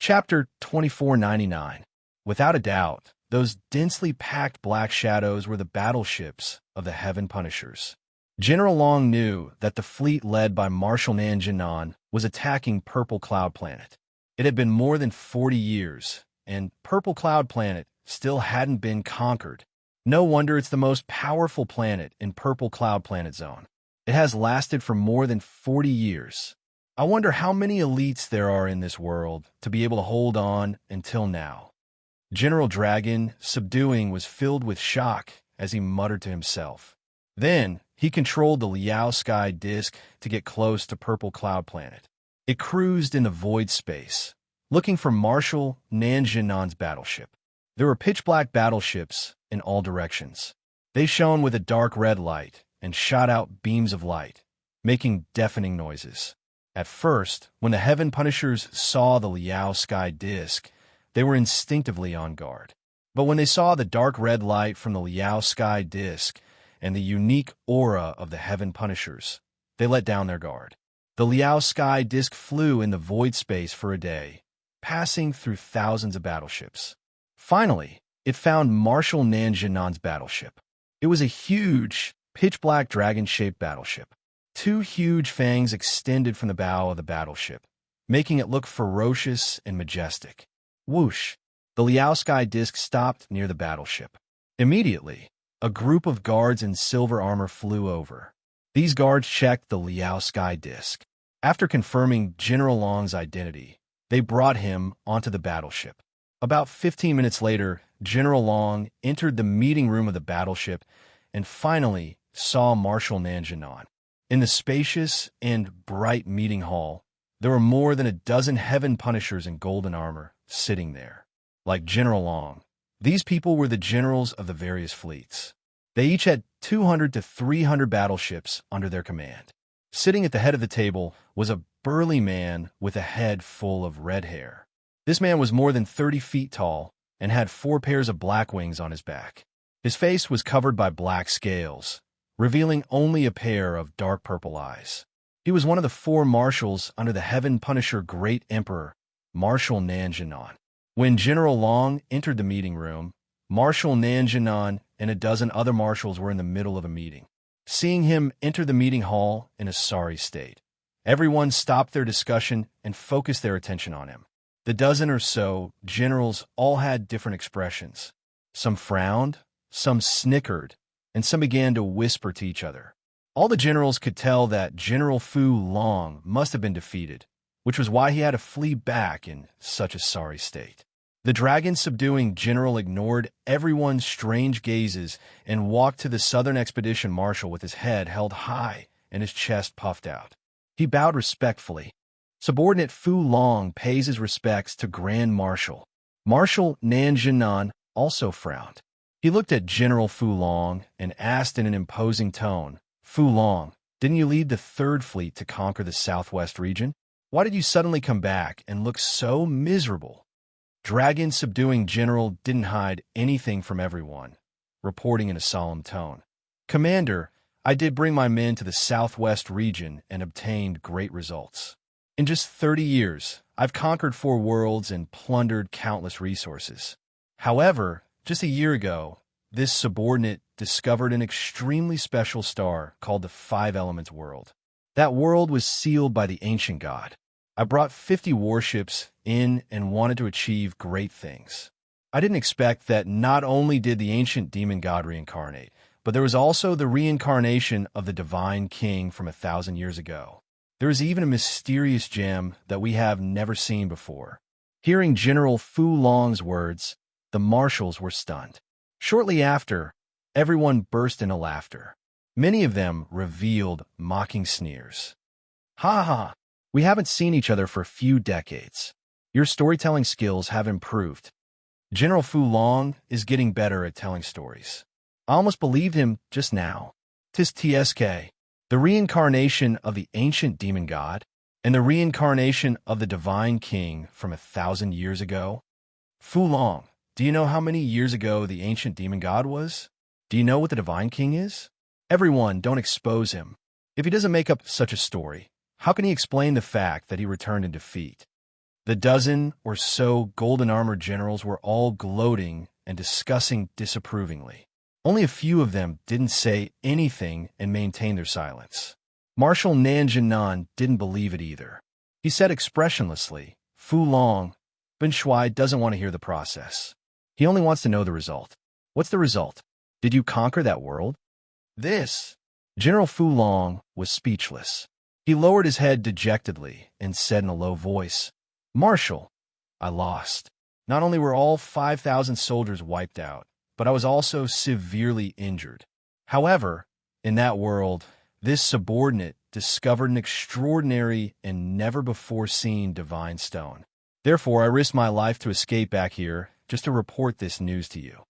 Chapter 2499. Without a doubt, those densely packed black shadows were the battleships of the Heaven Punishers. General Long knew that the fleet led by Marshal Nanjinan was attacking Purple Cloud Planet. It had been more than 40 years, and Purple Cloud Planet still hadn't been conquered. No wonder it's the most powerful planet in Purple Cloud Planet Zone. It has lasted for more than 40 years. I wonder how many elites there are in this world to be able to hold on until now. General Dragon, subduing, was filled with shock as he muttered to himself. Then, he controlled the Liao Sky disk to get close to Purple Cloud Planet. It cruised in the void space, looking for Marshal Nanjinan's battleship. There were pitch-black battleships in all directions. They shone with a dark red light and shot out beams of light, making deafening noises. At first, when the Heaven Punishers saw the Liao Sky disk, they were instinctively on guard. But when they saw the dark red light from the Liao Sky disk and the unique aura of the Heaven Punishers, they let down their guard. The Liao Sky disk flew in the void space for a day, passing through thousands of battleships. Finally, it found Marshal Nanjinan's battleship. It was a huge, pitch-black dragon-shaped battleship. Two huge fangs extended from the bow of the battleship, making it look ferocious and majestic. Whoosh! The Liao Sky disk stopped near the battleship. Immediately, a group of guards in silver armor flew over. These guards checked the Liao Sky disk. After confirming General Long's identity, they brought him onto the battleship. About 15 minutes later, General Long entered the meeting room of the battleship and finally saw Marshal Nanjinan. In the spacious and bright meeting hall, there were more than a dozen Heaven Punishers in golden armor sitting there. Like General Long, these people were the generals of the various fleets. They each had 200 to 300 battleships under their command. Sitting at the head of the table was a burly man with a head full of red hair. This man was more than 30 feet tall and had 4 pairs of black wings on his back. His face was covered by black scales, revealing only a pair of dark purple eyes. He was one of the 4 marshals under the Heaven Punisher Great Emperor, Marshal Nanjinan. When General Long entered the meeting room, Marshal Nanjinan and a dozen other marshals were in the middle of a meeting. Seeing him enter the meeting hall in a sorry state, everyone stopped their discussion and focused their attention on him. The dozen or so generals all had different expressions. Some frowned, some snickered, and some began to whisper to each other. All the generals could tell that General Fu Long must have been defeated, which was why he had to flee back in such a sorry state. The dragon-subduing general ignored everyone's strange gazes and walked to the Southern Expedition Marshal with his head held high and his chest puffed out. He bowed respectfully. Subordinate Fu Long pays his respects to Grand Marshal. Marshal Nanjinan also frowned. He looked at General Fu Long and asked in an imposing tone, "Fu Long, didn't you lead the 3rd Fleet to conquer the Southwest region? Why did you suddenly come back and look so miserable?" Dragon-subduing general didn't hide anything from everyone, reporting in a solemn tone. "Commander, I did bring my men to the Southwest region and obtained great results. In just 30 years, I've conquered 4 worlds and plundered countless resources. However, just a year ago, this subordinate discovered an extremely special star called the 5 Elements World. That world was sealed by the ancient god. I brought 50 warships in and wanted to achieve great things. I didn't expect that not only did the ancient demon god reincarnate, but there was also the reincarnation of the divine king from 1,000 years ago. There is even a mysterious gem that we have never seen before." Hearing General Fu Long's words, the marshals were stunned. Shortly after, everyone burst into laughter. Many of them revealed mocking sneers. "Ha ha! We haven't seen each other for a few decades. Your storytelling skills have improved. General Fu Long is getting better at telling stories. I almost believed him just now. 'Tis TSK, the reincarnation of the ancient demon god, and the reincarnation of the divine king from 1,000 years ago. Fu Long, do you know how many years ago the ancient demon god was? Do you know what the divine king is? Everyone, don't expose him. If he doesn't make up such a story, how can he explain the fact that he returned in defeat?" The dozen or so golden-armored generals were all gloating and discussing disapprovingly. Only a few of them didn't say anything and maintained their silence. Marshal Nanjinan didn't believe it either. He said expressionlessly, "Fu Long, Ben Shuai doesn't want to hear the process. He only wants to know the result." "What's the result? Did you conquer that world?" "This." General Fu Long was speechless. He lowered his head dejectedly and said in a low voice, "Marshal, I lost. Not only were all 5,000 soldiers wiped out, but I was also severely injured. However, in that world, this subordinate discovered an extraordinary and never-before-seen divine stone. Therefore, I risked my life to escape back here just to report this news to you."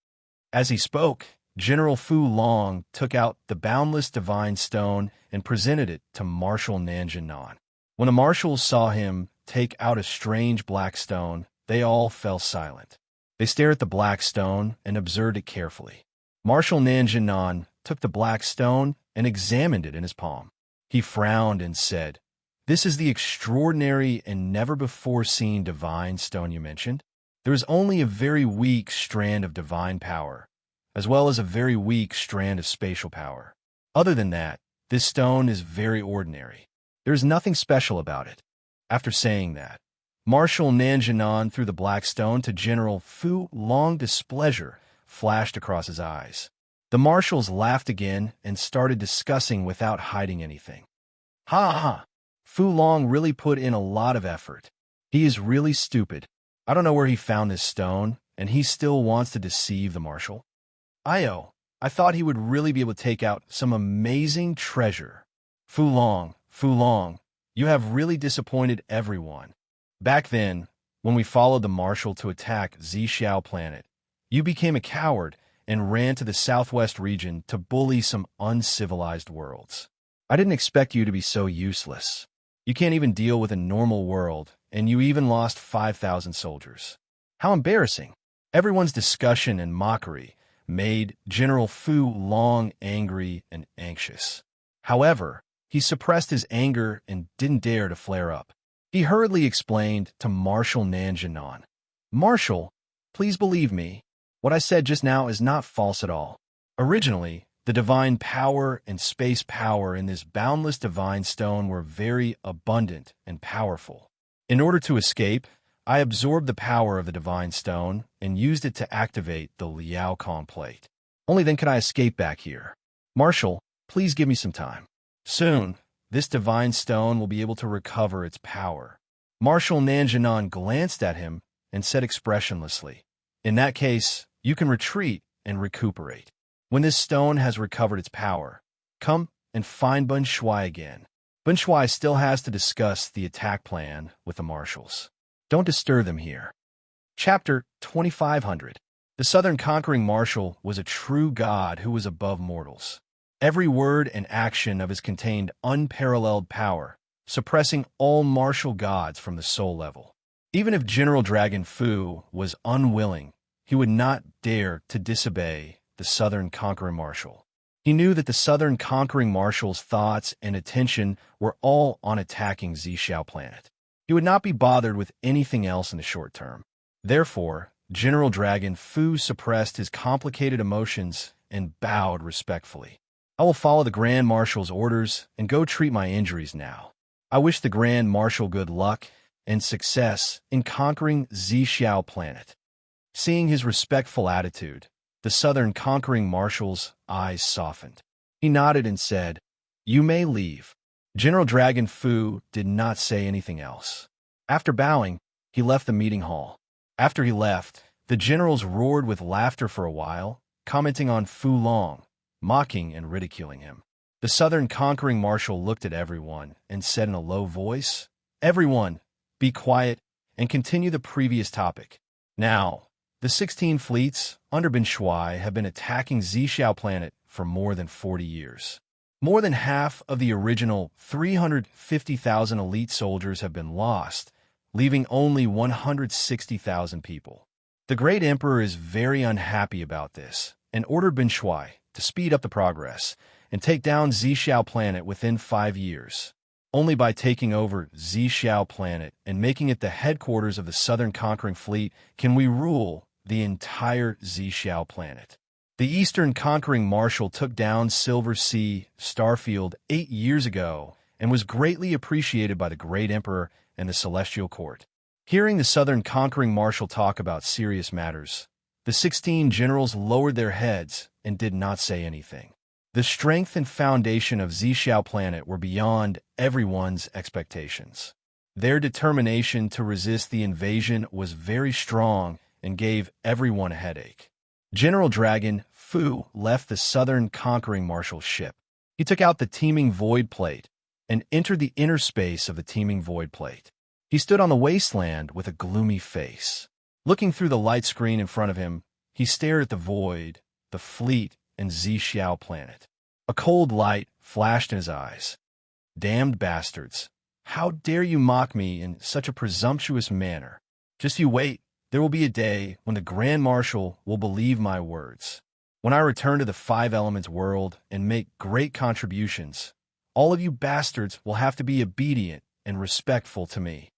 As he spoke, General Fu Long took out the boundless divine stone and presented it to Marshal Nanjinan. When the marshals saw him take out a strange black stone, they all fell silent. They stared at the black stone and observed it carefully. Marshal Nanjinan took the black stone and examined it in his palm. He frowned and said, "This is the extraordinary and never-before-seen divine stone you mentioned? There is only a very weak strand of divine power, as well as a very weak strand of spatial power. Other than that, this stone is very ordinary. There is nothing special about it." After saying that, Marshal Nanjinan threw the black stone to General Fu Long. Displeasure flashed across his eyes. The marshals laughed again and started discussing without hiding anything. "Ha ha! Fu Long really put in a lot of effort. He is really stupid. I don't know where he found this stone, and he still wants to deceive the marshal. I thought he would really be able to take out some amazing treasure. Fu Long, you have really disappointed everyone. Back then, when we followed the marshal to attack Zhixiao planet, you became a coward and ran to the southwest region to bully some uncivilized worlds. I didn't expect you to be so useless. You can't even deal with a normal world, and you even lost 5,000 soldiers. How embarrassing." Everyone's discussion and mockery made General Fu Long angry and anxious. However, he suppressed his anger and didn't dare to flare up. He hurriedly explained to Marshal Nanjinan, "Marshal, please believe me. What I said just now is not false at all. Originally, the divine power and space power in this boundless divine stone were very abundant and powerful. In order to escape, I absorbed the power of the divine stone and used it to activate the Liao Kong plate. Only then could I escape back here. Marshal, please give me some time. Soon, this divine stone will be able to recover its power." Marshal Nanjinan glanced at him and said expressionlessly, "In that case, you can retreat and recuperate. When this stone has recovered its power, come and find Ben Shuai again. Ben Shuai still has to discuss the attack plan with the marshals. Don't disturb them here." Chapter 2500. The Southern Conquering Marshal was a true god who was above mortals. Every word and action of his contained unparalleled power, suppressing all martial gods from the soul level. Even if General Dragon Fu was unwilling, he would not dare to disobey the Southern Conquering Marshal. He knew that the Southern Conquering Marshal's thoughts and attention were all on attacking Zhixiao planet. He would not be bothered with anything else in the short term. Therefore, General Dragon Fu suppressed his complicated emotions and bowed respectfully. "I will follow the Grand Marshal's orders and go treat my injuries now. I wish the Grand Marshal good luck and success in conquering Zhixiao planet." Seeing his respectful attitude, the Southern Conquering Marshal's eyes softened. He nodded and said, "You may leave." General Dragon Fu did not say anything else. After bowing, he left the meeting hall. After he left, the generals roared with laughter for a while, commenting on Fu Long, mocking and ridiculing him. The Southern Conquering Marshal looked at everyone and said in a low voice, "Everyone, be quiet and continue the previous topic. Now, the 16 fleets under Ben Shuai have been attacking Zhixiao planet for more than 40 years. More than half of the original 350,000 elite soldiers have been lost, leaving only 160,000 people. The great emperor is very unhappy about this and ordered Ben Shuai to speed up the progress and take down Zhixiao planet within 5 years. Only by taking over Zhixiao planet and making it the headquarters of the Southern Conquering Fleet can we rule the entire Zhixiao planet. The Eastern Conquering Marshal took down Silver Sea Starfield 8 years ago and was greatly appreciated by the Great Emperor and the Celestial Court. Hearing the Southern Conquering Marshal talk about serious matters, the 16 generals lowered their heads and did not say anything. The strength and foundation of Zhixiao planet were beyond everyone's expectations. Their determination to resist the invasion was very strong and gave everyone a headache. General Dragon Fu left the Southern Conquering Marshal's ship. He took out the teeming void plate and entered the inner space of the teeming void plate. He stood on the wasteland with a gloomy face. Looking through the light screen in front of him, he stared at the void, the fleet, and Zhixiao planet. A cold light flashed in his eyes. "Damned bastards! How dare you mock me in such a presumptuous manner? Just you wait. There will be a day when the Grand Marshal will believe my words. When I return to the Five Elements world and make great contributions, all of you bastards will have to be obedient and respectful to me."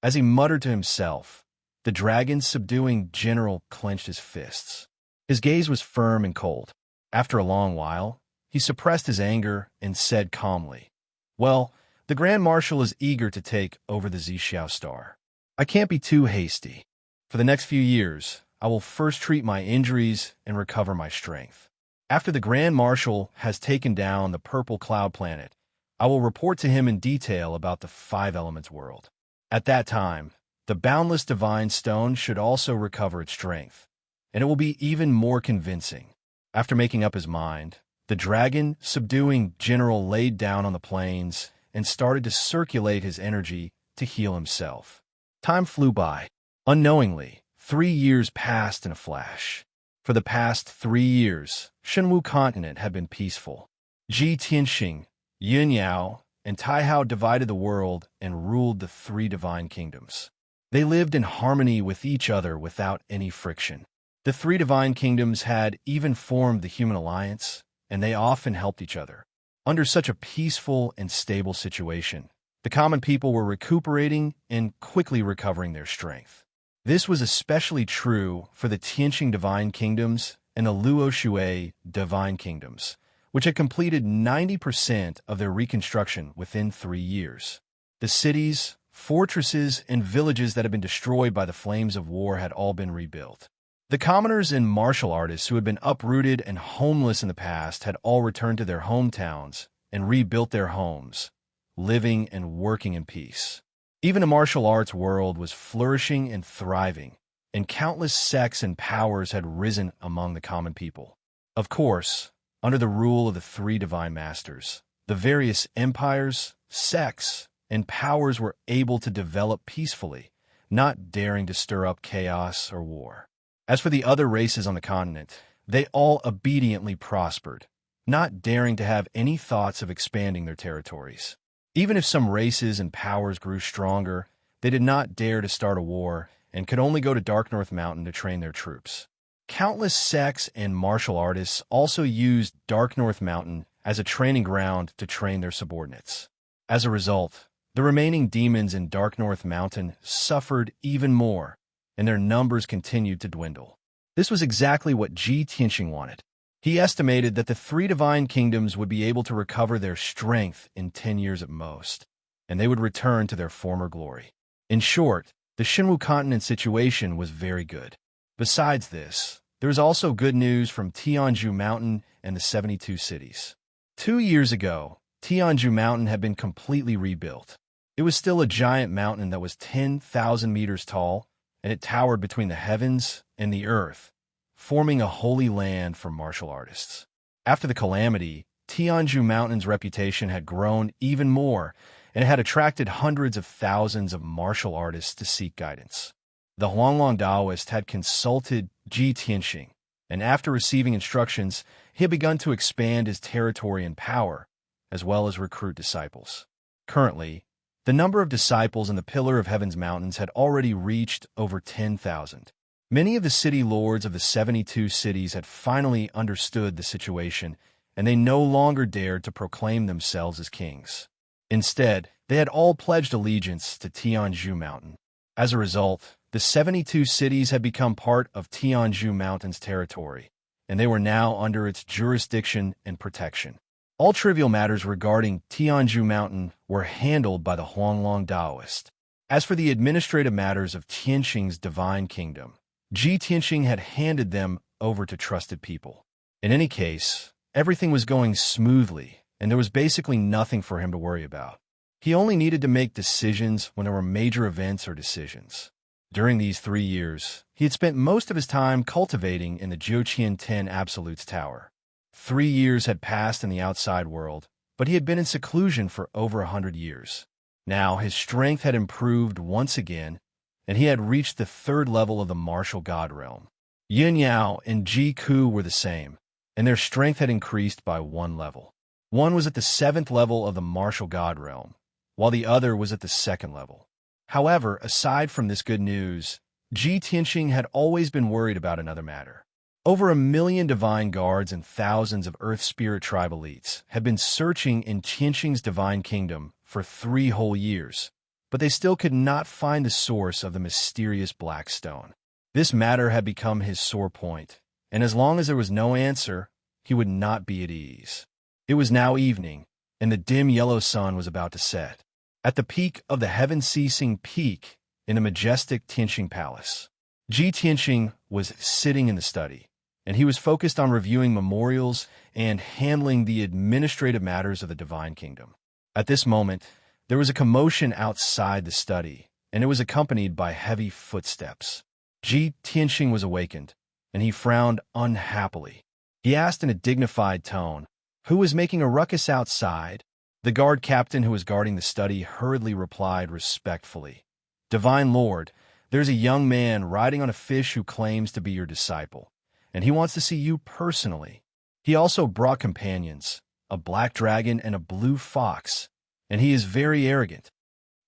As he muttered to himself, the dragon's subduing general clenched his fists. His gaze was firm and cold. After a long while, he suppressed his anger and said calmly, "Well, the Grand Marshal is eager to take over the Zhixiao Star. I can't be too hasty. For the next few years, I will first treat my injuries and recover my strength. After the Grand Marshal has taken down the Purple Cloud planet, I will report to him in detail about the Five Elements world. At that time, the boundless divine stone should also recover its strength, and it will be even more convincing." After making up his mind, the dragon subduing general laid down on the plains and started to circulate his energy to heal himself. Time flew by. Unknowingly, 3 years passed in a flash. For the past 3 years, Shenwu continent had been peaceful. Ji Tianxing, Yun Yao, and Taihao divided the world and ruled the 3 divine kingdoms. They lived in harmony with each other without any friction. The 3 divine kingdoms had even formed the human alliance, and they often helped each other. Under such a peaceful and stable situation, the common people were recuperating and quickly recovering their strength. This was especially true for the Tianxing divine kingdoms and the Luo Shui divine kingdoms, which had completed 90% of their reconstruction within 3 years. The cities, fortresses, and villages that had been destroyed by the flames of war had all been rebuilt. The commoners and martial artists who had been uprooted and homeless in the past had all returned to their hometowns and rebuilt their homes, living and working in peace. Even the martial arts world was flourishing and thriving, and countless sects and powers had risen among the common people. Of course, under the rule of the 3 divine masters, the various empires, sects, and powers were able to develop peacefully, not daring to stir up chaos or war. As for the other races on the continent, they all obediently prospered, not daring to have any thoughts of expanding their territories. Even if some races and powers grew stronger, they did not dare to start a war and could only go to Dark North Mountain to train their troops. Countless sects and martial artists also used Dark North Mountain as a training ground to train their subordinates. As a result, the remaining demons in Dark North Mountain suffered even more, and their numbers continued to dwindle. This was exactly what Ji Tianxing wanted. He estimated that the 3 divine kingdoms would be able to recover their strength in 10 years at most, and they would return to their former glory. In short, the Shenwu continent situation was very good. Besides this, there was also good news from Tianzhu Mountain and the 72 cities. 2 years ago, Tianzhu Mountain had been completely rebuilt. It was still a giant mountain that was 10,000 meters tall, and it towered between the heavens and the earth, forming a holy land for martial artists. After the calamity, Tianzhu Mountain's reputation had grown even more, and it had attracted hundreds of thousands of martial artists to seek guidance. The Huanglong Taoist had consulted Ji Tianxing, and after receiving instructions, he had begun to expand his territory and power, as well as recruit disciples. Currently, the number of disciples in the Pillar of Heaven's mountains had already reached over 10,000. Many of the city lords of the 72 cities had finally understood the situation, and they no longer dared to proclaim themselves as kings. Instead, they had all pledged allegiance to Tianzhu Mountain. As a result, the 72 cities had become part of Tianzhu Mountain's territory, and they were now under its jurisdiction and protection. All trivial matters regarding Tianzhu Mountain were handled by the Huanglong Taoist. As for the administrative matters of Tianqing's divine kingdom, Ji Tianqing had handed them over to trusted people. In any case, everything was going smoothly, and there was basically nothing for him to worry about. He only needed to make decisions when there were major events or decisions. During these 3 years, he had spent most of his time cultivating in the Jiuqian 10 Absolutes Tower. 3 years had passed in the outside world, but he had been in seclusion for over 100 years. Now his strength had improved once again, and he had reached the 3rd level of the martial god realm. Yin Yao and Ji Ku were the same, and their strength had increased by 1 level. One was at the 7th level of the martial god realm, while the other was at the 2nd level. However, aside from this good news, Ji Tianqing had always been worried about another matter. Over 1 million divine guards and thousands of Earth Spirit tribe elites had been searching in Tianqing's divine kingdom for 3 whole years, but they still could not find the source of the mysterious black stone. This matter had become his sore point, and as long as there was no answer, he would not be at ease. It was now evening, and the dim yellow sun was about to set. At the peak of the heaven-ceasing peak in the majestic Tianqing Palace, Ji Tianqing was sitting in the study, and he was focused on reviewing memorials and handling the administrative matters of the divine kingdom. At this moment, there was a commotion outside the study, and it was accompanied by heavy footsteps. Ji Tianqing was awakened, and he frowned unhappily. He asked in a dignified tone, "Who is making a ruckus outside?" The guard captain who was guarding the study hurriedly replied respectfully, "Divine Lord, there's a young man riding on a fish who claims to be your disciple, and he wants to see you personally. He also brought companions, a black dragon and a blue fox, and he is very arrogant."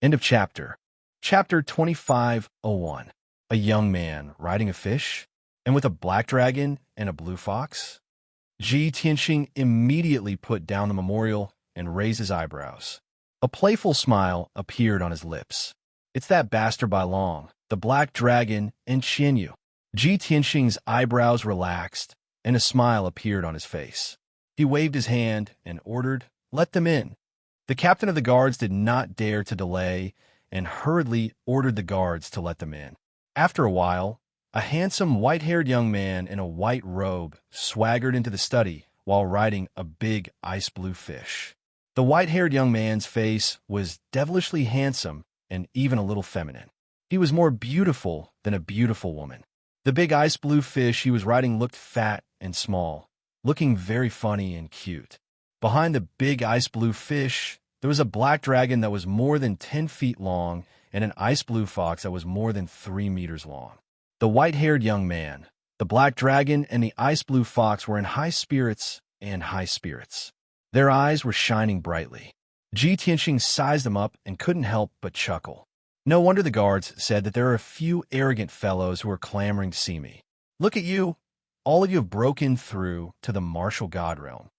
End of chapter. Chapter 25:01. A young man riding a fish, and with a black dragon and a blue fox? Ji Tianqing immediately put down the memorial and raised his eyebrows. A playful smile appeared on his lips. "It's that bastard by long, the black dragon and Qianyu." Ji Tianqing's eyebrows relaxed, and a smile appeared on his face. He waved his hand and ordered, "Let them in." The captain of the guards did not dare to delay and hurriedly ordered the guards to let them in. After a while, a handsome white-haired young man in a white robe swaggered into the study while riding a big ice-blue fish. The white-haired young man's face was devilishly handsome and even a little feminine. He was more beautiful than a beautiful woman. The big ice-blue fish he was riding looked fat and small, looking very funny and cute. Behind the big ice-blue fish, there was a black dragon that was more than 10 feet long and an ice-blue fox that was more than 3 meters long. The white-haired young man, the black dragon, and the ice-blue fox were in high spirits and high spirits. Their eyes were shining brightly. Ji Tianqing sized them up and couldn't help but chuckle. No wonder the guards said that there are a few arrogant fellows who are clamoring to see me. Look at you. All of you have broken through to the martial god realm.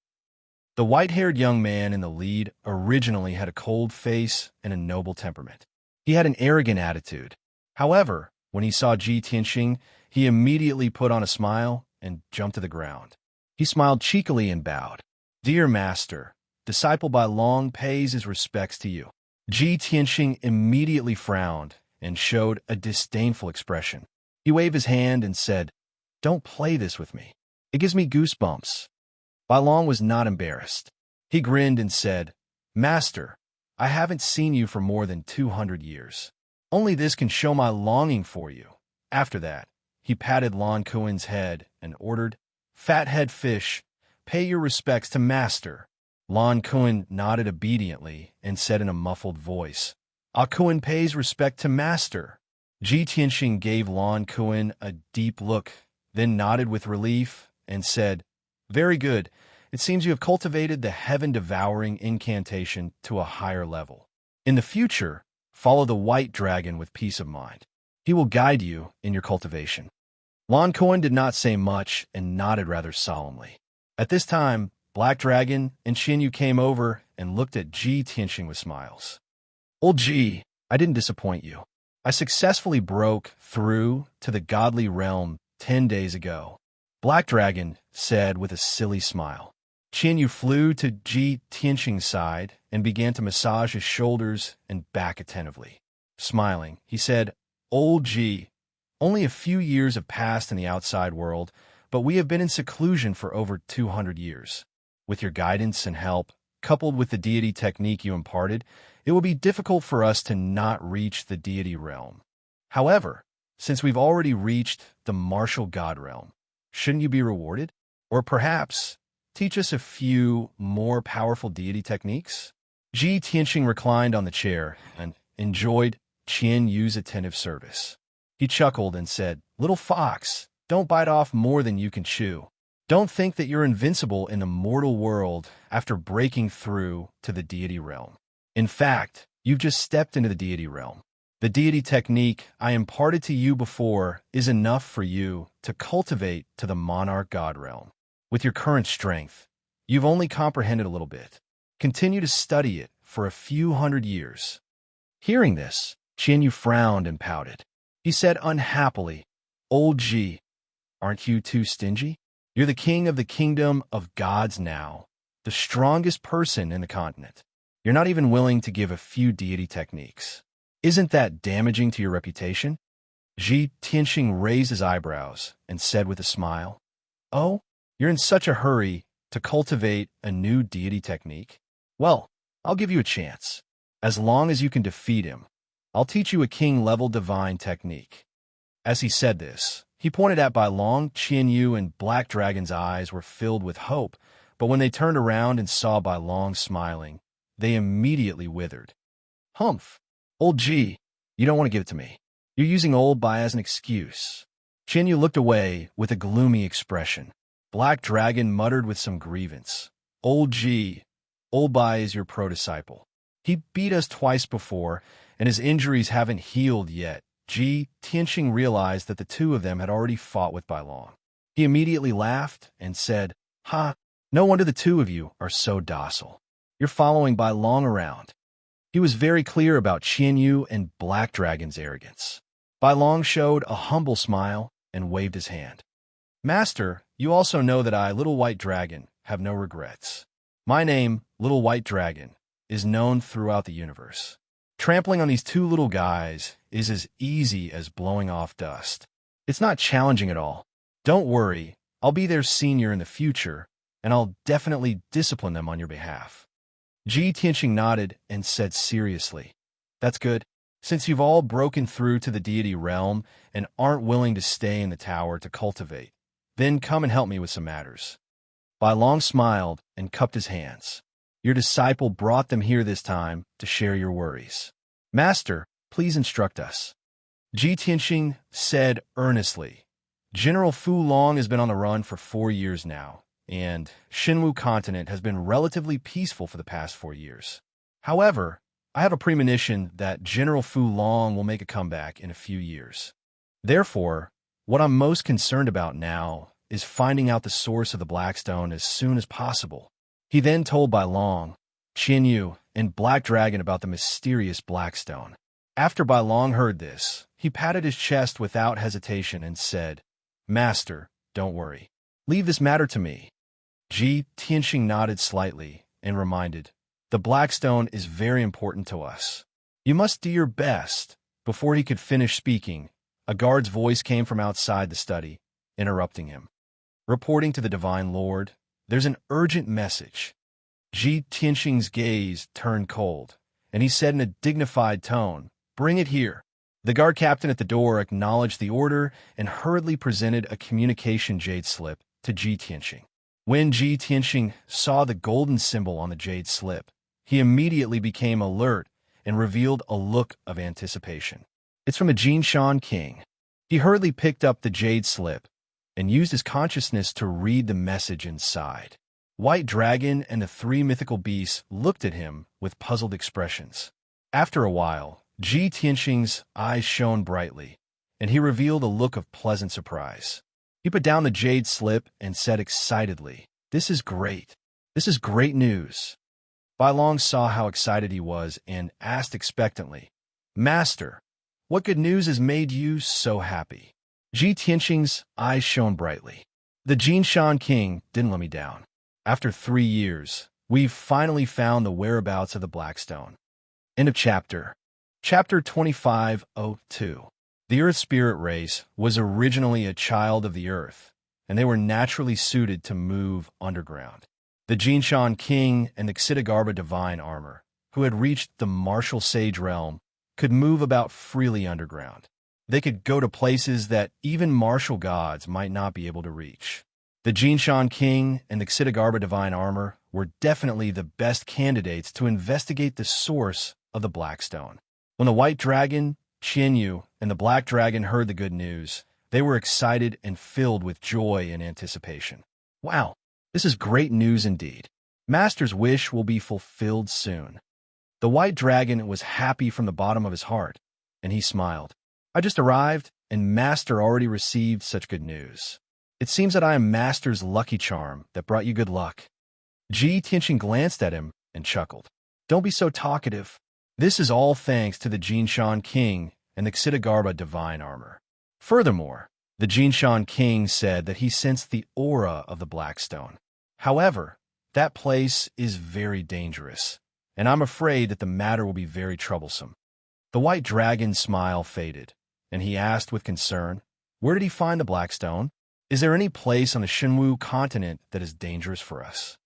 The white-haired young man in the lead originally had a cold face and a noble temperament. He had an arrogant attitude. However, when he saw Ji Tianqing, he immediately put on a smile and jumped to the ground. He smiled cheekily and bowed. "Dear master, disciple by long pays his respects to you." Ji Tianqing immediately frowned and showed a disdainful expression. He waved his hand and said, "Don't play this with me. It gives me goosebumps." Bai Long was not embarrassed. He grinned and said, "Master, I haven't seen you for more than 200 years. Only this can show my longing for you." After that, he patted Lan Kuen's head and ordered, "Fathead fish, pay your respects to master." Lan Kuen nodded obediently and said in a muffled voice, "Ah Kuen pays respect to master." Ji Tianqing gave Lan Kuen a deep look, then nodded with relief and said, "Very good. It seems you have cultivated the heaven-devouring incantation to a higher level. In the future, follow the white dragon with peace of mind. He will guide you in your cultivation." Lan Kuen did not say much and nodded rather solemnly. At this time, Black Dragon and Yu came over and looked at Ji Tianxing with smiles. Old Ji, I didn't disappoint you. I successfully broke through to the godly realm 10 days ago, Black Dragon said with a silly smile. Yu flew to Ji Tianxing's side and began to massage his shoulders and back attentively. Smiling, he said, Old Ji, only a few years have passed in the outside world, but we have been in seclusion for over 200 years. With your guidance and help, coupled with the deity technique you imparted, it will be difficult for us to not reach the deity realm. However, since we've already reached the martial god realm, shouldn't you be rewarded? Or perhaps teach us a few more powerful deity techniques? Ji Tianxing reclined on the chair and enjoyed Yu's attentive service. He chuckled and said, Little fox, don't bite off more than you can chew. Don't think that you're invincible in the mortal world after breaking through to the deity realm. In fact, you've just stepped into the deity realm. The deity technique I imparted to you before is enough for you to cultivate to the monarch god realm. With your current strength, you've only comprehended a little bit. Continue to study it for a few hundred years. Hearing this, Yu frowned and pouted. He said unhappily, Old Ji, aren't you too stingy? You're the king of the kingdom of gods now, the strongest person in the continent. You're not even willing to give a few deity techniques. Isn't that damaging to your reputation? Ji Tianxing raised his eyebrows and said with a smile, Oh, you're in such a hurry to cultivate a new deity technique? Well, I'll give you a chance. As long as you can defeat him, I'll teach you a king-level divine technique. As he said this, he pointed at Bai Long. Yu and Black Dragon's eyes were filled with hope, but when they turned around and saw Bai Long smiling, they immediately withered. Humph! Old Ji, you don't want to give it to me. You're using Old Bai as an excuse. Yu looked away with a gloomy expression. Black Dragon muttered with some grievance. Old Ji, Old Bai is your pro-disciple. He beat us twice before, and his injuries haven't healed yet. Ji Tianxing realized that the two of them had already fought with Bai Long. He immediately laughed and said, Ha, no wonder the two of you are so docile. You're following Bai Long around. He was very clear about Yu and Black Dragon's arrogance. Bai Long showed a humble smile and waved his hand. Master, you also know that I, Little White Dragon, have no regrets. My name, Little White Dragon, is known throughout the universe. Trampling on these two little guys is as easy as blowing off dust. It's not challenging at all. Don't worry, I'll be their senior in the future, and I'll definitely discipline them on your behalf. Ji Tianxing nodded and said seriously, That's good. Since you've all broken through to the deity realm and aren't willing to stay in the tower to cultivate, then come and help me with some matters. Bai Long smiled and cupped his hands. Your disciple brought them here this time to share your worries. Master, please instruct us. Ji Tianxing said earnestly, General Fu Long has been on the run for 4 years now, and Xinwu continent has been relatively peaceful for the past 4 years. However, I have a premonition that General Fu Long will make a comeback in a few years. Therefore, what I'm most concerned about now is finding out the source of the Blackstone as soon as possible. He then told Bai Long, Yu, and Black Dragon about the mysterious Blackstone. After Bai Long heard this, he patted his chest without hesitation and said, Master, don't worry. Leave this matter to me. Ji Tianxing nodded slightly and reminded, The Blackstone is very important to us. You must do your best. Before he could finish speaking, a guard's voice came from outside the study, interrupting him. Reporting to the Divine Lord, there's an urgent message. Ji Tianxing's gaze turned cold, and he said in a dignified tone, Bring it here. The guard captain at the door acknowledged the order and hurriedly presented a communication jade slip to Ji Tianxing. When Ji Tianxing saw the golden symbol on the jade slip, he immediately became alert and revealed a look of anticipation. It's from a Jinshan king. He hurriedly picked up the jade slip and used his consciousness to read the message inside. White Dragon and the 3 mythical beasts looked at him with puzzled expressions. After a while, Ji Tianxing's eyes shone brightly, and he revealed a look of pleasant surprise. He put down the jade slip and said excitedly, This is great. This is great news. Bai Long saw how excited he was and asked expectantly, Master, what good news has made you so happy? Ji Tianxing's eyes shone brightly. The Jinshan King didn't let me down. After 3 years, we've finally found the whereabouts of the Blackstone. End of chapter. Chapter 25:02. The Earth Spirit race was originally a child of the Earth, and they were naturally suited to move underground. The Jinshan King and the Xitigarbha Divine Armor, who had reached the martial sage realm, could move about freely underground. They could go to places that even martial gods might not be able to reach. The Jinshan King and the Xitigarbha Divine Armor were definitely the best candidates to investigate the source of the Blackstone. When the White Dragon, Qianyu, and the Black Dragon heard the good news, they were excited and filled with joy and anticipation. Wow, this is great news indeed. Master's wish will be fulfilled soon. The White Dragon was happy from the bottom of his heart, and he smiled. I just arrived, and Master already received such good news. It seems that I am Master's lucky charm that brought you good luck. Ji Tianxing glanced at him and chuckled. Don't be so talkative. This is all thanks to the Jinshan King and the Xitigarbha Divine Armor. Furthermore, the Jinshan King said that he sensed the aura of the Blackstone. However, that place is very dangerous, and I'm afraid that the matter will be very troublesome. The White Dragon's smile faded, and he asked with concern, Where did he find the Blackstone? Is there any place on the Shenwu continent that is dangerous for us?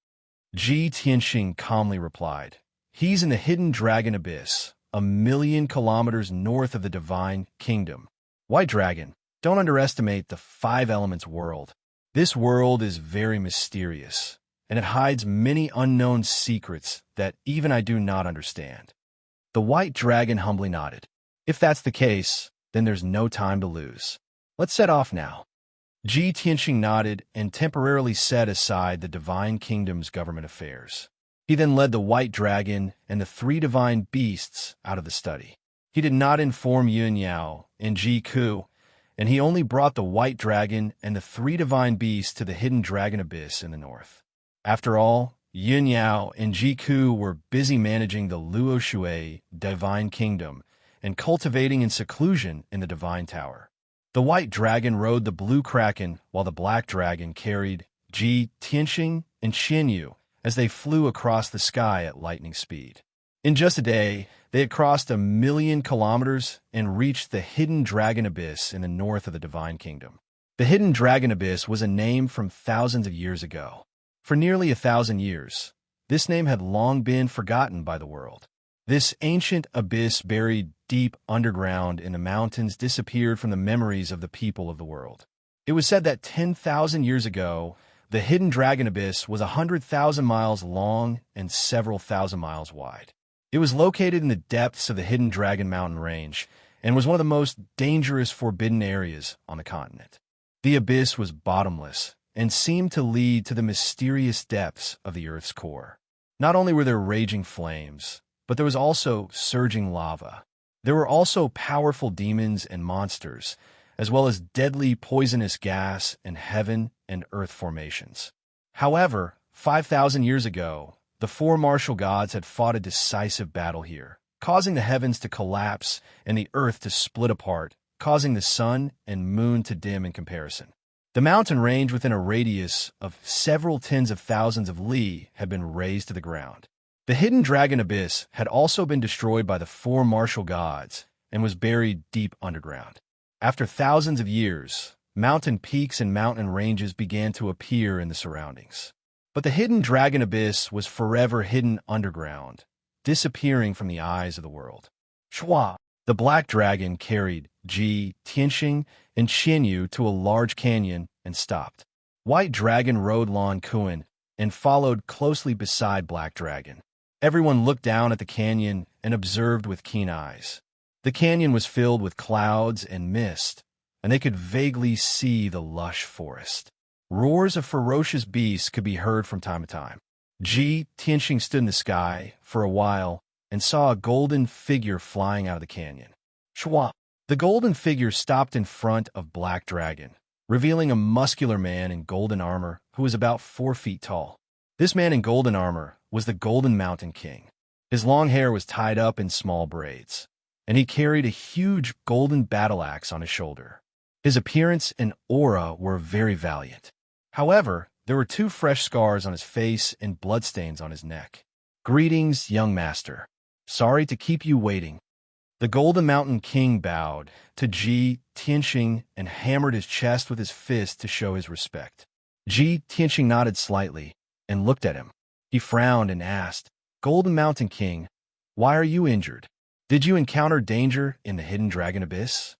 Ji Tianxing calmly replied, He's in the hidden Dragon Abyss, 1,000,000 kilometers north of the Divine Kingdom. White Dragon, don't underestimate the 5 Elements world. This world is very mysterious, and it hides many unknown secrets that even I do not understand. The White Dragon humbly nodded. If that's the case, then there's no time to lose. Let's set off now. Ji Tianxing nodded and temporarily set aside the Divine Kingdom's government affairs. He then led the White Dragon and the 3 divine beasts out of the study. He did not inform Yun Yao and Ji Ku, and he only brought the White Dragon and the 3 divine beasts to the hidden Dragon Abyss in the north. After all, Yun Yao and Ji Ku were busy managing the Luo Shui Divine Kingdom and cultivating in seclusion in the Divine Tower. The White Dragon rode the Blue Kraken while the Black Dragon carried Ji Tianxing and Qianyu as they flew across the sky at lightning speed. In just a day, they had crossed 1,000,000 kilometers and reached the hidden Dragon Abyss in the north of the Divine Kingdom. The hidden Dragon Abyss was a name from thousands of years ago. For nearly 1,000 years, this name had long been forgotten by the world. This ancient abyss buried deep underground in the mountains disappeared from the memories of the people of the world. It was said that 10,000 years ago, the hidden Dragon Abyss was 100,000 miles long and several thousand miles wide. It was located in the depths of the hidden Dragon Mountain Range and was one of the most dangerous forbidden areas on the continent. The abyss was bottomless and seemed to lead to the mysterious depths of the Earth's core. Not only were there raging flames, but there was also surging lava. There were also powerful demons and monsters, as well as deadly poisonous gas and heaven and earth formations. However, 5,000 years ago, the 4 martial gods had fought a decisive battle here, causing the heavens to collapse and the earth to split apart, causing the sun and moon to dim in comparison. The mountain range within a radius of several tens of thousands of li had been razed to the ground. The hidden Dragon Abyss had also been destroyed by the 4 martial gods and was buried deep underground. After thousands of years, mountain peaks and mountain ranges began to appear in the surroundings. But the hidden Dragon Abyss was forever hidden underground, disappearing from the eyes of the world. Shua, the Black Dragon, carried Ji Tianxing and Qianyu to a large canyon and stopped. White Dragon rode Lan Kuan and followed closely beside Black Dragon. Everyone looked down at the canyon and observed with keen eyes. The canyon was filled with clouds and mist, and they could vaguely see the lush forest. Roars of ferocious beasts could be heard from time to time. Ji Tianxing stood in the sky for a while and saw a golden figure flying out of the canyon. Shua. The golden figure stopped in front of Black Dragon, revealing a muscular man in golden armor who was about 4 feet tall. This man in golden armor was the Golden Mountain King. His long hair was tied up in small braids, and he carried a huge golden battle axe on his shoulder. His appearance and aura were very valiant. However, there were 2 fresh scars on his face and bloodstains on his neck. "Greetings, young master. Sorry to keep you waiting." The Golden Mountain King bowed to Ji Tianxing and hammered his chest with his fist to show his respect. Ji Tianxing nodded slightly and looked at him. He frowned and asked, "Golden Mountain King, why are you injured? Did you encounter danger in the Hidden Dragon Abyss?"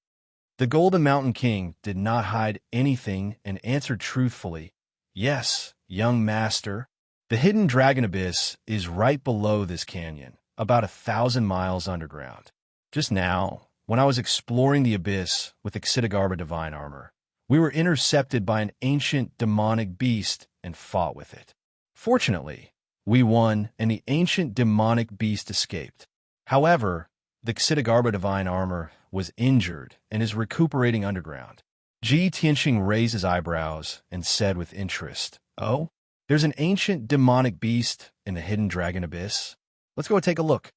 The Golden Mountain King did not hide anything and answered truthfully, "Yes, young master. The Hidden Dragon Abyss is right below this canyon, about 1,000 miles underground. Just now, when I was exploring the abyss with Xitigarbha divine armor, we were intercepted by an ancient demonic beast and fought with it. Fortunately, we won and the ancient demonic beast escaped. However, the Xitigarbha divine armor was injured and is recuperating underground." Ji Tianxing raised his eyebrows and said with interest, "Oh, there's an ancient demonic beast in the Hidden Dragon Abyss? Let's go take a look."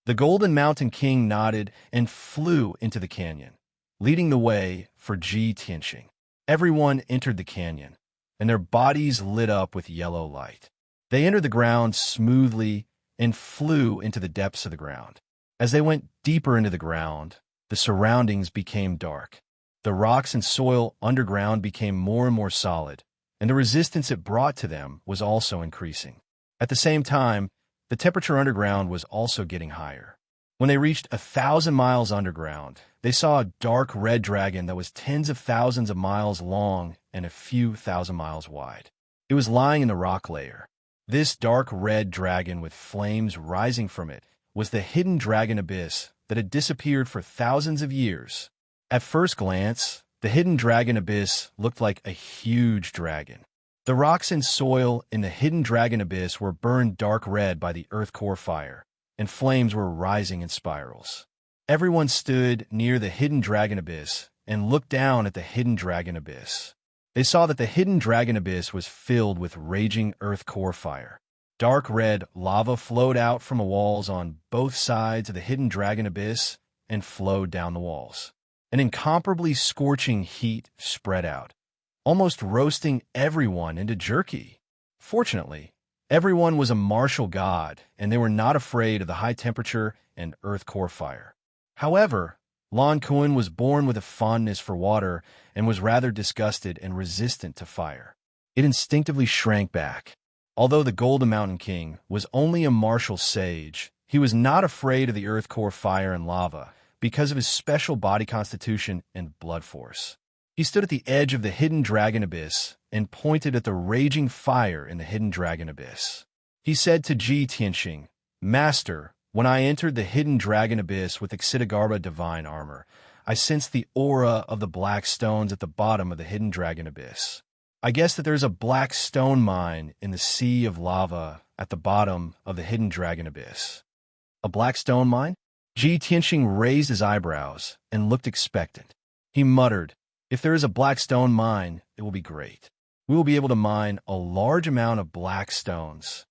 The Golden Mountain King nodded and flew into the canyon, leading the way for Ji Tianxing. Everyone entered the canyon, and their bodies lit up with yellow light. They entered the ground smoothly and flew into the depths of the ground. As they went deeper into the ground, the surroundings became dark. The rocks and soil underground became more and more solid, and the resistance it brought to them was also increasing. At the same time, the temperature underground was also getting higher. When they reached 1,000 miles underground, they saw a dark red dragon that was tens of thousands of miles long and a few thousand miles wide. It was lying in the rock layer. This dark red dragon with flames rising from it was the Hidden Dragon Abyss that had disappeared for thousands of years. At first glance, the Hidden Dragon Abyss looked like a huge dragon. The rocks and soil in the Hidden Dragon Abyss were burned dark red by the earth core fire, and flames were rising in spirals. Everyone stood near the Hidden Dragon Abyss and looked down at the Hidden Dragon Abyss. They saw that the Hidden Dragon Abyss was filled with raging earth core fire. Dark red lava flowed out from the walls on both sides of the Hidden Dragon Abyss and flowed down the walls. An incomparably scorching heat spread out, almost roasting everyone into jerky. Fortunately, everyone was a martial god, and they were not afraid of the high temperature and earth core fire. However, Lan Kuan was born with a fondness for water and was rather disgusted and resistant to fire. It instinctively shrank back. Although the Golden Mountain King was only a martial sage, he was not afraid of the earth core fire and lava because of his special body constitution and blood force. He stood at the edge of the Hidden Dragon Abyss and pointed at the raging fire in the Hidden Dragon Abyss. He said to Ji Tianxing, "Master, when I entered the Hidden Dragon Abyss with Xitigarbha divine armor, I sensed the aura of the black stones at the bottom of the Hidden Dragon Abyss. I guess that there's a black stone mine in the sea of lava at the bottom of the Hidden Dragon Abyss." "A black stone mine?" Ji Tianxing raised his eyebrows and looked expectant. He muttered, "If there is a black stone mine, it will be great. We will be able to mine a large amount of black stones."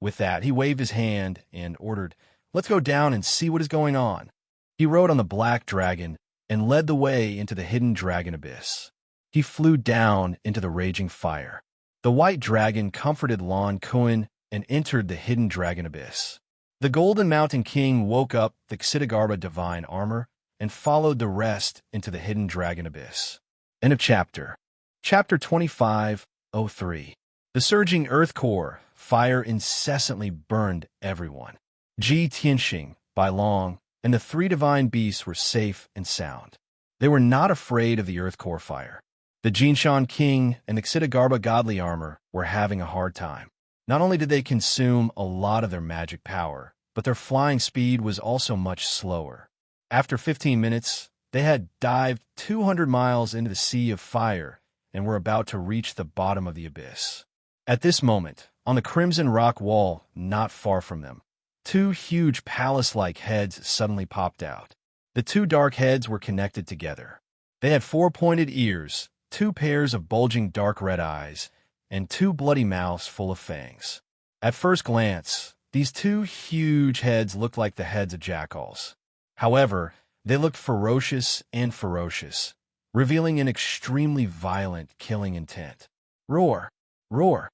With that, he waved his hand and ordered, "Let's go down and see what is going on." He rode on the black dragon and led the way into the Hidden Dragon Abyss. He flew down into the raging fire. The white dragon comforted Lan Kuan and entered the Hidden Dragon Abyss. The Golden Mountain King woke up the Xitigarbha divine armor and followed the rest into the Hidden Dragon Abyss. End of chapter. Chapter 25:03. The surging earth core fire incessantly burned everyone. Ji Tianxing, Bai Long, and the 3 divine beasts were safe and sound. They were not afraid of the earth core fire. The Jinshan King and the Xitigarbha godly armor were having a hard time. Not only did they consume a lot of their magic power, but their flying speed was also much slower. After 15 minutes, they had dived 200 miles into the sea of fire and were about to reach the bottom of the abyss. At this moment, on the crimson rock wall not far from them, 2 huge palace-like heads suddenly popped out. The 2 dark heads were connected together. They had 4 pointed ears, 2 pairs of bulging dark red eyes, and two bloody mouths full of fangs. At first glance, these two huge heads looked like the heads of jackals. However, they looked ferocious, revealing an extremely violent killing intent. Roar! Roar!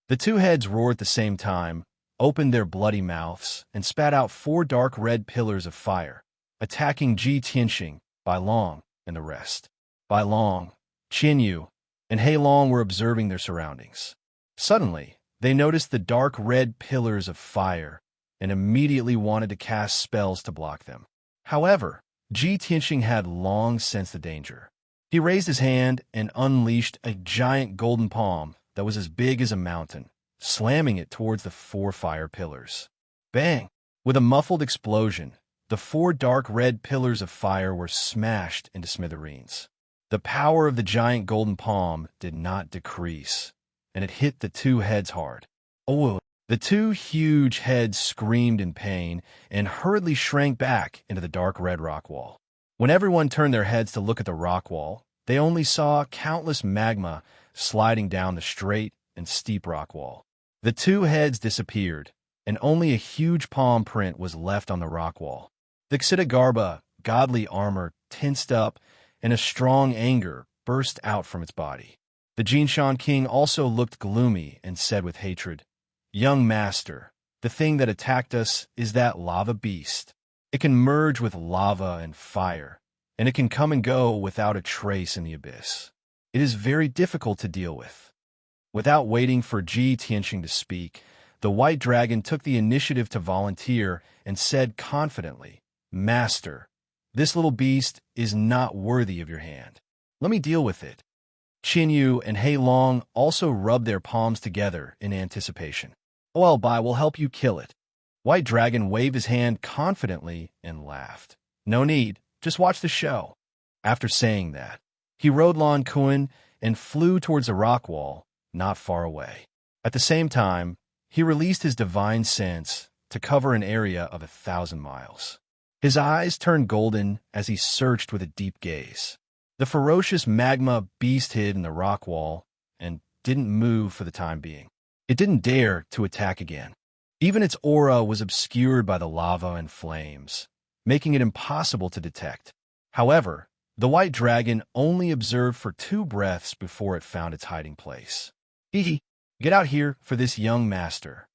The two heads roared at the same time, opened their bloody mouths, and spat out four dark red pillars of fire, attacking Ji Tianxing, Bai Long, and the rest. Bai Long, Qin Yu, and Hei Long were observing their surroundings. Suddenly, they noticed the dark red pillars of fire and immediately wanted to cast spells to block them. However, Ji Tianxing had long sensed the danger. He raised his hand and unleashed a giant golden palm that was as big as a mountain, slamming it towards the four fire pillars. Bang! With a muffled explosion, the four dark red pillars of fire were smashed into smithereens. The power of the giant golden palm did not decrease, and it hit the two heads hard. Oh! The two huge heads screamed in pain and hurriedly shrank back into the dark red rock wall. When everyone turned their heads to look at the rock wall, they only saw countless magma sliding down the straight and steep rock wall. The two heads disappeared, and only a huge palm print was left on the rock wall. The Xitigarbha, godly armor, tensed up, and a strong anger burst out from its body. The Jinshan king also looked gloomy and said with hatred, "Young master, the thing that attacked us is that lava beast. It can merge with lava and fire, and it can come and go without a trace in the abyss. It is very difficult to deal with." Without waiting for Ji Tianxing to speak, the white dragon took the initiative to volunteer and said confidently, "Master, this little beast is not worthy of your hand. Let me deal with it." Qin Yu and Hei Long also rubbed their palms together in anticipation. "Oh, Bai will help you kill it." White Dragon waved his hand confidently and laughed. "No need, just watch the show." After saying that, he rode Lan Kuan and flew towards the rock wall, not far away. At the same time, he released his divine sense to cover an area of 1,000 miles. His eyes turned golden as he searched with a deep gaze. The ferocious magma beast hid in the rock wall and didn't move for the time being. It didn't dare to attack again. Even its aura was obscured by the lava and flames, making it impossible to detect. However, the white dragon only observed for 2 breaths before it found its hiding place. "Hee, get out here for this young master."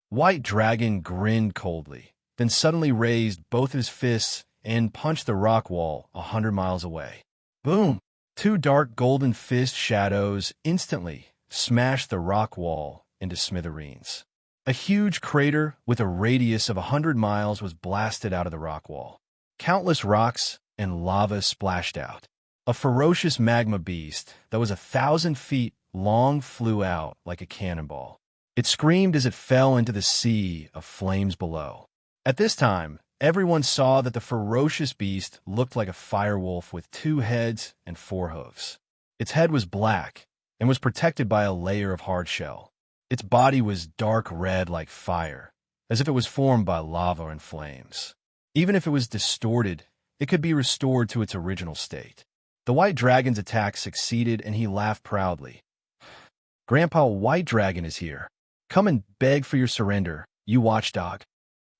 White Dragon grinned coldly, then suddenly raised both his fists and punched the rock wall 100 miles away. Boom! 2 dark golden fist shadows instantly smashed the rock wall into smithereens. A huge crater with a radius of 100 miles was blasted out of the rock wall. Countless rocks and lava splashed out. A ferocious magma beast that was 1,000 feet long flew out like a cannonball. It screamed as it fell into the sea of flames below. At this time, everyone saw that the ferocious beast looked like a firewolf with 2 heads and 4 hooves. Its head was black and was protected by a layer of hard shell. Its body was dark red like fire, as if it was formed by lava and flames. Even if it was distorted, it could be restored to its original state. The white dragon's attack succeeded, and he laughed proudly. "Grandpa White Dragon is here. Come and beg for your surrender, you watchdog."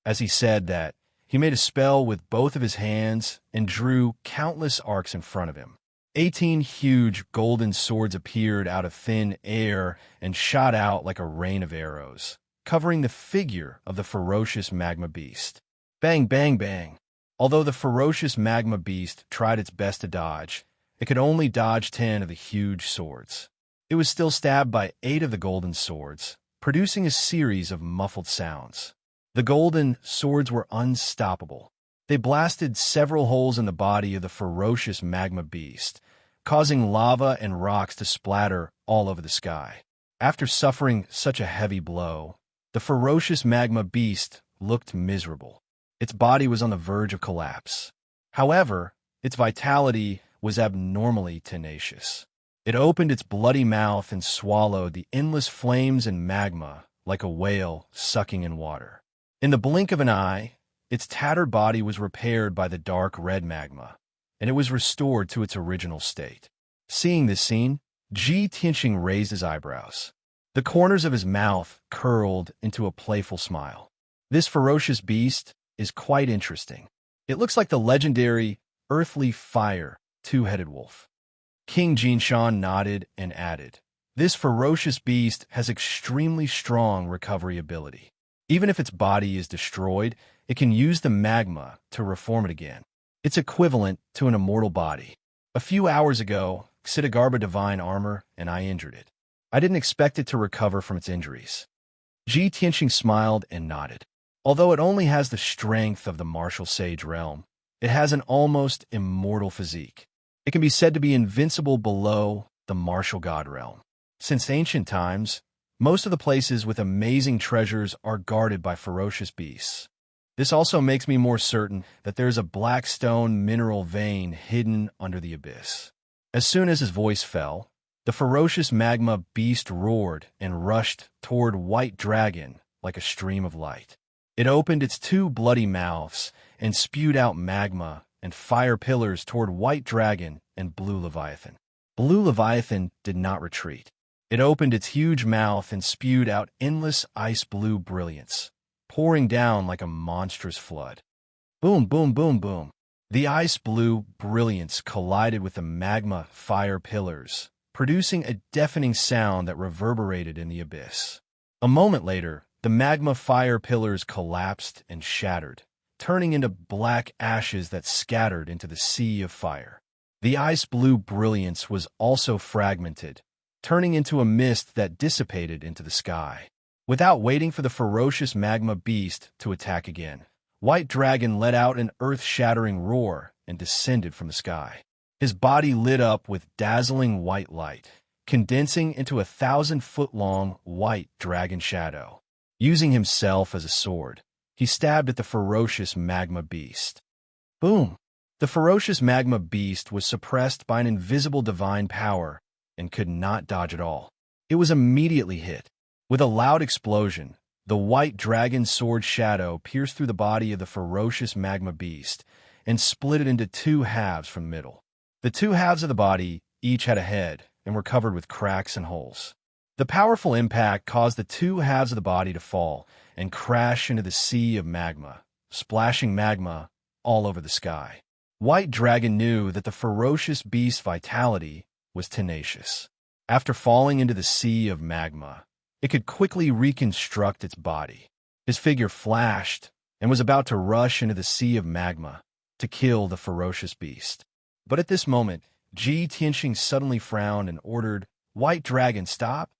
As he said that, he made a spell with both of his hands and drew countless arcs in front of him. 18 huge golden swords appeared out of thin air and shot out like a rain of arrows, covering the figure of the ferocious magma beast. Bang, bang, bang. Although the ferocious magma beast tried its best to dodge, it could only dodge 10 of the huge swords. It was still stabbed by 8 of the golden swords, producing a series of muffled sounds. The golden swords were unstoppable. They blasted several holes in the body of the ferocious magma beast, causing lava and rocks to splatter all over the sky. After suffering such a heavy blow, the ferocious magma beast looked miserable. Its body was on the verge of collapse. However, its vitality was abnormally tenacious. It opened its bloody mouth and swallowed the endless flames and magma like a whale sucking in water. In the blink of an eye, its tattered body was repaired by the dark red magma, and it was restored to its original state. Seeing this scene, Ji Tianxing raised his eyebrows. The corners of his mouth curled into a playful smile. This ferocious beast is quite interesting. It looks like the legendary earthly fire two-headed wolf. King Jinshan nodded and added, "This ferocious beast has extremely strong recovery ability. Even if its body is destroyed, it can use the magma to reform it again. It's equivalent to an immortal body. A few hours ago, Xidagarba divine armor, and I injured it. I didn't expect it to recover from its injuries." Ji Tianxing smiled and nodded. Although it only has the strength of the martial sage realm, it has an almost immortal physique. It can be said to be invincible below the martial god realm. Since ancient times, most of the places with amazing treasures are guarded by ferocious beasts. This also makes me more certain that there is a black stone mineral vein hidden under the abyss. As soon as his voice fell, the ferocious magma beast roared and rushed toward White Dragon like a stream of light. It opened its two bloody mouths and spewed out magma and fire pillars toward White Dragon and Blue Leviathan. Blue Leviathan did not retreat. It opened its huge mouth and spewed out endless ice-blue brilliance, pouring down like a monstrous flood. Boom, boom, boom, boom. The ice-blue brilliance collided with the magma fire pillars, producing a deafening sound that reverberated in the abyss. A moment later, the magma fire pillars collapsed and shattered, turning into black ashes that scattered into the sea of fire. The ice-blue brilliance was also fragmented, turning into a mist that dissipated into the sky. Without waiting for the ferocious magma beast to attack again, White Dragon let out an earth-shattering roar and descended from the sky. His body lit up with dazzling white light, condensing into a 1,000-foot-long white dragon shadow. Using himself as a sword, he stabbed at the ferocious magma beast. Boom! The ferocious magma beast was suppressed by an invisible divine power and could not dodge at all. It was immediately hit. With a loud explosion, the white dragon sword shadow pierced through the body of the ferocious magma beast and split it into two halves from the middle. The two halves of the body each had a head and were covered with cracks and holes. The powerful impact caused the two halves of the body to fall and crash into the sea of magma, splashing magma all over the sky. White Dragon knew that the ferocious beast's vitality was tenacious. After falling into the sea of magma, it could quickly reconstruct its body. His figure flashed and was about to rush into the sea of magma to kill the ferocious beast. But at this moment, Ji Tianxing suddenly frowned and ordered, "White Dragon, stop!"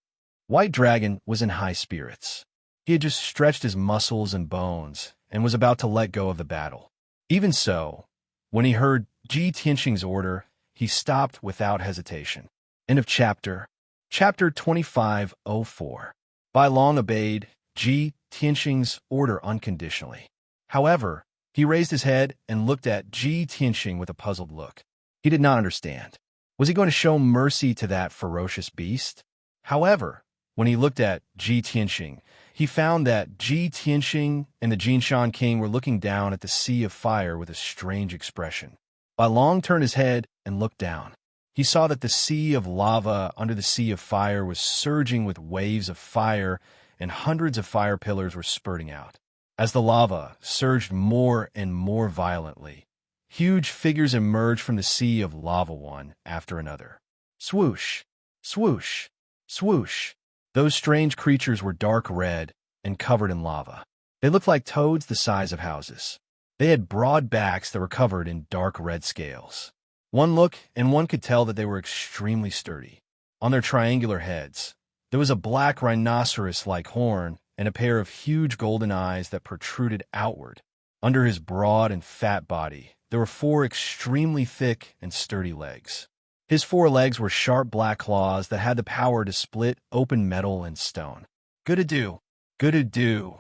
White Dragon was in high spirits. He had just stretched his muscles and bones and was about to let go of the battle. Even so, when he heard Ji Tianxing's order, he stopped without hesitation. End of chapter. Chapter 2504. Bai Long obeyed Ji Tianxing's order unconditionally. However, he raised his head and looked at Ji Tianxing with a puzzled look. He did not understand. Was he going to show mercy to that ferocious beast? However, when he looked at Ji Tianxing, he found that Ji Tianxing and the Jinshan King were looking down at the sea of fire with a strange expression. Bai Long turned his head and looked down. He saw that the sea of lava under the sea of fire was surging with waves of fire, and hundreds of fire pillars were spurting out. As the lava surged more and more violently, huge figures emerged from the sea of lava one after another. Swoosh! Swoosh! Swoosh! Those strange creatures were dark red and covered in lava. They looked like toads the size of houses. They had broad backs that were covered in dark red scales. One look, and one could tell that they were extremely sturdy. On their triangular heads, there was a black rhinoceros-like horn and a pair of huge golden eyes that protruded outward. Under his broad and fat body, there were 4 extremely thick and sturdy legs. His 4 legs were sharp black claws that had the power to split open metal and stone. Good-a-do, good-a-do.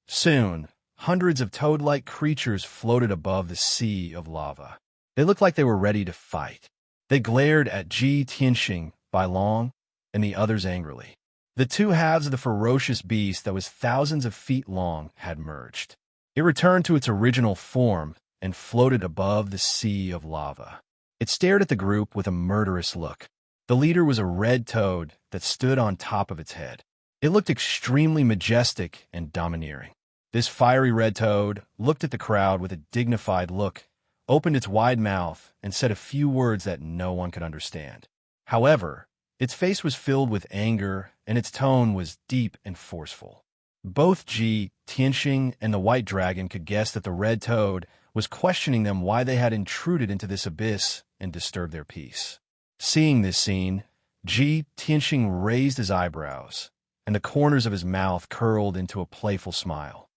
Soon, hundreds of toad-like creatures floated above the sea of lava. They looked like they were ready to fight. They glared at Ji Tianxing, Bai Long, and the others angrily. The two halves of the ferocious beast that was thousands of feet long had merged. It returned to its original form and floated above the sea of lava. It stared at the group with a murderous look. The leader was a red toad that stood on top of its head. It looked extremely majestic and domineering. This fiery red toad looked at the crowd with a dignified look, opened its wide mouth, and said a few words that no one could understand. However, its face was filled with anger, and its tone was deep and forceful. Both Ji Tianxing and the white dragon could guess that the red toad was questioning them why they had intruded into this abyss and disturbed their peace. Seeing this scene, Ji Tianxing raised his eyebrows, and the corners of his mouth curled into a playful smile.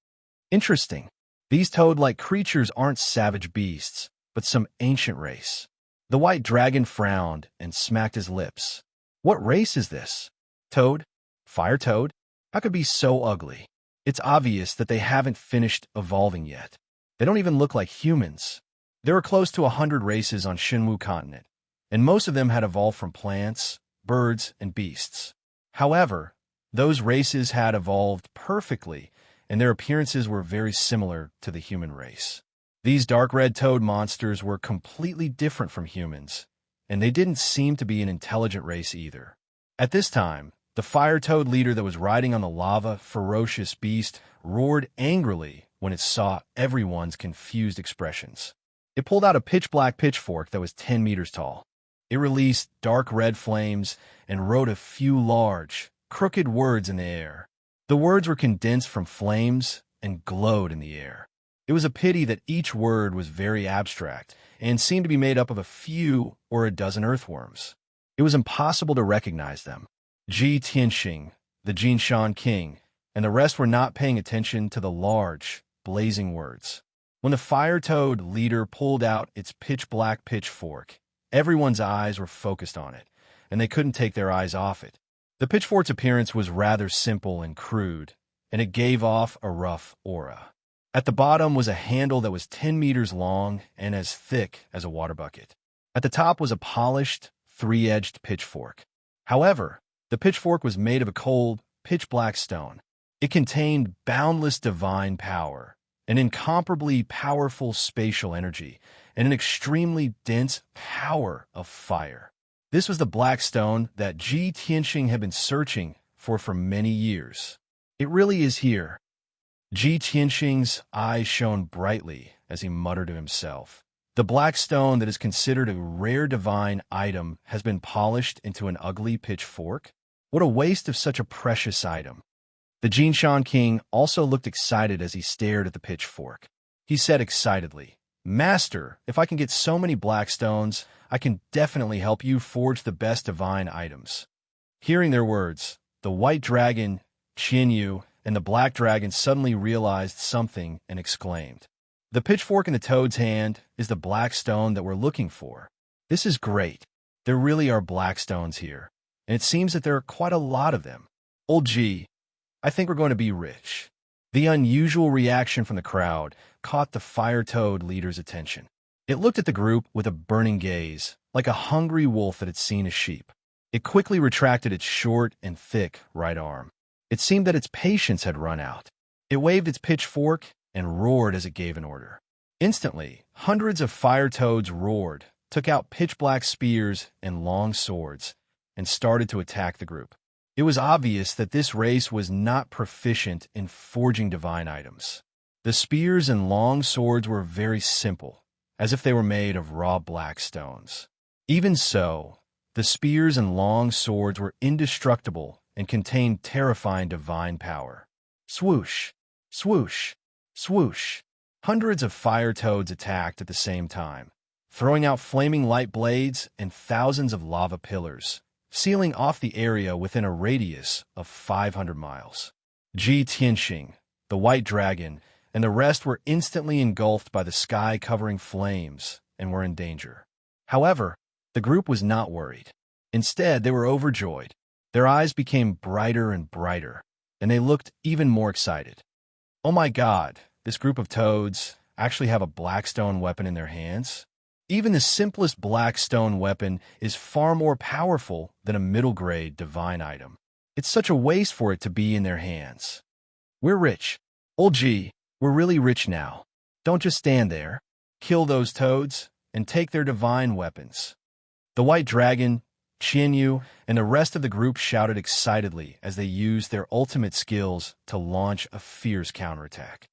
Interesting. These toad-like creatures aren't savage beasts, but some ancient race. The white dragon frowned and smacked his lips. What race is this? Toad? Fire toad? How could it be so ugly? It's obvious that they haven't finished evolving yet. They don't even look like humans. There are close to 100 races on Xinwu continent, and most of them had evolved from plants, birds, and beasts. However, those races had evolved perfectly, and their appearances were very similar to the human race. These dark red toad monsters were completely different from humans, and they didn't seem to be an intelligent race either. At this time, the fire toad leader that was riding on the lava ferocious beast roared angrily when it saw everyone's confused expressions. It pulled out a pitch-black pitchfork that was 10 meters tall. It released dark red flames and wrote a few large, crooked words in the air. The words were condensed from flames and glowed in the air. It was a pity that each word was very abstract and seemed to be made up of a few or a dozen earthworms. It was impossible to recognize them. Ji Tianxing, the Jinshan king, and the rest were not paying attention to the large, blazing words. When the fire toad leader pulled out its pitch-black pitchfork, everyone's eyes were focused on it, and they couldn't take their eyes off it. The pitchfork's appearance was rather simple and crude, and it gave off a rough aura. At the bottom was a handle that was 10 meters long and as thick as a water bucket. At the top was a polished, three-edged pitchfork. However, the pitchfork was made of a cold, pitch-black stone. It contained boundless divine power, an incomparably powerful spatial energy, and an extremely dense power of fire. This was the black stone that Ji Tianxing had been searching for many years. It really is here. Ji Tianxing's eyes shone brightly as he muttered to himself. The black stone that is considered a rare divine item has been polished into an ugly pitchfork? What a waste of such a precious item. The Jinshan king also looked excited as he stared at the pitchfork. He said excitedly, "Master, if I can get so many black stones, I can definitely help you forge the best divine items." Hearing their words, the white dragon, Qianyu, and the black dragon suddenly realized something and exclaimed, "The pitchfork in the toad's hand is the black stone that we're looking for. This is great. There really are black stones here, and it seems that there are quite a lot of them. Old G, I think we're going to be rich." The unusual reaction from the crowd caught the fire toad leader's attention. It looked at the group with a burning gaze, like a hungry wolf that had seen a sheep. It quickly retracted its short and thick right arm. It seemed that its patience had run out. It waved its pitchfork and roared as it gave an order. Instantly, hundreds of fire toads roared, took out pitch-black spears and long swords, and started to attack the group. It was obvious that this race was not proficient in forging divine items. The spears and long swords were very simple, as if they were made of raw black stones. Even so, the spears and long swords were indestructible and contained terrifying divine power. Swoosh, swoosh, swoosh. Hundreds of fire toads attacked at the same time, throwing out flaming light blades and thousands of lava pillars, sealing off the area within a radius of 500 miles. Ji Tianxing, the white dragon, and the rest were instantly engulfed by the sky-covering flames and were in danger. However, the group was not worried. Instead, they were overjoyed. Their eyes became brighter and brighter, and they looked even more excited. "Oh my God, this group of toads actually have a black stone weapon in their hands? Even the simplest black stone weapon is far more powerful than a middle-grade divine item. It's such a waste for it to be in their hands. We're rich. Old G, we're really rich now. Don't just stand there. Kill those toads and take their divine weapons." The white dragon, Qianyu and the rest of the group shouted excitedly as they used their ultimate skills to launch a fierce counterattack.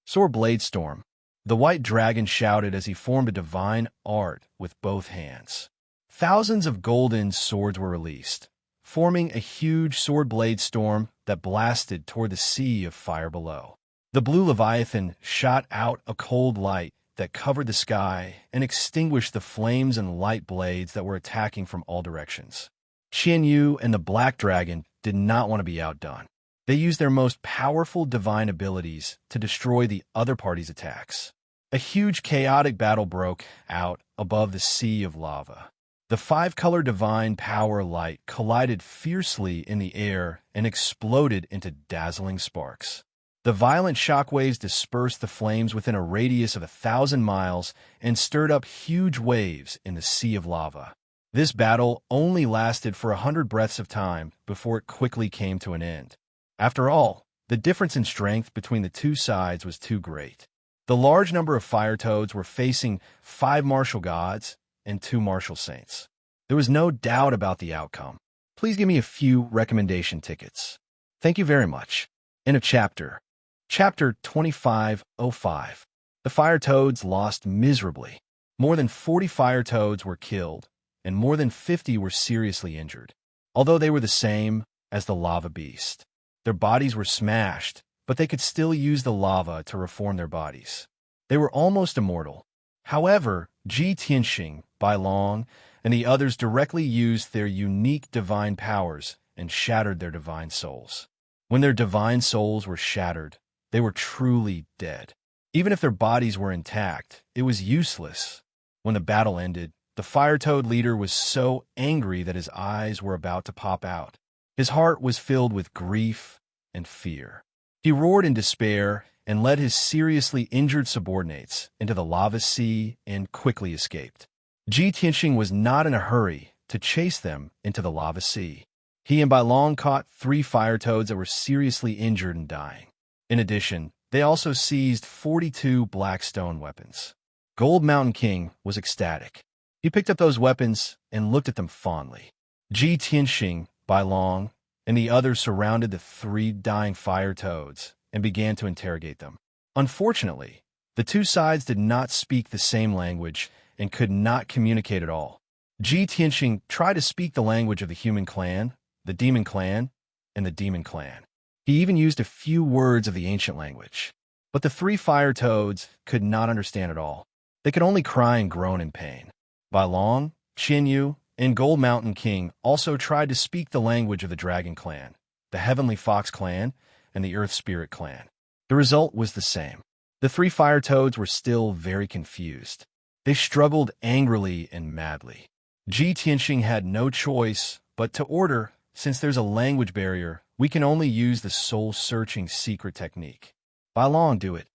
Sword Blade Storm. The white dragon shouted as he formed a divine art with both hands. Thousands of golden swords were released, forming a huge sword blade storm that blasted toward the sea of fire below. The blue Leviathan shot out a cold light that covered the sky and extinguished the flames and light blades that were attacking from all directions. Qianyu and the black dragon did not want to be outdone. They used their most powerful divine abilities to destroy the other party's attacks. A huge chaotic battle broke out above the sea of lava. The five-color divine power light collided fiercely in the air and exploded into dazzling sparks. The violent shockwaves dispersed the flames within a radius of 1,000 miles and stirred up huge waves in the sea of lava. This battle only lasted for 100 breaths of time before it quickly came to an end. After all, the difference in strength between the two sides was too great. The large number of fire toads were facing 5 martial gods and 2 martial saints. There was no doubt about the outcome. Please give me a few recommendation tickets. Thank you very much. End of chapter. Chapter 2505. The fire toads lost miserably. More than 40 fire toads were killed, and more than 50 were seriously injured, although they were the same as the lava beast. Their bodies were smashed, but they could still use the lava to reform their bodies. They were almost immortal. However, Ji Tianxing, Bai Long, and the others directly used their unique divine powers and shattered their divine souls. When their divine souls were shattered, they were truly dead. Even if their bodies were intact, it was useless. When the battle ended, the fire toad leader was so angry that his eyes were about to pop out. His heart was filled with grief and fear. He roared in despair and led his seriously injured subordinates into the lava sea and quickly escaped. Ji Tianxing was not in a hurry to chase them into the lava sea. He and Bai Long caught 3 fire toads that were seriously injured and dying. In addition, they also seized 42 black stone weapons. Gold Mountain King was ecstatic. He picked up those weapons and looked at them fondly. Ji Tianxing, Bai Long, and the others surrounded the 3 dying fire toads and began to interrogate them. Unfortunately, the two sides did not speak the same language and could not communicate at all. Ji Tianxing tried to speak the language of the human clan, the demon clan, and the demon clan. He even used a few words of the ancient language. But the 3 fire toads could not understand at all. They could only cry and groan in pain. Bai Long, Qianyu, and Gold Mountain King also tried to speak the language of the Dragon Clan, the Heavenly Fox Clan, and the Earth Spirit Clan. The result was the same. The 3 fire toads were still very confused. They struggled angrily and madly. Ji Tianxing had no choice but to order, since there's a language barrier, we can only use the soul-searching secret technique. Bai Long, do it.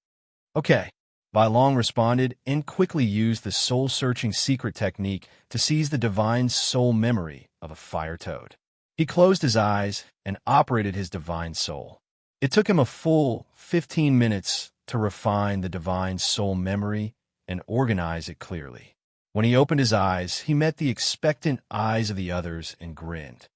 Okay. Bai Long responded and quickly used the soul-searching secret technique to seize the divine soul memory of a fire toad. He closed his eyes and operated his divine soul. It took him a full 15 minutes to refine the divine soul memory and organize it clearly. When he opened his eyes, he met the expectant eyes of the others and grinned.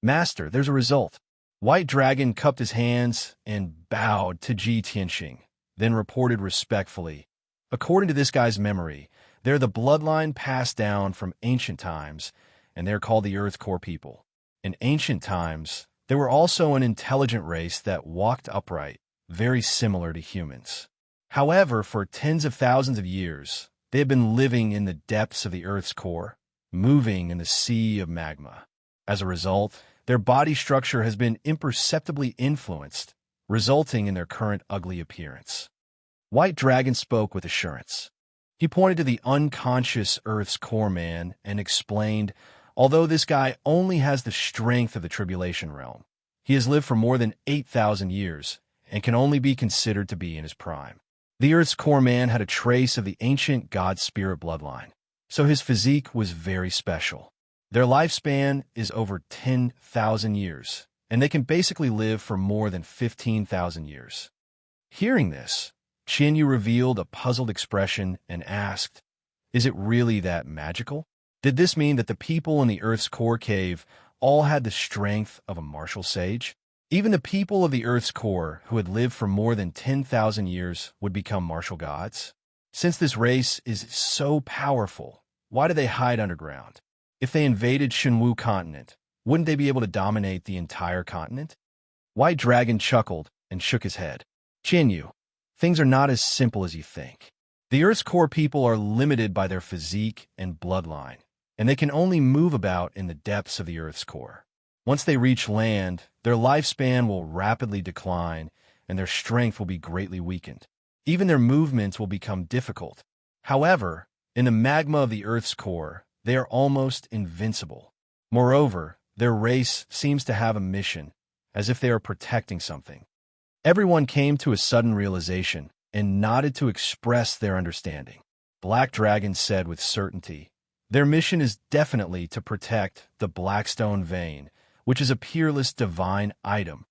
Master, there's a result. White Dragon cupped his hands and bowed to Ji Tianxing, then reported respectfully, according to this guy's memory, they're the bloodline passed down from ancient times, and they're called the Earth Core people. In ancient times, they were also an intelligent race that walked upright, very similar to humans. However, for tens of thousands of years, they have been living in the depths of the Earth's core, moving in the sea of magma. As a result, their body structure has been imperceptibly influenced, resulting in their current ugly appearance. White Dragon spoke with assurance. He pointed to the unconscious Earth's core man and explained, although this guy only has the strength of the Tribulation Realm, he has lived for more than 8,000 years and can only be considered to be in his prime. The Earth's core man had a trace of the ancient god-spirit bloodline, so his physique was very special. Their lifespan is over 10,000 years, and they can basically live for more than 15,000 years. Hearing this, Qianyu revealed a puzzled expression and asked, "Is it really that magical?" Did this mean that the people in the Earth's core cave all had the strength of a martial sage? Even the people of the Earth's core, who had lived for more than 10,000 years, would become martial gods? Since this race is so powerful, why do they hide underground? If they invaded Shenwu continent, wouldn't they be able to dominate the entire continent? White Dragon chuckled and shook his head. Jinyu, things are not as simple as you think. The Earth's core people are limited by their physique and bloodline, and they can only move about in the depths of the Earth's core. Once they reach land, their lifespan will rapidly decline, and their strength will be greatly weakened. Even their movements will become difficult. However, in the magma of the Earth's core, they are almost invincible. Moreover, their race seems to have a mission, as if they are protecting something. Everyone came to a sudden realization and nodded to express their understanding. Black Dragon said with certainty, their mission is definitely to protect the Blackstone Vein, which is a peerless divine item.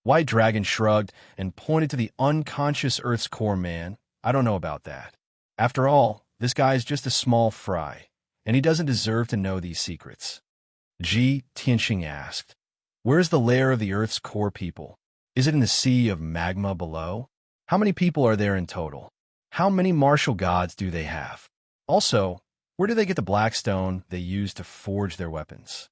White Dragon shrugged and pointed to the unconscious Earth's core man. I don't know about that. After all, this guy is just a small fry, and he doesn't deserve to know these secrets. Ji Tianxing asked, where's the lair of the Earth's core people? Is it in the sea of magma below? How many people are there in total? How many martial gods do they have? Also, where do they get the blackstone they use to forge their weapons?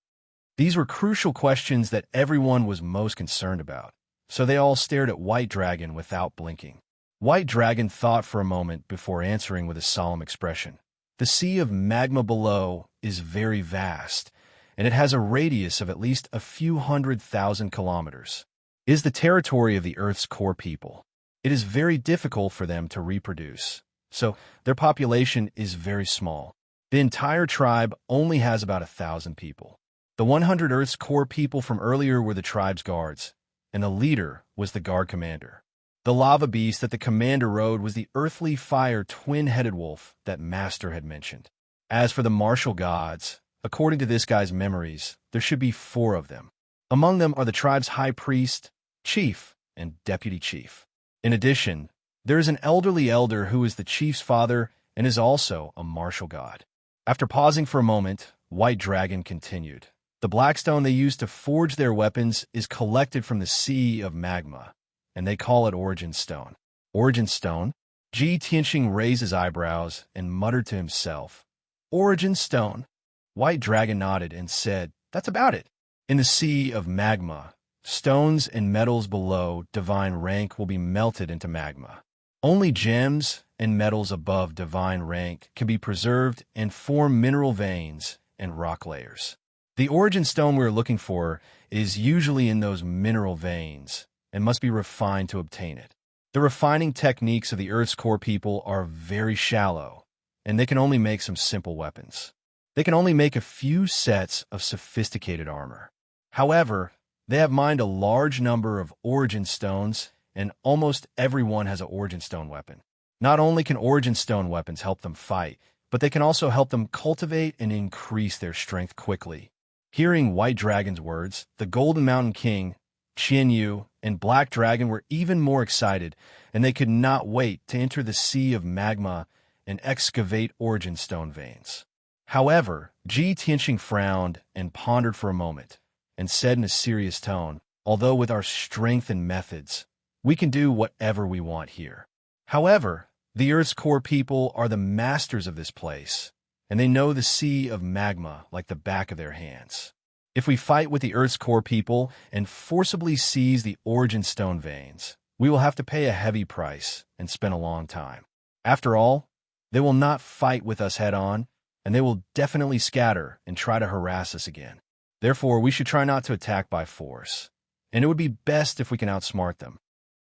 These were crucial questions that everyone was most concerned about, so they all stared at White Dragon without blinking. White Dragon thought for a moment before answering with a solemn expression. The sea of magma below is very vast, and it has a radius of at least a few 100,000 kilometers. It is the territory of the Earth's core people. It is very difficult for them to reproduce, so their population is very small. The entire tribe only has about 1,000 people. The 100 Earth's core people from earlier were the tribe's guards, and the leader was the guard commander. The lava beast that the commander rode was the earthly fire twin-headed wolf that Master had mentioned. As for the martial gods, according to this guy's memories, there should be 4 of them. Among them are the tribe's high priest, chief, and deputy chief. In addition, there is an elderly elder who is the chief's father and is also a martial god. After pausing for a moment, White Dragon continued. The blackstone they use to forge their weapons is collected from the sea of magma, and they call it Origin Stone. Origin Stone? Ji Tianxing raised his eyebrows and muttered to himself. Origin Stone? White Dragon nodded and said, that's about it. In the sea of magma, stones and metals below divine rank will be melted into magma. Only gems and metals above divine rank can be preserved and form mineral veins and rock layers. The origin stone we're looking for is usually in those mineral veins and must be refined to obtain it. The refining techniques of the Earth's core people are very shallow, and they can only make some simple weapons. They can only make a few sets of sophisticated armor. However, they have mined a large number of origin stones, and almost everyone has an origin stone weapon. Not only can origin stone weapons help them fight, but they can also help them cultivate and increase their strength quickly. Hearing White Dragon's words, the Golden Mountain King, Qian Yu, and Black Dragon were even more excited, and they could not wait to enter the sea of magma and excavate origin stone veins. However, Ji Tianxing frowned and pondered for a moment, and said in a serious tone, although with our strength and methods, we can do whatever we want here. However, the Earth's core people are the masters of this place, and they know the sea of magma like the back of their hands. If we fight with the Earth's core people and forcibly seize the origin stone veins, we will have to pay a heavy price and spend a long time. After all, they will not fight with us head-on, and they will definitely scatter and try to harass us again. Therefore, we should try not to attack by force, and it would be best if we can outsmart them.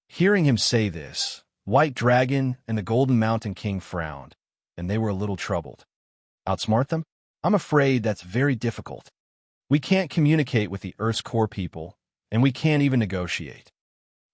Hearing him say this, White Dragon and the Golden Mountain King frowned, and they were a little troubled. Outsmart them? I'm afraid that's very difficult. We can't communicate with the Earth's core people, and we can't even negotiate.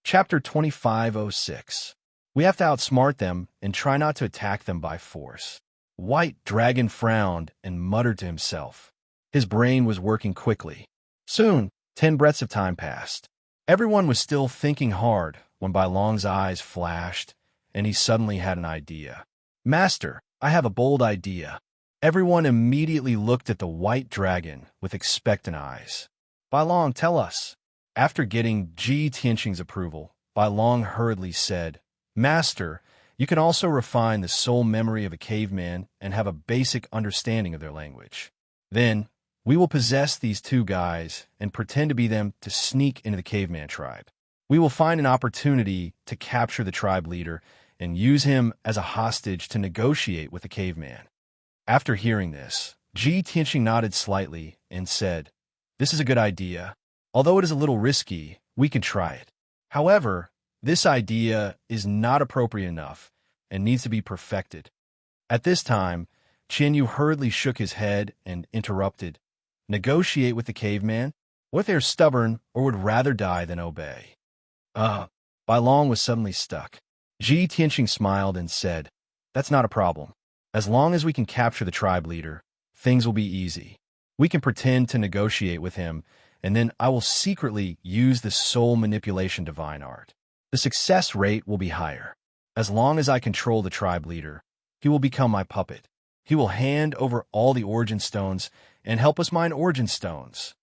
Chapter 2506. We have to outsmart them and try not to attack them by force. White Dragon frowned and muttered to himself. His brain was working quickly. Soon, 10 breaths of time passed. Everyone was still thinking hard when Bai Long's eyes flashed, and he suddenly had an idea. Master, I have a bold idea. Everyone immediately looked at the white dragon with expectant eyes. Bai Long, tell us. After getting Ji Tianqing's approval, Bai Long hurriedly said, Master, you can also refine the soul memory of a caveman and have a basic understanding of their language. Then, we will possess these two guys and pretend to be them to sneak into the caveman tribe. We will find an opportunity to capture the tribe leader and use him as a hostage to negotiate with the caveman. After hearing this, Ji Tianqing nodded slightly and said, This is a good idea. Although it is a little risky, we can try it. However, this idea is not appropriate enough and needs to be perfected. At this time, Qian Yu hurriedly shook his head and interrupted. Negotiate with the caveman? What if they are stubborn or would rather die than obey? Bai Long was suddenly stuck. Ji Tianqing smiled and said, That's not a problem. As long as we can capture the tribe leader, things will be easy. We can pretend to negotiate with him, and then I will secretly use the soul manipulation divine art. The success rate will be higher. As long as I control the tribe leader, he will become my puppet. He will hand over all the origin stones and help us mine origin stones.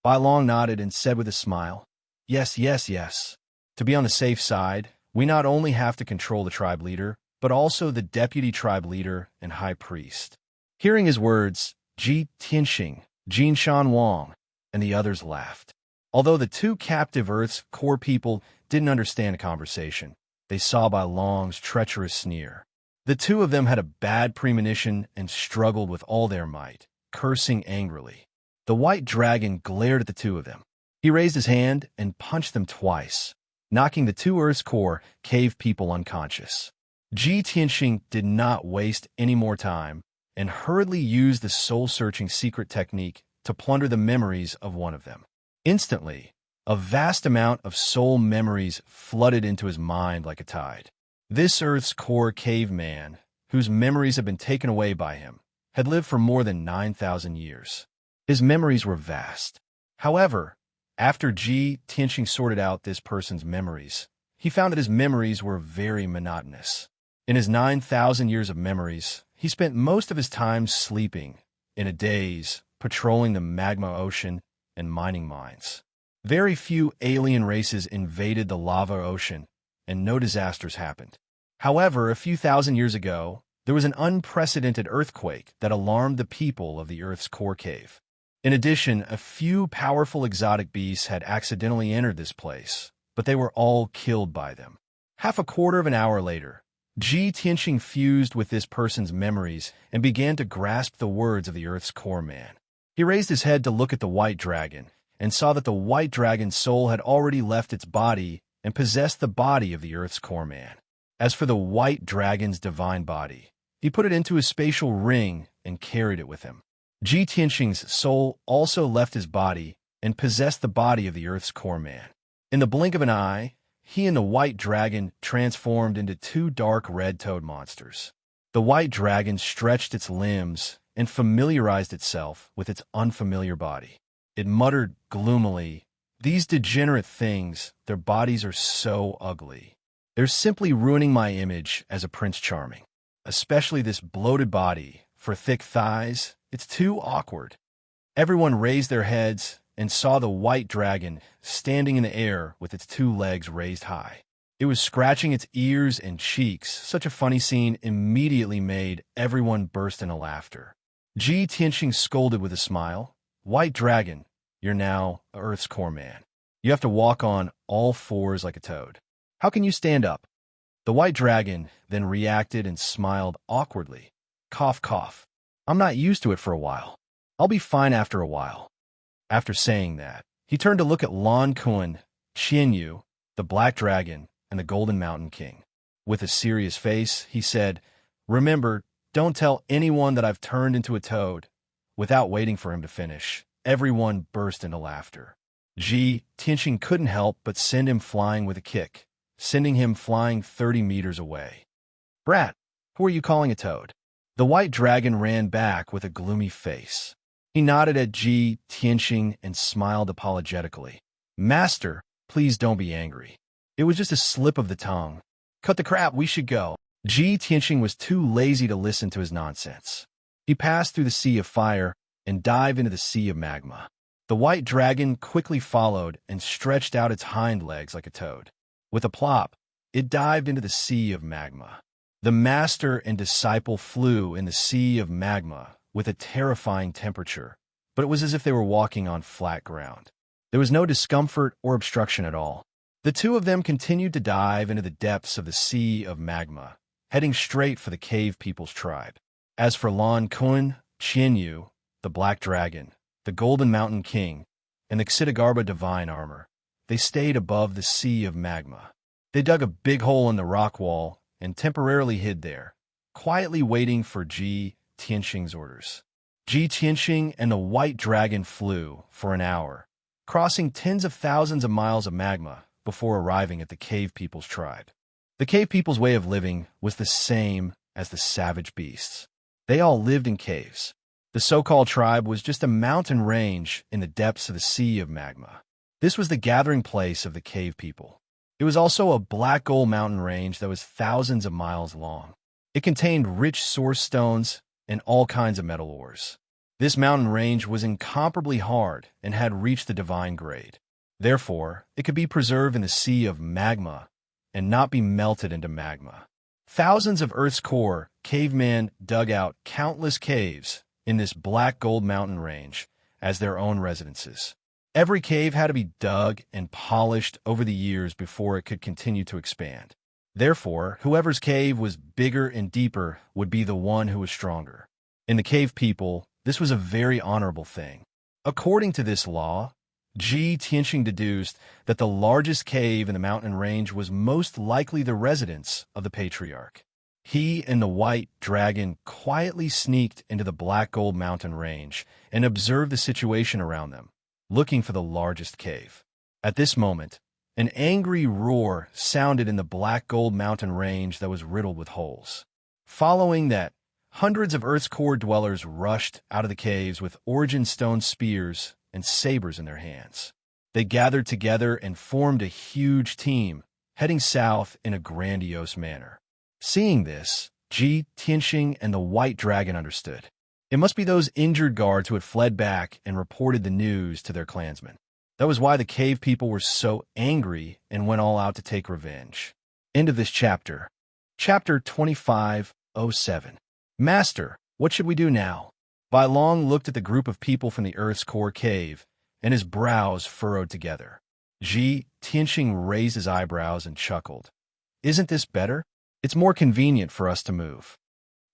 Bai Long nodded and said with a smile, Yes, yes, yes. To be on the safe side, we not only have to control the tribe leader, but also the deputy tribe leader and high priest. Hearing his words, Ji Tianqing, Jin Shan Wang, and the others laughed. Although the two captive Earth's core people didn't understand the conversation, they saw Bai Long's treacherous sneer. The two of them had a bad premonition and struggled with all their might, cursing angrily. The white dragon glared at the two of them. He raised his hand and punched them twice, knocking the two Earth's core cave people unconscious. Ji Tianqing did not waste any more time and hurriedly used the soul-searching secret technique to plunder the memories of one of them. Instantly, a vast amount of soul memories flooded into his mind like a tide. This Earth's core caveman, whose memories had been taken away by him, had lived for more than 9,000 years. His memories were vast. However, after Ji Tianqing sorted out this person's memories, he found that his memories were very monotonous. In his 9,000 years of memories, he spent most of his time sleeping, in a daze, patrolling the magma ocean and mining mines. Very few alien races invaded the lava ocean, and no disasters happened. However, a few thousand years ago, there was an unprecedented earthquake that alarmed the people of the Earth's core cave. In addition, a few powerful exotic beasts had accidentally entered this place, but they were all killed by them. Half a quarter of an hour later, Ji Tianqing fused with this person's memories and began to grasp the words of the Earth's core man. He raised his head to look at the white dragon and saw that the white dragon's soul had already left its body and possessed the body of the Earth's core man. As for the white dragon's divine body, he put it into his spatial ring and carried it with him. Ji Tianqing's soul also left his body and possessed the body of the Earth's core man. In the blink of an eye, he and the white dragon transformed into two dark red toad monsters. The white dragon stretched its limbs and familiarized itself with its unfamiliar body. It muttered gloomily, "These degenerate things, their bodies are so ugly. They're simply ruining my image as a Prince Charming. Especially this bloated body, for thick thighs, it's too awkward." Everyone raised their heads and saw the white dragon standing in the air with its two legs raised high. It was scratching its ears and cheeks. Such a funny scene immediately made everyone burst into laughter. Ji Tianqing scolded with a smile, "White dragon, you're now Earth's core man. You have to walk on all fours like a toad. How can you stand up?" The white dragon then reacted and smiled awkwardly. Cough, cough. "I'm not used to it for a while. I'll be fine after a while." After saying that, he turned to look at Lan Kuan, Qian Yu, the Black Dragon, and the Golden Mountain King. With a serious face, he said, "Remember, don't tell anyone that I've turned into a toad." Without waiting for him to finish, everyone burst into laughter. Ji Tianqing couldn't help but send him flying with a kick, sending him flying 30 meters away. "Brat, who are you calling a toad?" The white dragon ran back with a gloomy face. He nodded at Ji Tianqing and smiled apologetically. "Master, please don't be angry. It was just a slip of the tongue. Cut the crap, we should go." Ji Tianqing was too lazy to listen to his nonsense. He passed through the sea of fire and dived into the sea of magma. The white dragon quickly followed and stretched out its hind legs like a toad. With a plop, it dived into the sea of magma. The master and disciple flew in the sea of magma with a terrifying temperature, but it was as if they were walking on flat ground. There was no discomfort or obstruction at all. The two of them continued to dive into the depths of the sea of magma, heading straight for the cave people's tribe. As for Lan Kun, Qianyu, the Black Dragon, the Golden Mountain King, and the Xidagarba Divine Armor, they stayed above the sea of magma. They dug a big hole in the rock wall and temporarily hid there, quietly waiting for Ji Tianxing's orders. Ji Tianxing and the White Dragon flew for an hour, crossing tens of thousands of miles of magma before arriving at the cave people's tribe. The cave people's way of living was the same as the savage beasts. They all lived in caves. The so-called tribe was just a mountain range in the depths of the sea of magma. This was the gathering place of the cave people. It was also a black gold mountain range that was thousands of miles long. It contained rich source stones and all kinds of metal ores. This mountain range was incomparably hard and had reached the divine grade. Therefore, it could be preserved in the sea of magma and not be melted into magma. Thousands of Earth's core cavemen dug out countless caves in this black gold mountain range as their own residences. Every cave had to be dug and polished over the years before it could continue to expand. Therefore, whoever's cave was bigger and deeper would be the one who was stronger. In the cave people, this was a very honorable thing. According to this law, Ji Tianxing deduced that the largest cave in the mountain range was most likely the residence of the patriarch. He and the White Dragon quietly sneaked into the Black Gold Mountain range and observed the situation around them, looking for the largest cave. At this moment, an angry roar sounded in the Black Gold Mountain range that was riddled with holes. Following that, hundreds of Earth's core dwellers rushed out of the caves with origin stone spears and sabers in their hands. They gathered together and formed a huge team, heading south in a grandiose manner. Seeing this, Ji Tianxing and the White Dragon understood. It must be those injured guards who had fled back and reported the news to their clansmen. That was why the cave people were so angry and went all out to take revenge. End of this chapter. Chapter 25:07. Master, what should we do now? Bai Long looked at the group of people from the Earth's core cave, and his brows furrowed together. Ji Tianxing raised his eyebrows and chuckled. Isn't this better? It's more convenient for us to move.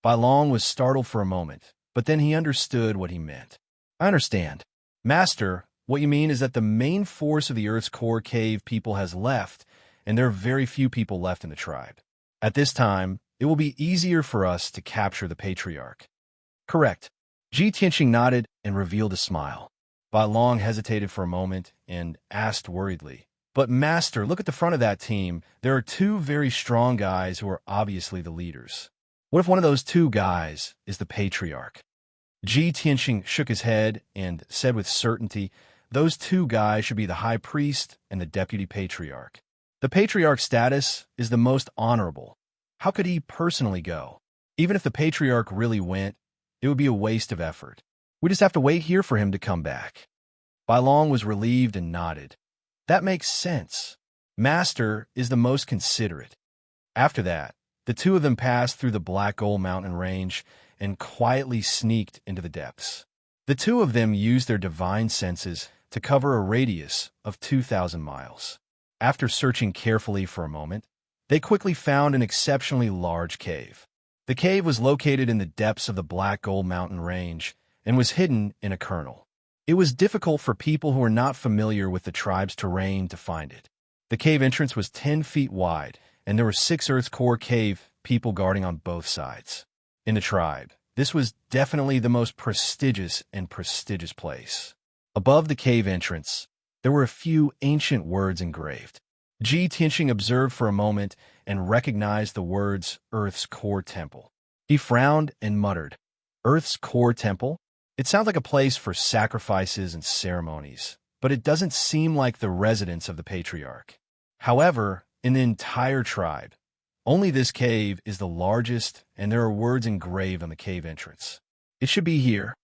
Bai Long was startled for a moment, but then he understood what he meant. I understand. Master, what you mean is that the main force of the Earth's core cave people has left, and there are very few people left in the tribe. At this time, it will be easier for us to capture the patriarch. Correct. Ji Tianxing nodded and revealed a smile. Bai Long hesitated for a moment and asked worriedly, But Master, look at the front of that team. There are two very strong guys who are obviously the leaders. What if one of those two guys is the patriarch? Ji Tianxing shook his head and said with certainty, those two guys should be the high priest and the deputy patriarch. The patriarch's status is the most honorable. How could he personally go? Even if the patriarch really went, it would be a waste of effort. We just have to wait here for him to come back. Bai Long was relieved and nodded. That makes sense. Master is the most considerate. After that, the two of them passed through the Black Gold Mountain range and quietly sneaked into the depths. The two of them used their divine senses to cover a radius of 2,000 miles. After searching carefully for a moment, they quickly found an exceptionally large cave. The cave was located in the depths of the Black Gold Mountain range and was hidden in a kernel. It was difficult for people who were not familiar with the tribe's terrain to find it. The cave entrance was 10 feet wide, and there were 6 Earth's core cave people guarding on both sides. In the tribe, this was definitely the most prestigious place. Above the cave entrance, there were a few ancient words engraved. Ji Tianxing observed for a moment and recognized the words Earth's Core Temple. He frowned and muttered, Earth's Core Temple? It sounds like a place for sacrifices and ceremonies, but it doesn't seem like the residence of the patriarch. However, in the entire tribe, only this cave is the largest, and there are words engraved on the cave entrance. It should be here.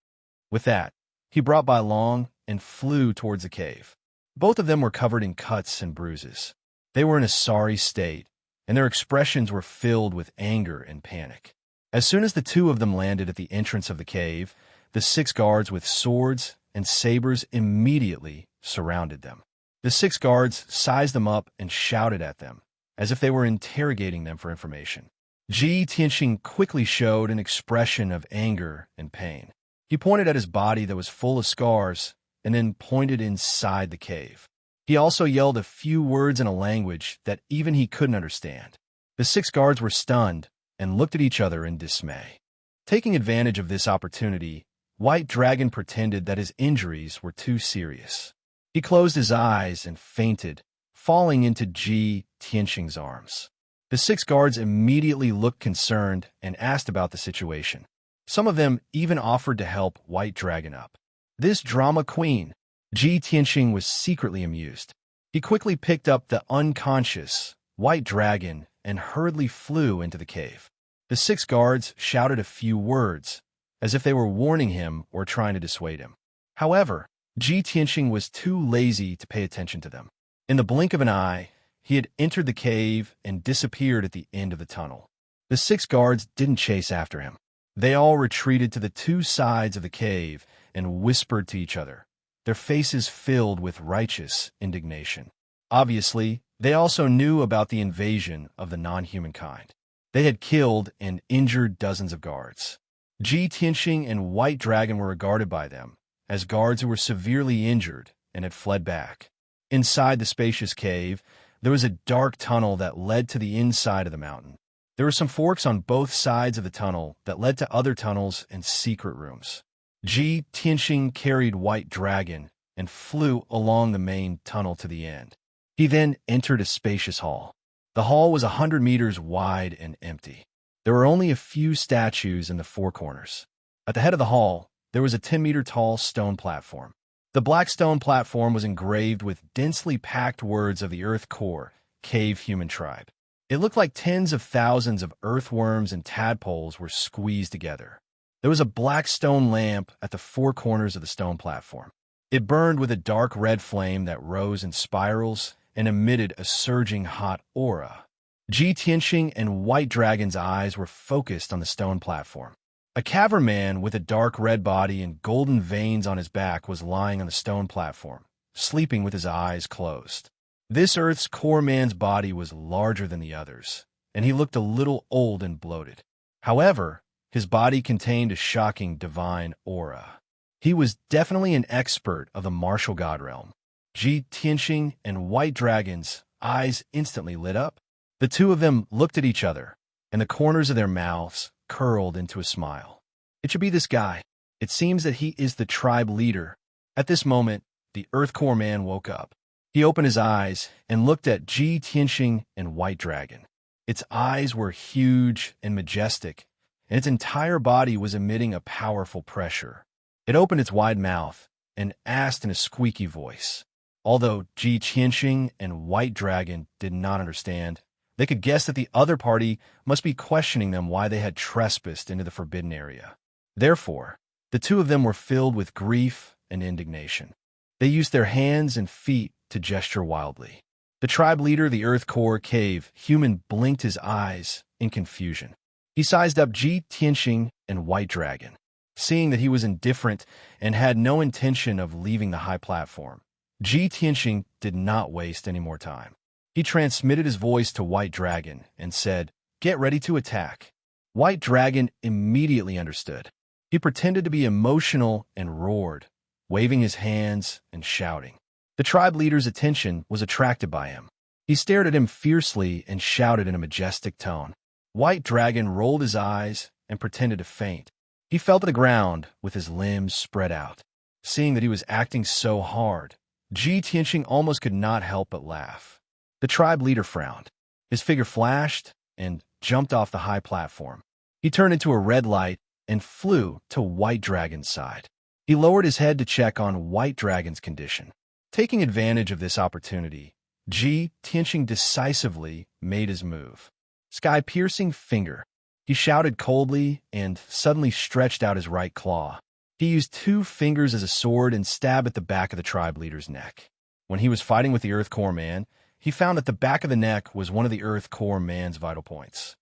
With that, he brought by Long and flew towards the cave. Both of them were covered in cuts and bruises. They were in a sorry state, and their expressions were filled with anger and panic. As soon as the two of them landed at the entrance of the cave, the 6 guards with swords and sabers immediately surrounded them. The 6 guards sized them up and shouted at them, as if they were interrogating them for information. Ji Tianxing quickly showed an expression of anger and pain. He pointed at his body that was full of scars and then pointed inside the cave. He also yelled a few words in a language that even he couldn't understand. The 6 guards were stunned and looked at each other in dismay. Taking advantage of this opportunity, White Dragon pretended that his injuries were too serious. He closed his eyes and fainted, falling into Ji Tianxing's arms. The 6 guards immediately looked concerned and asked about the situation. Some of them even offered to help White Dragon up. This drama queen, Ji Tianxing, was secretly amused. He quickly picked up the unconscious White Dragon and hurriedly flew into the cave. The 6 guards shouted a few words, as if they were warning him or trying to dissuade him. However, Ji Tianxing was too lazy to pay attention to them. In the blink of an eye, he had entered the cave and disappeared at the end of the tunnel. The 6 guards didn't chase after him. They all retreated to the 2 sides of the cave and whispered to each other, their faces filled with righteous indignation. Obviously, they also knew about the invasion of the non-human kind. They had killed and injured dozens of guards. Ji Tianxing and White Dragon were regarded by them as guards who were severely injured and had fled back. Inside the spacious cave, there was a dark tunnel that led to the inside of the mountain. There were some forks on both sides of the tunnel that led to other tunnels and secret rooms. Ji Tianxing carried White Dragon and flew along the main tunnel to the end. He then entered a spacious hall. The hall was 100 meters wide and empty. There were only a few statues in the 4 corners. At the head of the hall, there was a 10-meter-tall stone platform. The black stone platform was engraved with densely packed words of the Earth Core Cave Human Tribe. It looked like tens of thousands of earthworms and tadpoles were squeezed together. There was a black stone lamp at the 4 corners of the stone platform. It burned with a dark red flame that rose in spirals and emitted a surging hot aura. Ji Tianxing and White Dragon's eyes were focused on the stone platform. A cavern man with a dark red body and golden veins on his back was lying on the stone platform, sleeping with his eyes closed. This Earth's core man's body was larger than the others, and he looked a little old and bloated. However, his body contained a shocking divine aura. He was definitely an expert of the martial god realm. Ji Tianxing and White Dragon's eyes instantly lit up. The two of them looked at each other, and the corners of their mouths curled into a smile. It should be this guy. It seems that he is the tribe leader. At this moment, the Earth Core man woke up. He opened his eyes and looked at Ji Tianxing and White Dragon. Its eyes were huge and majestic, and its entire body was emitting a powerful pressure. It opened its wide mouth and asked in a squeaky voice. Although Ji Tianxing and White Dragon did not understand, they could guess that the other party must be questioning them why they had trespassed into the forbidden area. Therefore, the two of them were filled with grief and indignation. They used their hands and feet to gesture wildly. The tribe leader of the Earth Core Cave Human blinked his eyes in confusion. He sized up Ji Tianxing and White Dragon. Seeing that he was indifferent and had no intention of leaving the high platform, Ji Tianxing did not waste any more time. He transmitted his voice to White Dragon and said, "Get ready to attack." White Dragon immediately understood. He pretended to be emotional and roared, waving his hands and shouting. The tribe leader's attention was attracted by him. He stared at him fiercely and shouted in a majestic tone. White Dragon rolled his eyes and pretended to faint. He fell to the ground with his limbs spread out. Seeing that he was acting so hard, Ji Tianxing almost could not help but laugh. The tribe leader frowned. His figure flashed and jumped off the high platform. He turned into a red light and flew to White Dragon's side. He lowered his head to check on White Dragon's condition. Taking advantage of this opportunity, Ji Tianxing decisively made his move. Sky-piercing finger. He shouted coldly and suddenly stretched out his right claw. He used 2 fingers as a sword and stabbed at the back of the tribe leader's neck. When he was fighting with the Earth Core Man, he found that the back of the neck was one of the Earth Core Man's vital points.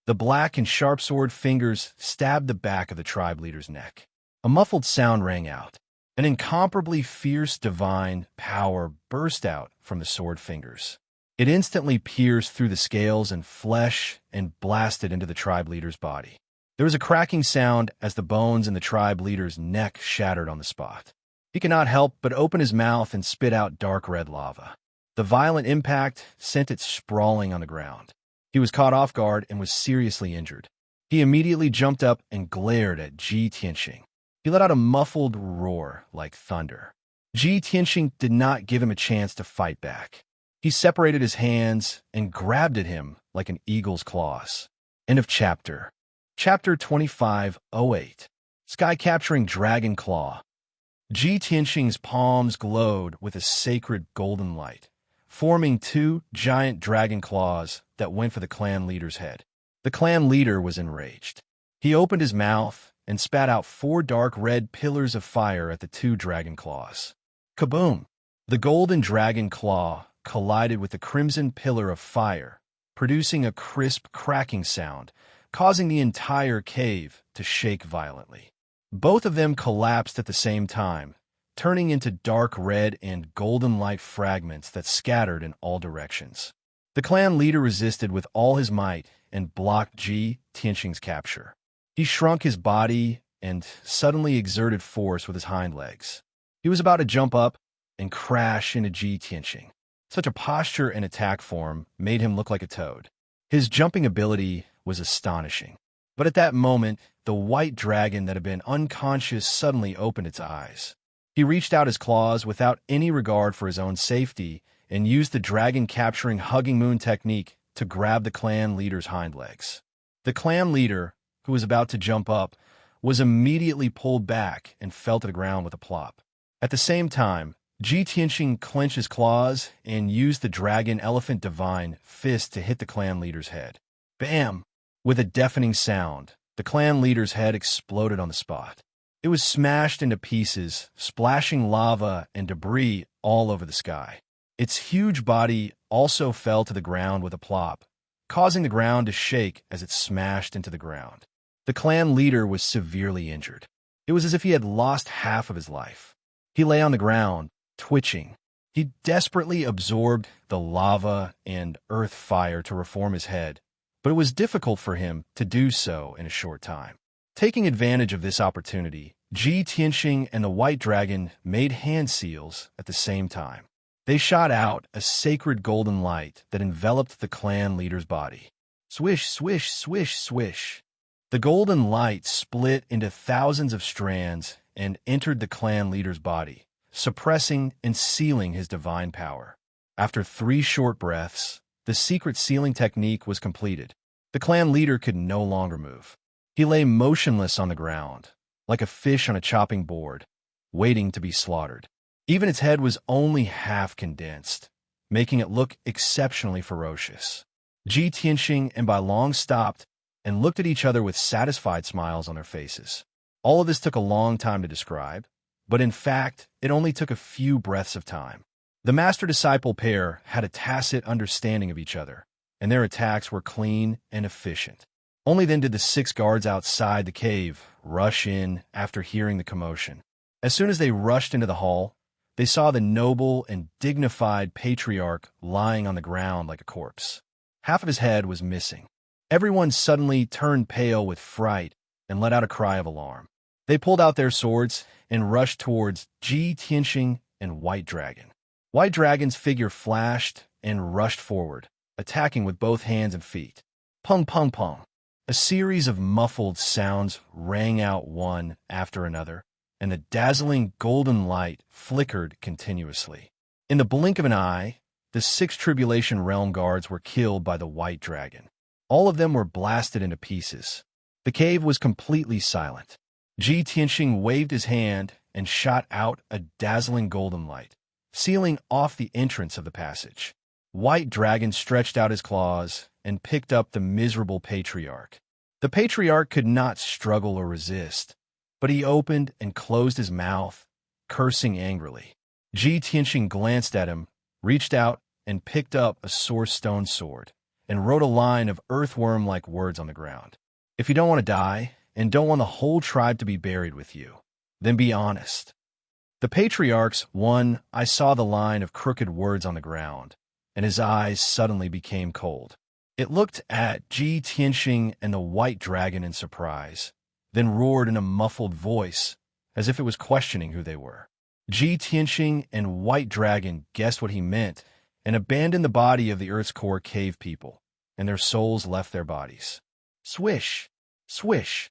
The black and sharp sword fingers stabbed the back of the tribe leader's neck. A muffled sound rang out. An incomparably fierce divine power burst out from the sword fingers. It instantly pierced through the scales and flesh and blasted into the tribe leader's body. There was a cracking sound as the bones in the tribe leader's neck shattered on the spot. He could not help but open his mouth and spit out dark red lava. The violent impact sent it sprawling on the ground. He was caught off guard and was seriously injured. He immediately jumped up and glared at Ji Tianxing. He let out a muffled roar like thunder. Ji Tianxing did not give him a chance to fight back. He separated his hands and grabbed at him like an eagle's claws. End of chapter. Chapter 2508. Sky-capturing dragon claw. Ji Tianxing's palms glowed with a sacred golden light, forming 2 giant dragon claws that went for the clan leader's head. The clan leader was enraged. He opened his mouth and spat out 4 dark red pillars of fire at the 2 dragon claws. Kaboom! The golden dragon claw collided with the crimson pillar of fire, producing a crisp cracking sound, causing the entire cave to shake violently. Both of them collapsed at the same time, turning into dark red and golden light fragments that scattered in all directions. The clan leader resisted with all his might and blocked Ji Tianxing's capture. He shrunk his body and suddenly exerted force with his hind legs. He was about to jump up and crash into Ji Tianxing. Such a posture and attack form made him look like a toad. His jumping ability was astonishing. But at that moment, the white dragon that had been unconscious suddenly opened its eyes. He reached out his claws without any regard for his own safety and used the dragon-capturing hugging moon technique to grab the clan leader's hind legs. The clan leader, who was about to jump up, was immediately pulled back and fell to the ground with a plop. At the same time, Ji Tianxing clenched his claws and used the dragon elephant divine fist to hit the clan leader's head. Bam! With a deafening sound, the clan leader's head exploded on the spot. It was smashed into pieces, splashing lava and debris all over the sky. Its huge body also fell to the ground with a plop, causing the ground to shake as it smashed into the ground. The clan leader was severely injured. It was as if he had lost half of his life. He lay on the ground, twitching. He desperately absorbed the lava and earth fire to reform his head, but it was difficult for him to do so in a short time. Taking advantage of this opportunity, Ji Tianxing and the White Dragon made hand seals at the same time. They shot out a sacred golden light that enveloped the clan leader's body. Swish, swish, swish, swish. The golden light split into thousands of strands and entered the clan leader's body, suppressing and sealing his divine power. After 3 short breaths, the secret sealing technique was completed. The clan leader could no longer move. He lay motionless on the ground, like a fish on a chopping board, waiting to be slaughtered. Even its head was only half condensed, making it look exceptionally ferocious. Ji Tianxing and Bai Long stopped and looked at each other with satisfied smiles on their faces. All of this took a long time to describe, but in fact, it only took a few breaths of time. The master-disciple pair had a tacit understanding of each other, and their attacks were clean and efficient. Only then did the 6 guards outside the cave rush in after hearing the commotion. As soon as they rushed into the hall, they saw the noble and dignified patriarch lying on the ground like a corpse. Half of his head was missing. Everyone suddenly turned pale with fright and let out a cry of alarm. They pulled out their swords and rushed towards Ji Tianxing and White Dragon. White Dragon's figure flashed and rushed forward, attacking with both hands and feet. Pung pung pung. A series of muffled sounds rang out one after another, and the dazzling golden light flickered continuously. In the blink of an eye, the 6 Tribulation Realm guards were killed by the White Dragon. All of them were blasted into pieces. The cave was completely silent. Ji Tianxing waved his hand and shot out a dazzling golden light, sealing off the entrance of the passage. White Dragon stretched out his claws and picked up the miserable patriarch. The patriarch could not struggle or resist, but he opened and closed his mouth, cursing angrily. Ji Tianxing glanced at him, reached out, and picked up a stone sword, and wrote a line of earthworm-like words on the ground. If you don't want to die, and don't want the whole tribe to be buried with you, then be honest. The patriarch's one, I saw the line of crooked words on the ground, and his eyes suddenly became cold. It looked at Ji Tianxing and the white dragon in surprise, then roared in a muffled voice, as if it was questioning who they were. Ji Tianxing and White Dragon guessed what he meant and abandoned the body of the Earth's core cave people, and their souls left their bodies. Swish! Swish!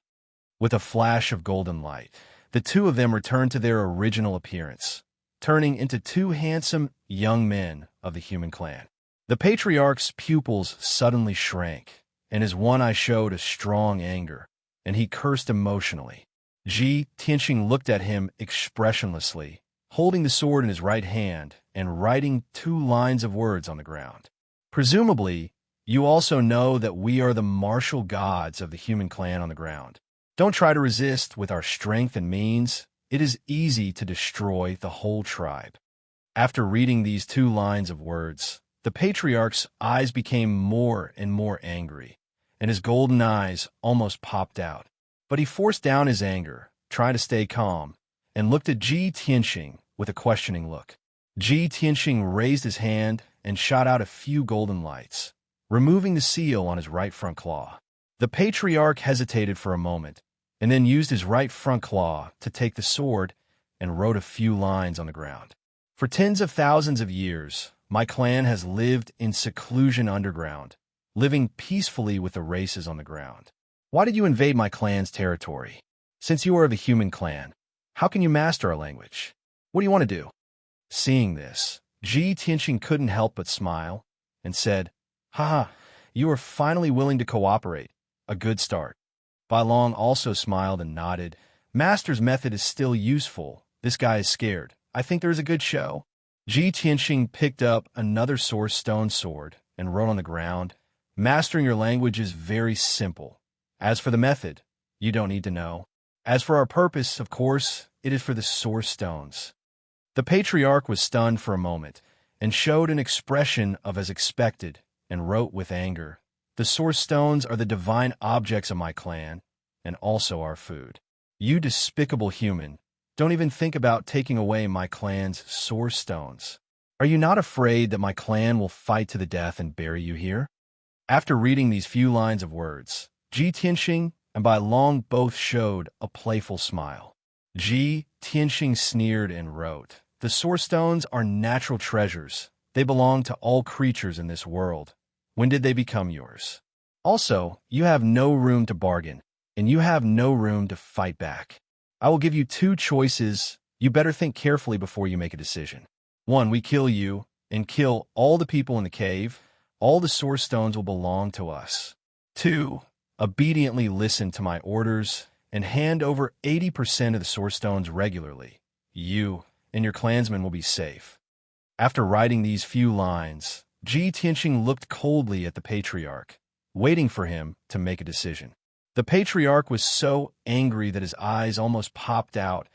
With a flash of golden light, the two of them returned to their original appearance, turning into two handsome young men of the human clan. The patriarch's pupils suddenly shrank, and his one eye showed a strong anger, and he cursed emotionally. Ji Tianxing looked at him expressionlessly, holding the sword in his right hand and writing 2 lines of words on the ground. Presumably, you also know that we are the martial gods of the human clan on the ground. Don't try to resist with our strength and means. It is easy to destroy the whole tribe. After reading these 2 lines of words, the patriarch's eyes became more and more angry, and his golden eyes almost popped out. But he forced down his anger, trying to stay calm, and looked at Ji Tianxing with a questioning look. Ji Tianxing raised his hand and shot out a few golden lights, removing the seal on his right front claw. The patriarch hesitated for a moment, and then used his right front claw to take the sword and wrote a few lines on the ground. For tens of thousands of years, my clan has lived in seclusion underground, living peacefully with the races on the ground. Why did you invade my clan's territory? Since you are of the human clan, how can you master our language? What do you want to do? Seeing this, Ji Tianxing couldn't help but smile and said, Haha, you are finally willing to cooperate. A good start. Bai Long also smiled and nodded. Master's method is still useful. This guy is scared. I think there's a good show. Ji Tianxing picked up another stone sword and wrote on the ground, Mastering your language is very simple. As for the method, you don't need to know. As for our purpose, of course, it is for the source stones. The patriarch was stunned for a moment and showed an expression of as expected and wrote with anger, The source stones are the divine objects of my clan and also our food. You despicable human, don't even think about taking away my clan's source stones. Are you not afraid that my clan will fight to the death and bury you here? After reading these few lines of words, Ji Tianxing and Bai Long both showed a playful smile. Ji Tianxing sneered and wrote, The source stones are natural treasures. They belong to all creatures in this world. When did they become yours? Also, you have no room to bargain, and you have no room to fight back. I will give you 2 choices. You better think carefully before you make a decision. 1, we kill you and kill all the people in the cave. All the source stones will belong to us. 2, obediently listen to my orders and hand over 80% of the source stones regularly. You and your clansmen will be safe. After writing these few lines, Ji Tianxing looked coldly at the patriarch, waiting for him to make a decision. The patriarch was so angry that his eyes almost popped out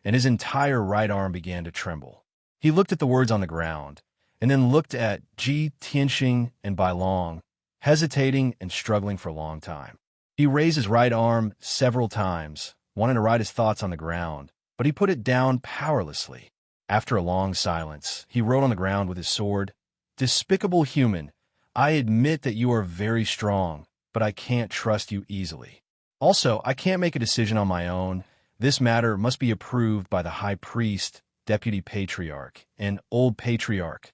and his entire right arm began to tremble. He looked at the words on the ground and then looked at Ji Tianxing and Bai Long, hesitating and struggling for a long time. He raised his right arm several times, wanting to write his thoughts on the ground, but he put it down powerlessly. After a long silence, he wrote on the ground with his sword, Despicable human, I admit that you are very strong, but I can't trust you easily. Also, I can't make a decision on my own. This matter must be approved by the high priest, deputy patriarch, and old patriarch.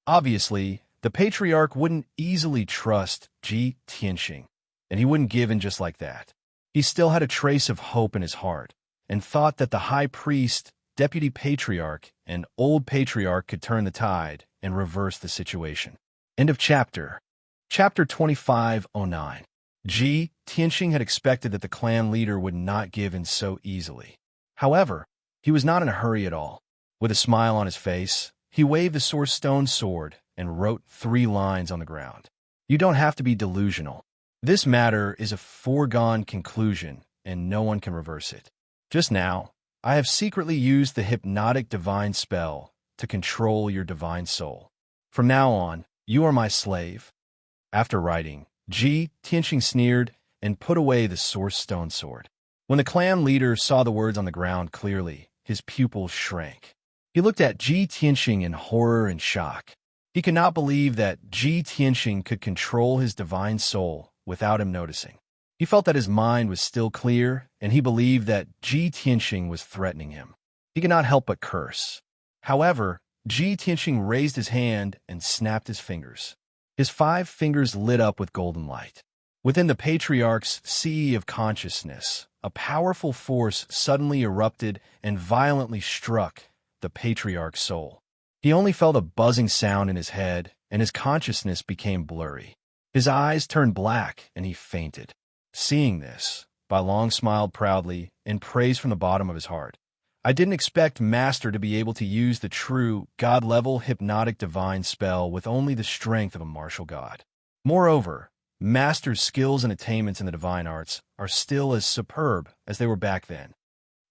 Obviously, the patriarch wouldn't easily trust Ji Tianxing, and he wouldn't give in just like that. He still had a trace of hope in his heart, and thought that the high priest, deputy patriarch, and old patriarch could turn the tide and reverse the situation. End of chapter. Chapter 2509. Ji Tianxing had expected that the clan leader would not give in so easily. However, he was not in a hurry at all. With a smile on his face, he waved the stone sword and wrote 3 lines on the ground. You don't have to be delusional. This matter is a foregone conclusion, and no one can reverse it. Just now, I have secretly used the hypnotic divine spell to control your divine soul. From now on, you are my slave. After writing, Tianxing sneered and put away the source stone sword. When the clan leader saw the words on the ground clearly, his pupils shrank. He looked at Tianxing in horror and shock. He could not believe that Tianxing could control his divine soul without him noticing. He felt that his mind was still clear, and he believed that Tianxing was threatening him. He could not help but curse. However, Tianxing raised his hand and snapped his fingers. His 5 fingers lit up with golden light. Within the patriarch's sea of consciousness, a powerful force suddenly erupted and violently struck the patriarch's soul. He only felt a buzzing sound in his head, and his consciousness became blurry. His eyes turned black, and he fainted. Seeing this, Bailong smiled proudly and praised from the bottom of his heart. I didn't expect Master to be able to use the true, God-level hypnotic divine spell with only the strength of a martial god. Moreover, Master's skills and attainments in the divine arts are still as superb as they were back then.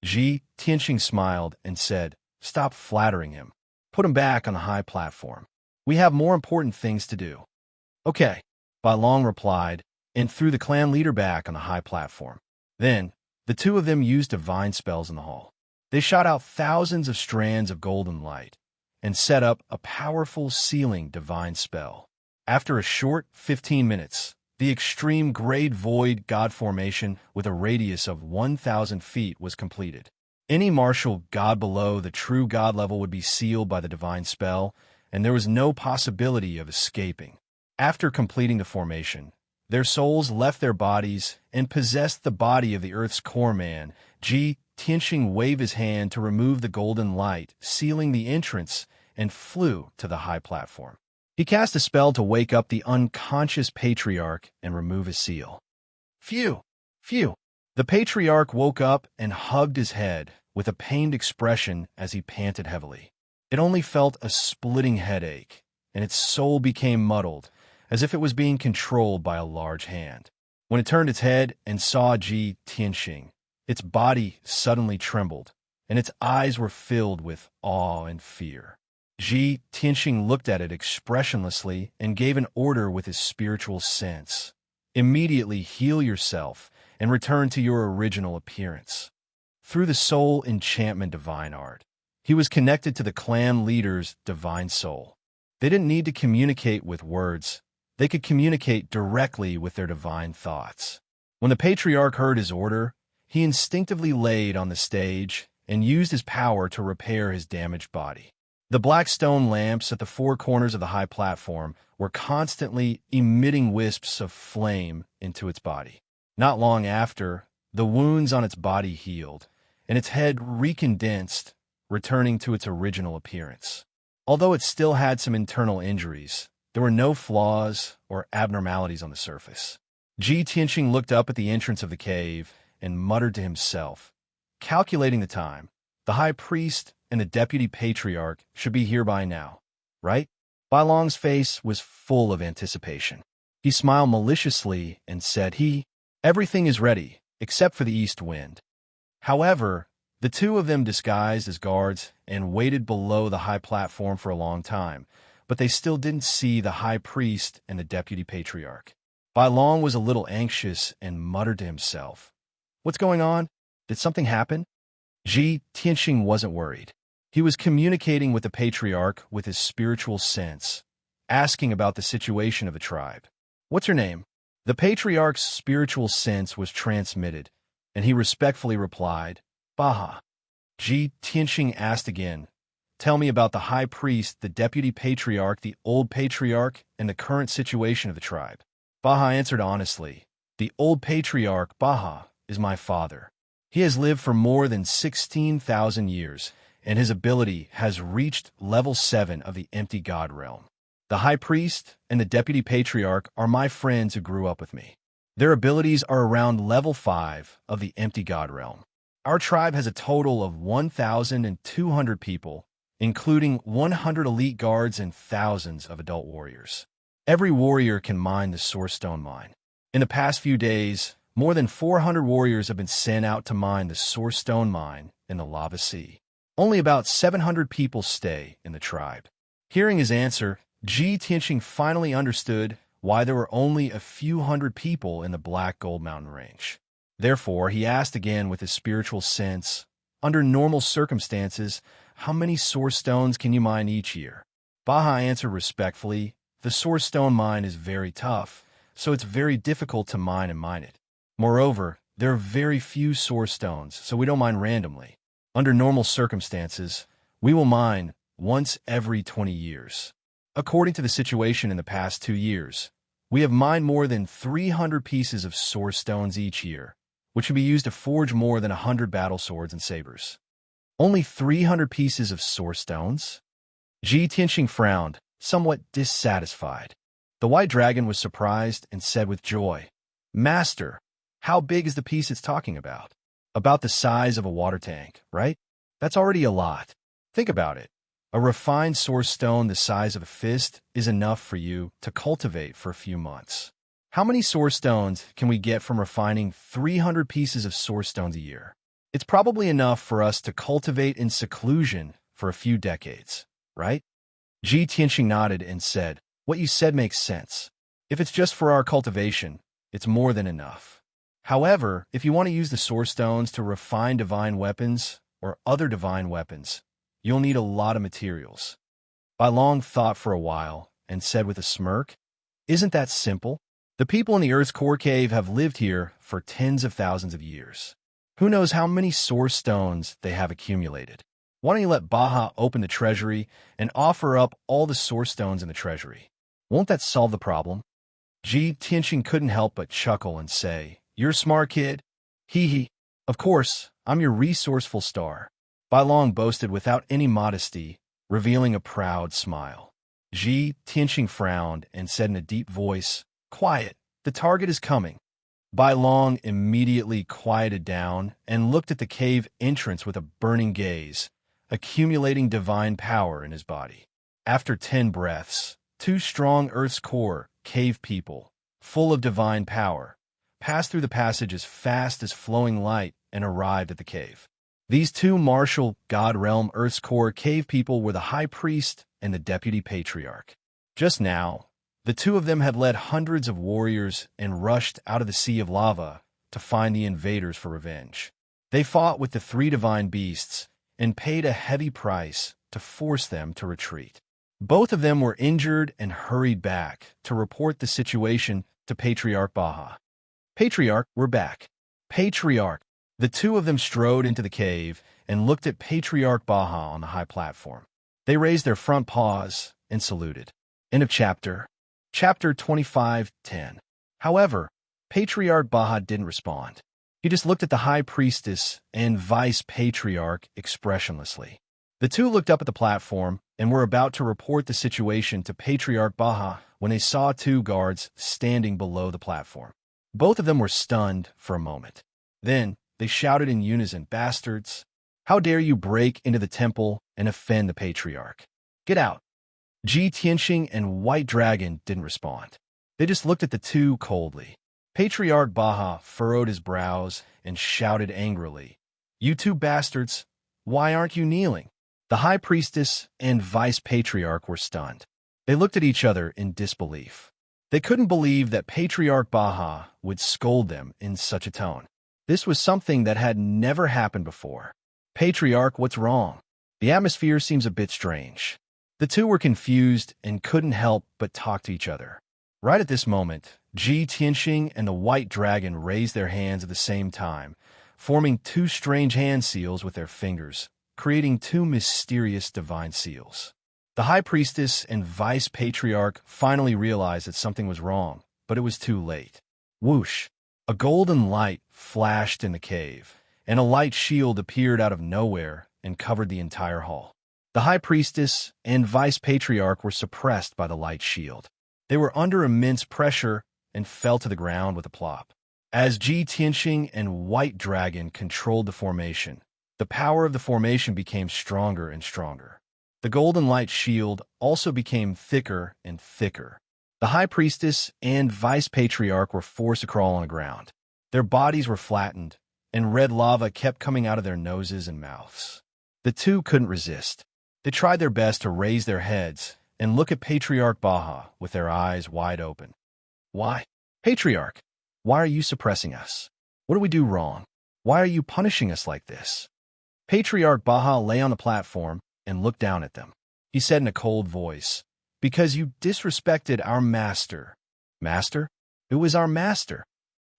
Tianxing smiled and said, "Stop flattering him. Put him back on the high platform. We have more important things to do." "Okay," Bailong replied, and threw the clan leader back on the high platform. Then, the two of them used divine spells in the hall. They shot out thousands of strands of golden light and set up a powerful sealing divine spell. After a short 15 minutes, the extreme grade void god formation with a radius of 1,000 feet was completed. Any martial god below the true god level would be sealed by the divine spell, and there was no possibility of escaping. After completing the formation, their souls left their bodies and possessed the body of the Earth's core man. Tianxing waved his hand to remove the golden light, sealing the entrance, and flew to the high platform. He cast a spell to wake up the unconscious patriarch and remove his seal. Phew! Phew! The patriarch woke up and hugged his head with a pained expression as he panted heavily. It only felt a splitting headache, and its soul became muddled, as if it was being controlled by a large hand. When it turned its head and saw Tianxing, its body suddenly trembled, and its eyes were filled with awe and fear. Tianxing looked at it expressionlessly and gave an order with his spiritual sense. Immediately heal yourself and return to your original appearance. Through the soul enchantment divine art, he was connected to the clan leader's divine soul. They didn't need to communicate with words. They could communicate directly with their divine thoughts. When the patriarch heard his order, he instinctively laid on the stage and used his power to repair his damaged body. The black stone lamps at the 4 corners of the high platform were constantly emitting wisps of flame into its body. Not long after, the wounds on its body healed, and its head recondensed, returning to its original appearance. Although it still had some internal injuries, there were no flaws or abnormalities on the surface. Tianxing looked up at the entrance of the cave and muttered to himself, calculating the time. The high priest and the deputy patriarch should be here by now, right? Bailong's face was full of anticipation. He smiled maliciously and said, Everything is ready, except for the east wind." However, the two of them disguised as guards and waited below the high platform for a long time, but they still didn't see the high priest and the deputy patriarch. Bailong was a little anxious and muttered to himself, "What's going on? Did something happen?" Tianxing wasn't worried. He was communicating with the patriarch with his spiritual sense, asking about the situation of the tribe. "What's your name?" The patriarch's spiritual sense was transmitted, and he respectfully replied, "Baha." Tianxing asked again, "Tell me about the high priest, the deputy patriarch, the old patriarch, and the current situation of the tribe." Baha answered honestly, "The old patriarch, Baha, is my father. He has lived for more than 16,000 years, and his ability has reached level 7 of the empty god realm. The high priest and the deputy patriarch are my friends who grew up with me. Their abilities are around level 5 of the empty god realm. Our tribe has a total of 1,200 people, including 100 elite guards and thousands of adult warriors. Every warrior can mine the source stone mine. In the past few days, more than 400 warriors have been sent out to mine the source stone mine in the lava sea. Only about 700 people stay in the tribe. Hearing his answer, Ji Tianxing finally understood why there were only a few hundred people in the Black Gold Mountain range. Therefore, he asked again with his spiritual sense, under normal circumstances, how many source stones can you mine each year? Baha answered respectfully, the source stone mine is very tough, so it's very difficult to mine it. Moreover, there are very few source stones, so we don't mine randomly. Under normal circumstances, we will mine once every 20 years. According to the situation in the past 2 years, we have mined more than 300 pieces of source stones each year, which can be used to forge more than 100 battle swords and sabers. Only 300 pieces of source stones? Ji Tianxing frowned, somewhat dissatisfied. The white dragon was surprised and said with joy, Master, how big is the piece it's talking about? About the size of a water tank, right? That's already a lot. Think about it. A refined source stone the size of a fist is enough for you to cultivate for a few months. How many source stones can we get from refining 300 pieces of source stones a year? It's probably enough for us to cultivate in seclusion for a few decades, right? Ji Tianxing nodded and said, what you said makes sense. If it's just for our cultivation, it's more than enough. However, if you want to use the source stones to refine divine weapons or other divine weapons, you'll need a lot of materials. Bai Long thought for a while and said with a smirk, isn't that simple? The people in the Earth's core cave have lived here for tens of thousands of years. Who knows how many source stones they have accumulated? Why don't you let Baha open the treasury and offer up all the source stones in the treasury? Won't that solve the problem? Ji Tianxing couldn't help but chuckle and say, you're a smart kid. Hee hee. Of course, I'm your resourceful star. Bai Long boasted without any modesty, revealing a proud smile. Ji Tianxing frowned and said in a deep voice, quiet, the target is coming. Bai Long immediately quieted down and looked at the cave entrance with a burning gaze, accumulating divine power in his body. After 10 breaths, 2 strong Earth's core cave people, full of divine power, passed through the passage as fast as flowing light and arrived at the cave. These 2 martial, God realm Earth's core cave people were the high priest and the deputy patriarch. Just now, the 2 of them had led hundreds of warriors and rushed out of the sea of lava to find the invaders for revenge. They fought with the 3 divine beasts and paid a heavy price to force them to retreat. Both of them were injured and hurried back to report the situation to Patriarch Baha. Patriarch, we're back. Patriarch. The 2 of them strode into the cave and looked at Patriarch Baha on the high platform. They raised their front paws and saluted. End of chapter. Chapter 25:10. However, Patriarch Baha didn't respond. He just looked at the high priestess and vice patriarch expressionlessly. The 2 looked up at the platform and were about to report the situation to Patriarch Baha when they saw 2 guards standing below the platform. Both of them were stunned for a moment. Then they shouted in unison, bastards! How dare you break into the temple and offend the patriarch? Get out! Ji Tianxing and White Dragon didn't respond. They just looked at the 2 coldly. Patriarch Baha furrowed his brows and shouted angrily, you 2 bastards, why aren't you kneeling? The high priestess and vice patriarch were stunned. They looked at each other in disbelief. They couldn't believe that Patriarch Baha would scold them in such a tone. This was something that had never happened before. Patriarch, what's wrong? The atmosphere seems a bit strange. The 2 were confused and couldn't help but talk to each other. Right at this moment, Ji Tianxing and the White Dragon raised their hands at the same time, forming 2 strange hand seals with their fingers, creating 2 mysterious divine seals. The High Priestess and Vice Patriarch finally realized that something was wrong, but it was too late. Whoosh! A golden light flashed in the cave, and a light shield appeared out of nowhere and covered the entire hall. The High Priestess and Vice Patriarch were suppressed by the light shield. They were under immense pressure and fell to the ground with a plop. As Ji Tianxing and White Dragon controlled the formation, the power of the formation became stronger and stronger. The golden light shield also became thicker and thicker. The high priestess and vice patriarch were forced to crawl on the ground. Their bodies were flattened, and red lava kept coming out of their noses and mouths. The two couldn't resist. They tried their best to raise their heads and look at Patriarch Baja with their eyes wide open. Why? Patriarch, why are you suppressing us? What do we do wrong? Why are you punishing us like this? Patriarch Baja lay on the platform and looked down at them. He said in a cold voice, "Because you disrespected our master." Master? Who is our master?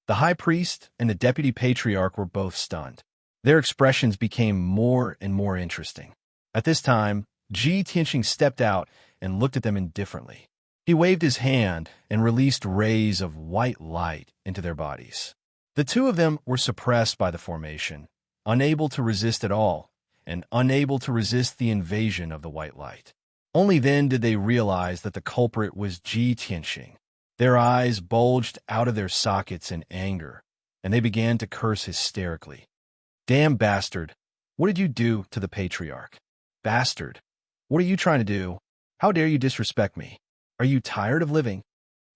The high priest and the deputy patriarch were both stunned. Their expressions became more and more interesting. At this time, Ji Tianqing stepped out and looked at them indifferently. He waved his hand and released rays of white light into their bodies. The two of them were suppressed by the formation, unable to resist at all, and unable to resist the invasion of the white light. Only then did they realize that the culprit was Ji Tianqing. Their eyes bulged out of their sockets in anger, and they began to curse hysterically. "Damn bastard! What did you do to the patriarch? Bastard! What are you trying to do? How dare you disrespect me? Are you tired of living?"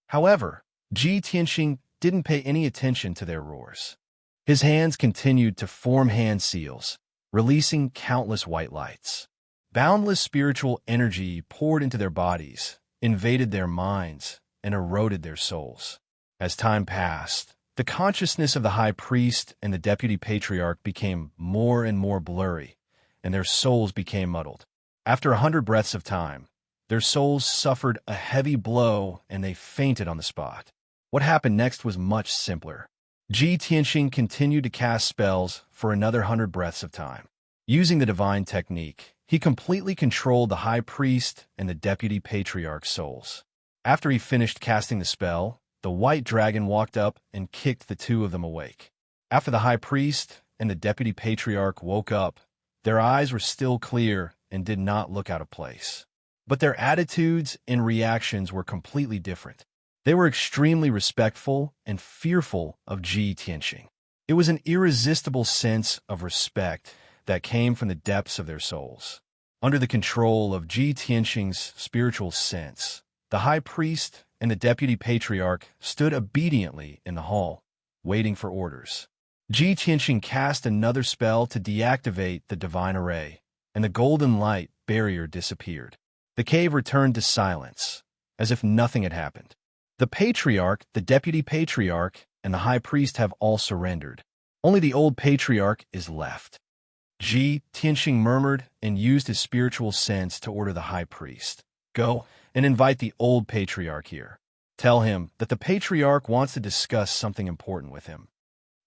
However, Ji Tianqing didn't pay any attention to their roars. His hands continued to form hand seals, releasing countless white lights. Boundless spiritual energy poured into their bodies, invaded their minds, and eroded their souls. As time passed, the consciousness of the high priest and the deputy patriarch became more and more blurry, and their souls became muddled. After 100 breaths of time, their souls suffered a heavy blow and they fainted on the spot. What happened next was much simpler. Ji Tianqing continued to cast spells for another 100 breaths of time. Using the divine technique, he completely controlled the high priest and the deputy patriarch's souls. After he finished casting the spell, the white dragon walked up and kicked the two of them awake. After the high priest and the deputy patriarch woke up, their eyes were still clear and did not look out of place. But their attitudes and reactions were completely different. They were extremely respectful and fearful of Ji Tianqing. It was an irresistible sense of respect that came from the depths of their souls. Under the control of Ji Tianqing's spiritual sense, the high priest and the deputy patriarch stood obediently in the hall, waiting for orders. Ji Tianqing cast another spell to deactivate the divine array, and the golden light barrier disappeared. The cave returned to silence, as if nothing had happened. The patriarch, the deputy patriarch, and the high priest have all surrendered. Only the old patriarch is left. Ji Tianqing murmured and used his spiritual sense to order the high priest. "Go and invite the old patriarch here. Tell him that the patriarch wants to discuss something important with him."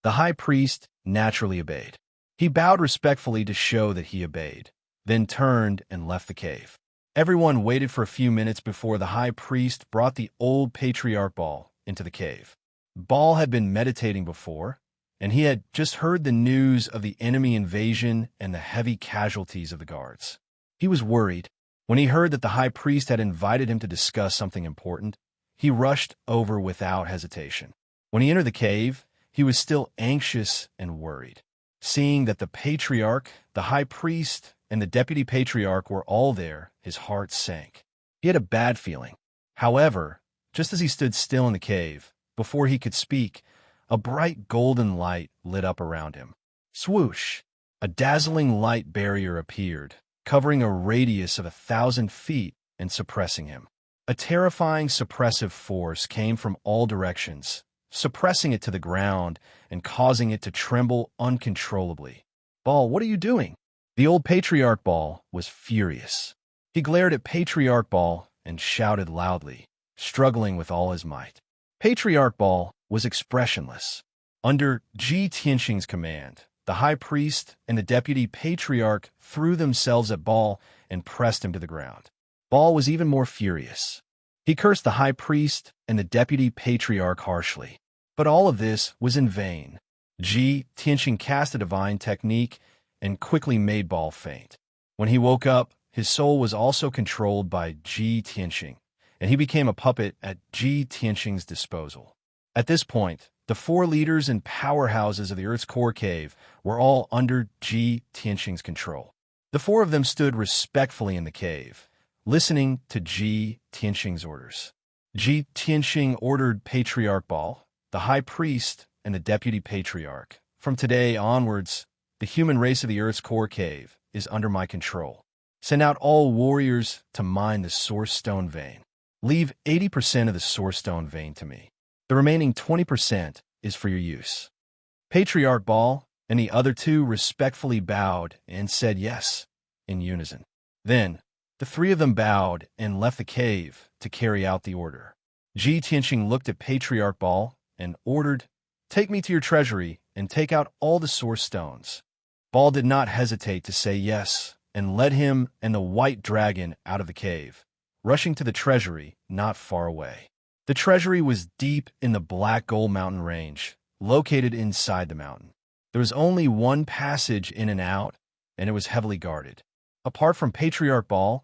The high priest naturally obeyed. He bowed respectfully to show that he obeyed, then turned and left the cave. Everyone waited for a few minutes before the high priest brought the old patriarch Baal into the cave. Baal had been meditating before, and he had just heard the news of the enemy invasion and the heavy casualties of the guards. He was worried. When he heard that the high priest had invited him to discuss something important, he rushed over without hesitation. When he entered the cave, he was still anxious and worried. Seeing that the patriarch, the high priest, and the deputy patriarch were all there, his heart sank. He had a bad feeling. However, just as he stood still in the cave, before he could speak, a bright golden light lit up around him. Swoosh! A dazzling light barrier appeared, covering a radius of 1,000 feet and suppressing him. A terrifying suppressive force came from all directions, suppressing it to the ground and causing it to tremble uncontrollably. "Baal, what are you doing?" The old patriarch Baal was furious. He glared at Patriarch Baal and shouted loudly, struggling with all his might. Patriarch Baal was expressionless. Under Ji Tianqing's command, the high priest and the deputy patriarch threw themselves at Baal and pressed him to the ground. Baal was even more furious. He cursed the high priest and the deputy patriarch harshly. But all of this was in vain. Ji Tianqing cast a divine technique and quickly made Baal faint. When he woke up, his soul was also controlled by Ji Tianqing, and he became a puppet at Ji Tianqing's disposal. At this point, the 4 leaders and powerhouses of the Earth's core cave were all under Ji Tianqing's control. The 4 of them stood respectfully in the cave, listening to Ji Tianqing's orders. Ji Tianxing ordered Patriarch Baal, the high priest and the deputy patriarch. From today onwards, the human race of the Earth's core cave is under my control. Send out all warriors to mine the Source Stone vein. Leave 80% of the Source Stone vein to me. The remaining 20% is for your use. Patriarch Baal and the other two respectfully bowed and said yes in unison. Then, the three of them bowed and left the cave to carry out the order. Ji Tianxing looked at Patriarch Baal and ordered, "Take me to your treasury and take out all the Source Stones." Baal did not hesitate to say yes and led him and the white dragon out of the cave, rushing to the treasury not far away. The treasury was deep in the Black Gold Mountain range, located inside the mountain. There was only one passage in and out, and it was heavily guarded. Apart from Patriarch Baal,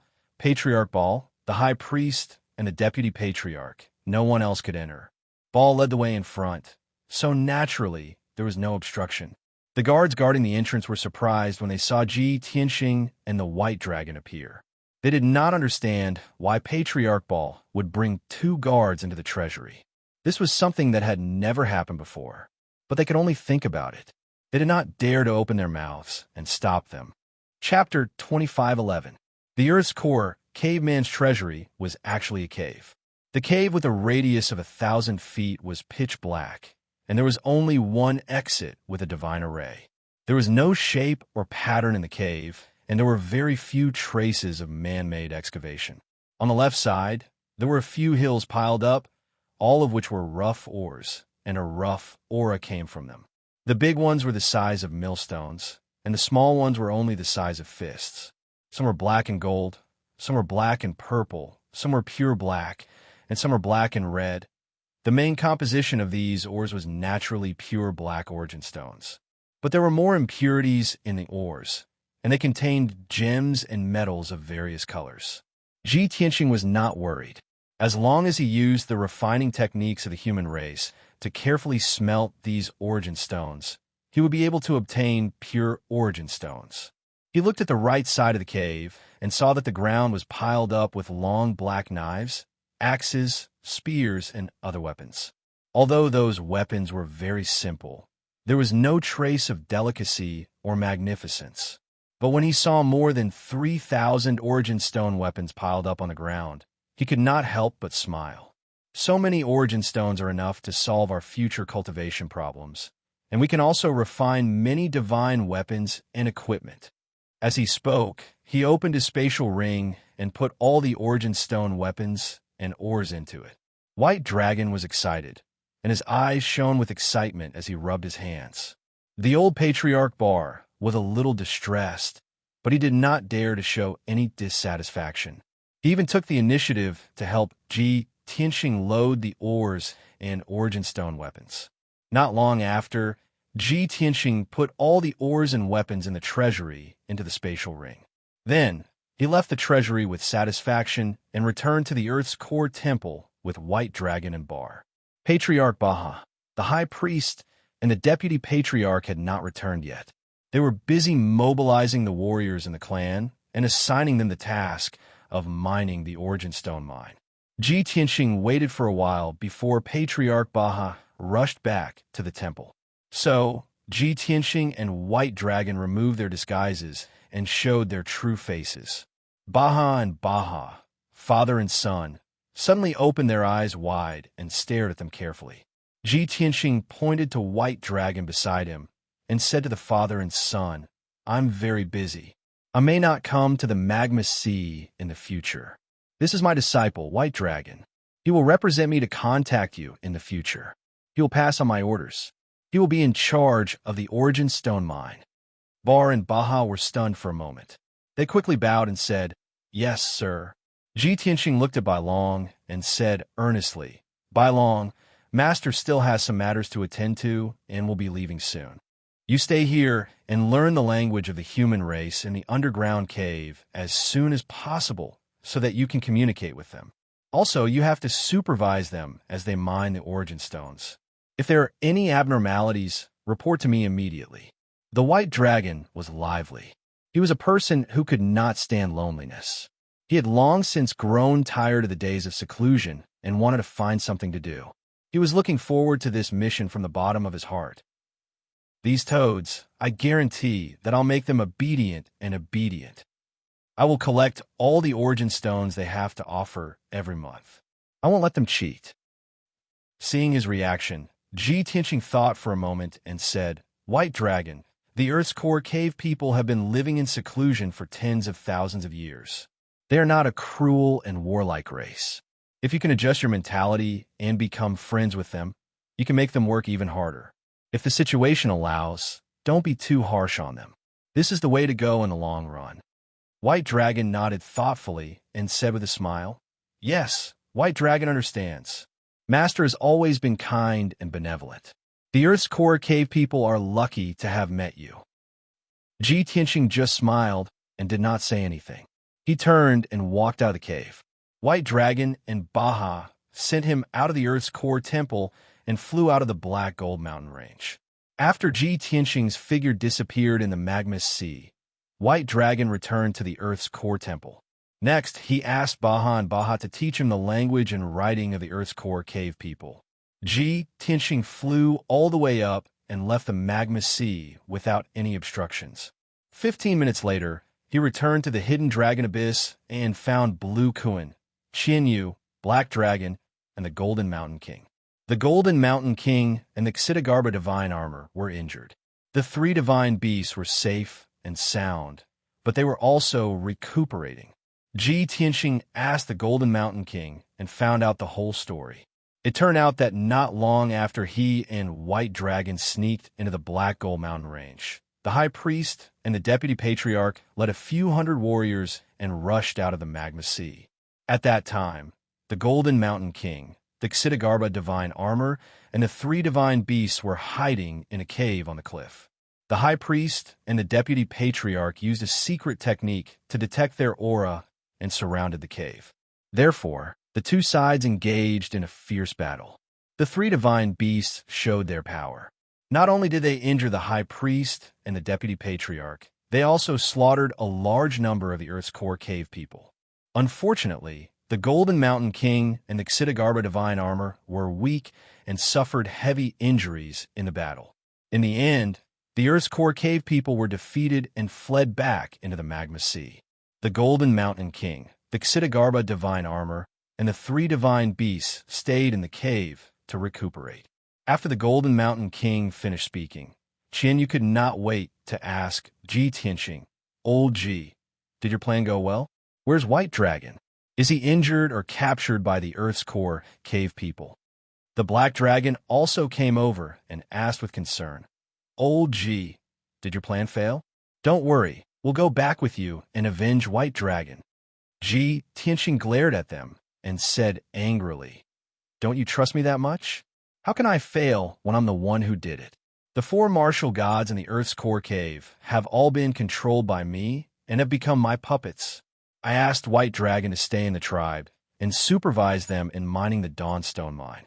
the high priest, and the deputy patriarch, no one else could enter. Baal led the way in front, so naturally there was no obstruction. The guards guarding the entrance were surprised when they saw Ji Tianxing and the white dragon appear. They did not understand why Patriarch Baal would bring two guards into the treasury. This was something that had never happened before, but they could only think about it. They did not dare to open their mouths and stop them. Chapter 25:11. The Earth's core, caveman's treasury, was actually a cave. The cave with a radius of 1,000 feet was pitch black, and there was only one exit with a divine array. There was no shape or pattern in the cave, and there were very few traces of man-made excavation. On the left side, there were a few hills piled up, all of which were rough ores, and a rough aura came from them. The big ones were the size of millstones, and the small ones were only the size of fists. Some were black and gold, some were black and purple, some were pure black, and some were black and red. The main composition of these ores was naturally pure black origin stones. But there were more impurities in the ores, and they contained gems and metals of various colors. Ji Tianxing was not worried. As long as he used the refining techniques of the human race to carefully smelt these origin stones, he would be able to obtain pure origin stones. He looked at the right side of the cave and saw that the ground was piled up with long black knives, axes, spears, and other weapons. Although those weapons were very simple, there was no trace of delicacy or magnificence. But when he saw more than 3,000 origin stone weapons piled up on the ground, he could not help but smile. So many origin stones are enough to solve our future cultivation problems, and we can also refine many divine weapons and equipment. As he spoke, he opened his spatial ring and put all the origin stone weapons and ores into it. White Dragon was excited, and his eyes shone with excitement as he rubbed his hands. The old Patriarch Baal was a little distressed, but he did not dare to show any dissatisfaction. He even took the initiative to help Ji Tianxing load the ores and origin stone weapons. Not long after, Ji Tianxing put all the ores and weapons in the treasury into the spatial ring. Then, he left the treasury with satisfaction and returned to the Earth's core temple with White Dragon and Bar. Patriarch Baha, the high priest, and the deputy patriarch had not returned yet. They were busy mobilizing the warriors in the clan and assigning them the task of mining the origin stone mine. Ji Tianxing waited for a while before Patriarch Baha rushed back to the temple. So, Ji Tianxing and White Dragon removed their disguises and showed their true faces. Baha and Baha, father and son, suddenly opened their eyes wide and stared at them carefully. Ji Tianxing pointed to White Dragon beside him and said to the father and son, "I'm very busy. I may not come to the Magma Sea in the future. This is my disciple, White Dragon. He will represent me to contact you in the future. He will pass on my orders. He will be in charge of the origin stone mine." Bar and Baha were stunned for a moment. They quickly bowed and said, "Yes, sir." Ji Tianxing looked at Bai Long and said earnestly, "Bai Long, Master still has some matters to attend to and will be leaving soon. You stay here and learn the language of the human race in the underground cave as soon as possible so that you can communicate with them. Also, you have to supervise them as they mine the origin stones. If there are any abnormalities, report to me immediately." The White Dragon was lively. He was a person who could not stand loneliness. He had long since grown tired of the days of seclusion and wanted to find something to do. He was looking forward to this mission from the bottom of his heart. These toads, I guarantee that I'll make them obedient and obedient. I will collect all the origin stones they have to offer every month. I won't let them cheat. Seeing his reaction, Ji Tianqing thought for a moment and said, White Dragon, the Earth's core cave people have been living in seclusion for tens of thousands of years. They are not a cruel and warlike race. If you can adjust your mentality and become friends with them, you can make them work even harder. If the situation allows, don't be too harsh on them. This is the way to go in the long run. White Dragon nodded thoughtfully and said with a smile, Yes, White Dragon understands. Master has always been kind and benevolent. The Earth's core cave people are lucky to have met you. Ji Tianqing just smiled and did not say anything. He turned and walked out of the cave. White Dragon and Baha sent him out of the Earth's core temple and flew out of the Black Gold Mountain Range. After Ji Tianqing's figure disappeared in the magma sea, White Dragon returned to the Earth's core temple. Next, he asked Baha and Baha to teach him the language and writing of the Earth's core cave people. Ji Tianqing flew all the way up and left the magma sea without any obstructions. 15 minutes later, he returned to the hidden dragon abyss and found Blue Kuan, Qian Yu, Black Dragon, and the Golden Mountain King. The Golden Mountain King and the Xitigarbha divine armor were injured. The three divine beasts were safe and sound, but they were also recuperating. Ji Tianqing asked the Golden Mountain King and found out the whole story. It turned out that not long after he and White Dragon sneaked into the Black Gold Mountain Range, the High Priest and the Deputy Patriarch led a few hundred warriors and rushed out of the magma sea. At that time, the Golden Mountain King, the Xitigarbha divine armor, and the three divine beasts were hiding in a cave on the cliff. The High Priest and the Deputy Patriarch used a secret technique to detect their aura and surrounded the cave. Therefore, the two sides engaged in a fierce battle. The three divine beasts showed their power. Not only did they injure the High Priest and the Deputy Patriarch, they also slaughtered a large number of the Earth's core cave people. Unfortunately, the Golden Mountain King and the Xitigarbha divine armor were weak and suffered heavy injuries in the battle. In the end, the Earth's core cave people were defeated and fled back into the magma sea. The Golden Mountain King, the Xitigarbha divine armor, and the three divine beasts stayed in the cave to recuperate. After the Golden Mountain King finished speaking, Qian Yu could not wait to ask Ji Tianqing, Old Ji, did your plan go well? Where's White Dragon? Is he injured or captured by the Earth's core cave people? The Black Dragon also came over and asked with concern, Old Ji, did your plan fail? Don't worry, we'll go back with you and avenge White Dragon. Ji Tianqing glared at them and said angrily, Don't you trust me that much? How can I fail when I'm the one who did it? The four martial gods in the Earth's core cave have all been controlled by me and have become my puppets. I asked White Dragon to stay in the tribe and supervise them in mining the Dawnstone mine.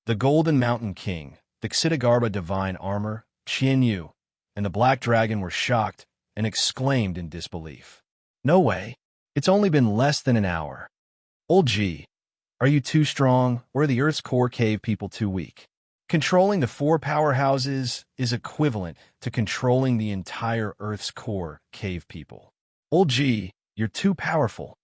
The Golden Mountain King, the Xitigarbha divine armor, Qian Yu, and the Black Dragon were shocked and exclaimed in disbelief. No way. It's only been less than an hour. Old Ji, are you too strong, or are the Earth's core cave people too weak? Controlling the four powerhouses is equivalent to controlling the entire Earth's core cave people. Old Ji, you're too powerful.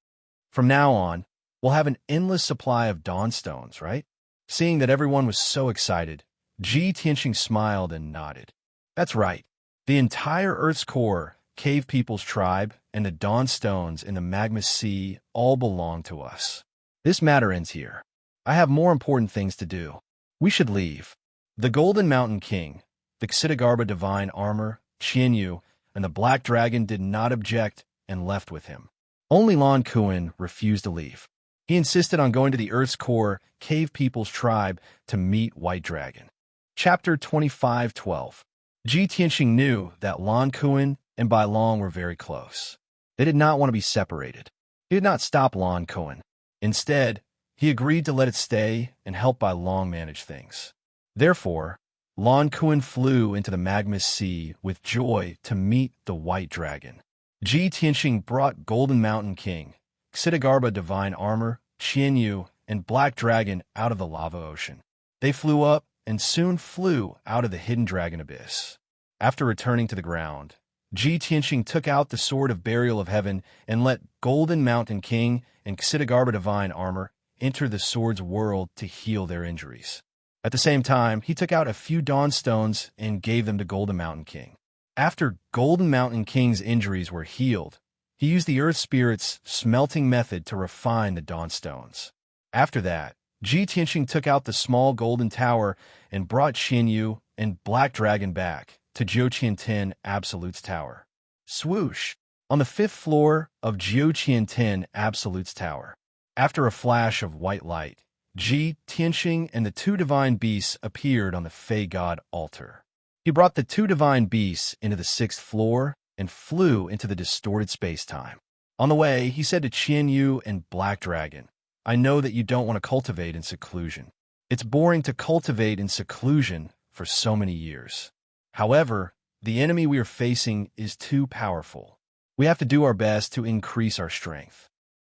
From now on, we'll have an endless supply of Dawnstones, right? Seeing that everyone was so excited, Ji Tianqing smiled and nodded. That's right. The entire Earth's core, cave people's tribe, and the Dawnstones in the magma sea all belong to us. This matter ends here. I have more important things to do. We should leave. The Golden Mountain King, the Xitigarbha divine armor, Qian Yu, and the Black Dragon did not object and left with him. Only Lan Kuan refused to leave. He insisted on going to the Earth's core cave people's tribe to meet White Dragon. Chapter 25:12. Ji Tianqing knew that Lan Kuan and Bai Long were very close. They did not want to be separated. He did not stop Lan Kuan. Instead, he agreed to let it stay and help Bai Long manage things. Therefore, Lan Kuan flew into the magma sea with joy to meet the White Dragon. Ji Tianqing brought Golden Mountain King, Xitigarbha divine armor, Qian Yu, and black dragon out of the lava ocean. They flew up and soon flew out of the hidden dragon abyss. After returning to the ground, Ji Tianxing took out the sword of burial of heaven and let Golden Mountain King and Xitigarbha divine armor enter the sword's world to heal their injuries. At the same time, he took out a few dawn stones and gave them to Golden Mountain King. After Golden Mountain King's injuries were healed, he used the Earth Spirit's smelting method to refine the dawn stones. After that, Ji Tianxing took out the small golden tower and brought Qianyu and Black Dragon back to Jiuqiantin Absolute's tower. Swoosh! On the 5th floor of Jiuqiantin Absolute's tower. After a flash of white light, Ji Tianxing and the two divine beasts appeared on the Fey God altar. He brought the two divine beasts into the 6th floor and flew into the distorted space-time. On the way, he said to Qianyu and Black Dragon, "I know that you don't want to cultivate in seclusion. It's boring to cultivate in seclusion for so many years. However, the enemy we are facing is too powerful. We have to do our best to increase our strength."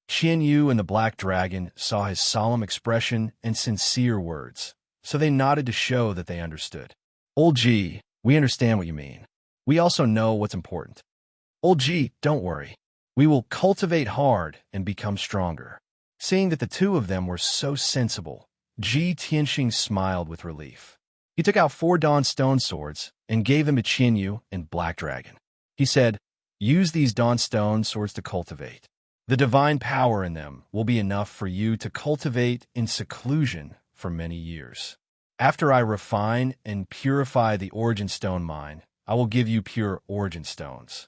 Qianyu and the Black Dragon saw his solemn expression and sincere words, so they nodded to show that they understood. "Old Ji, we understand what you mean. We also know what's important. Old Ji, don't worry. We will cultivate hard and become stronger." Seeing that the two of them were so sensible, Ji Tianxing smiled with relief. He took out 4 dawn stone swords and gave them to Qianyu and Black Dragon. He said, "Use these dawn stone swords to cultivate. The divine power in them will be enough for you to cultivate in seclusion for many years. After I refine and purify the origin stone mine, I will give you pure origin stones."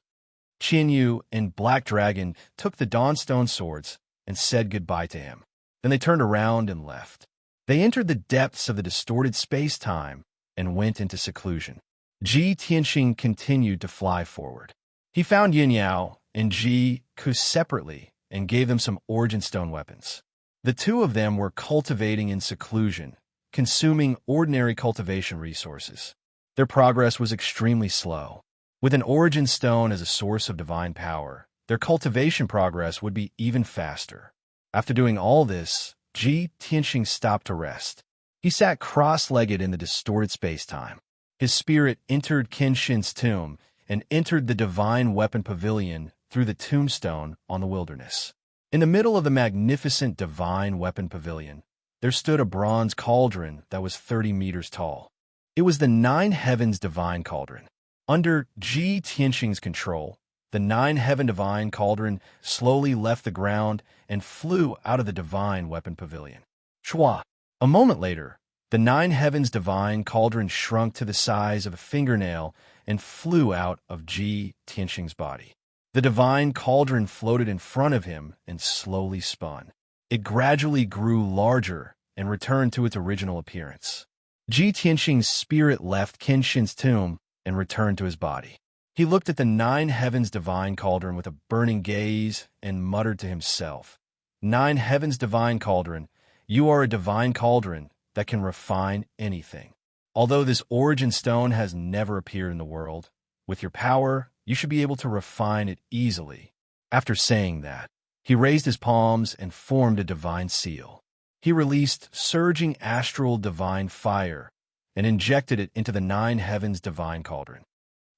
Qianyu and Black Dragon took the Dawnstone swords and said goodbye to him. Then they turned around and left. They entered the depths of the distorted space-time and went into seclusion. Ji Tianxing continued to fly forward. He found Yin Yao and Ji Ku separately and gave them some origin stone weapons. The two of them were cultivating in seclusion, consuming ordinary cultivation resources. Their progress was extremely slow. With an origin stone as a source of divine power, their cultivation progress would be even faster. After doing all this, Ji Tianxing stopped to rest. He sat cross-legged in the distorted space-time. His spirit entered Kenshin's tomb and entered the divine weapon pavilion through the tombstone on the wilderness. In the middle of the magnificent divine weapon pavilion, there stood a bronze cauldron that was 30 meters tall. It was the 9 Heavens Divine Cauldron. Under Ji Tianxing's control, the 9 Heaven Divine Cauldron slowly left the ground and flew out of the Divine Weapon Pavilion. Shwa! A moment later, the 9 Heavens Divine Cauldron shrunk to the size of a fingernail and flew out of Ji Tianxing's body. The Divine Cauldron floated in front of him and slowly spun. It gradually grew larger and returned to its original appearance. Ji Tianxing's spirit left Kenshin's tomb and returned to his body. He looked at the 9 Heavens Divine Cauldron with a burning gaze and muttered to himself, "9 Heavens Divine Cauldron, you are a divine cauldron that can refine anything. Although this origin stone has never appeared in the world, with your power, you should be able to refine it easily." After saying that, he raised his palms and formed a divine seal. He released surging astral divine fire and injected it into the 9 Heavens Divine Cauldron.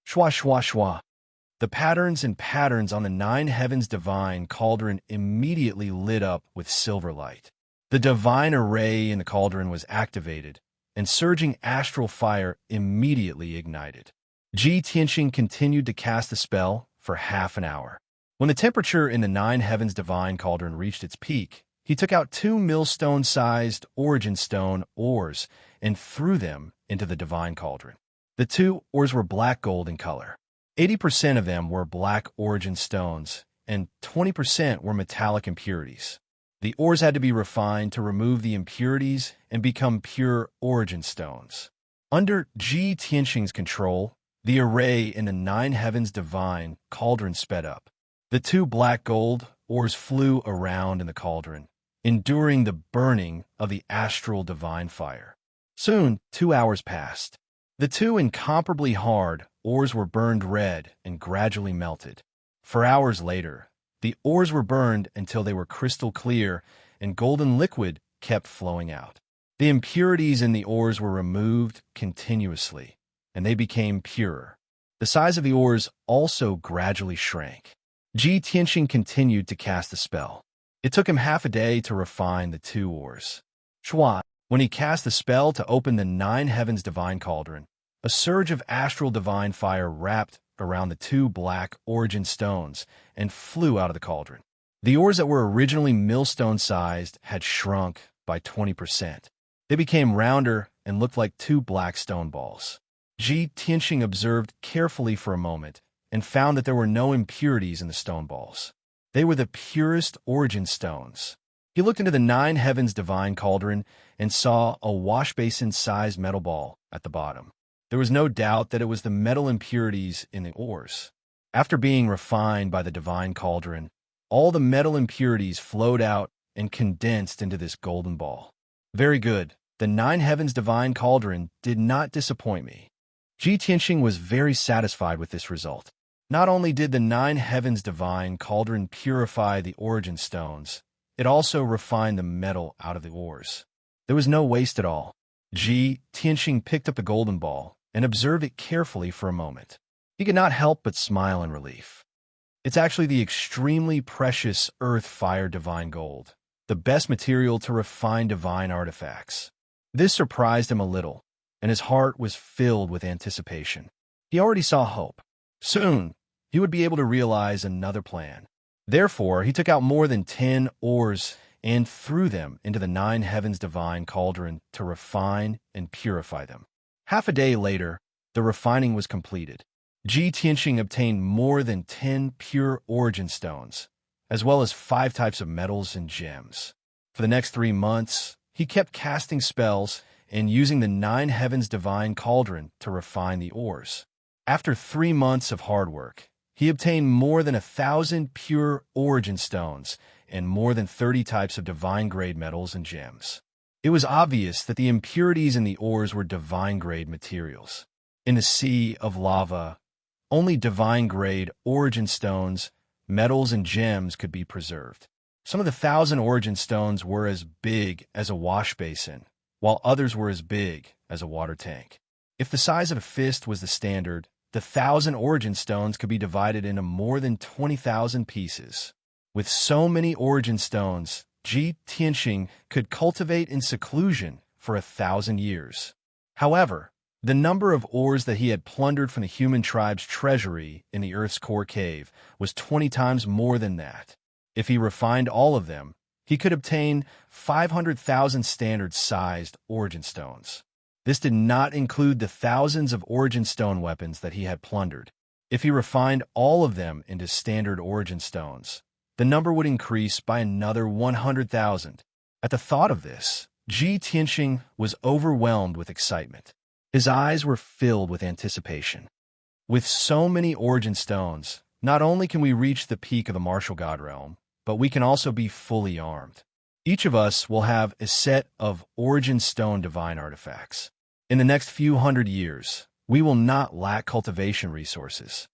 Shwa, shwa, shwa. The patterns and patterns on the 9 Heavens Divine Cauldron immediately lit up with silver light. The divine array in the cauldron was activated, and surging astral fire immediately ignited. Ji Tianxing continued to cast the spell for half an hour. When the temperature in the 9 Heavens Divine Cauldron reached its peak, he took out 2 millstone-sized origin stone ores and threw them into the Divine Cauldron. The 2 ores were black gold in color. 80% of them were black origin stones, and 20% were metallic impurities. The ores had to be refined to remove the impurities and become pure origin stones. Under Ji Tianxing's control, the array in the 9 Heavens Divine Cauldron sped up. The 2 black gold ores flew around in the cauldron, enduring the burning of the astral divine fire. Soon, 2 hours passed. The 2 incomparably hard ores were burned red and gradually melted. 4 hours later, the ores were burned until they were crystal clear, and golden liquid kept flowing out. The impurities in the ores were removed continuously, and they became purer. The size of the ores also gradually shrank. Ji Tianxing continued to cast the spell. It took him half a day to refine the 2 ores. Shua, when he cast the spell to open the 9 heavens divine cauldron, a surge of astral divine fire wrapped around the 2 black origin stones and flew out of the cauldron. The ores that were originally millstone-sized had shrunk by 20%. They became rounder and looked like 2 black stone balls. Ji Tianxing observed carefully for a moment and found that there were no impurities in the stone balls. They were the purest origin stones. He looked into the 9 heavens divine cauldron and saw a wash basin-sized metal ball at the bottom. There was no doubt that it was the metal impurities in the ores. After being refined by the divine cauldron, all the metal impurities flowed out and condensed into this golden ball. Very good. The 9 heavens divine cauldron did not disappoint me. Ji Tianxing was very satisfied with this result. Not only did the 9 heavens divine cauldron purify the origin stones, it also refined the metal out of the ores. There was no waste at all. Ji Tianxing picked up the golden ball and observed it carefully for a moment. He could not help but smile in relief. It's actually the extremely precious earth-fire divine gold, the best material to refine divine artifacts. This surprised him a little, and his heart was filled with anticipation. He already saw hope. Soon, he would be able to realize another plan. Therefore, he took out more than 10 ores and threw them into the 9 heavens divine cauldron to refine and purify them. Half a day later, the refining was completed. Ji Tianxing obtained more than 10 pure origin stones, as well as 5 types of metals and gems. For the next 3 months, he kept casting spells and using the 9 heavens divine cauldron to refine the ores. After 3 months of hard work, he obtained more than 1,000 pure origin stones and more than 30 types of divine-grade metals and gems. It was obvious that the impurities in the ores were divine-grade materials. In the sea of lava, only divine-grade origin stones, metals, and gems could be preserved. Some of the 1,000 origin stones were as big as a wash basin, while others were as big as a water tank. If the size of a fist was the standard, the 1,000 origin stones could be divided into more than 20,000 pieces. With so many origin stones, Ji Tianxing could cultivate in seclusion for 1,000 years. However, the number of ores that he had plundered from the human tribe's treasury in the Earth's core cave was 20 times more than that. If he refined all of them, he could obtain 500,000 standard-sized origin stones. This did not include the thousands of origin stone weapons that he had plundered. If he refined all of them into standard origin stones, the number would increase by another 100,000. At the thought of this, Ji Tianxing was overwhelmed with excitement. His eyes were filled with anticipation. With so many origin stones, not only can we reach the peak of the martial god realm, but we can also be fully armed. Each of us will have a set of origin stone divine artifacts. In the next few hundred years, we will not lack cultivation resources.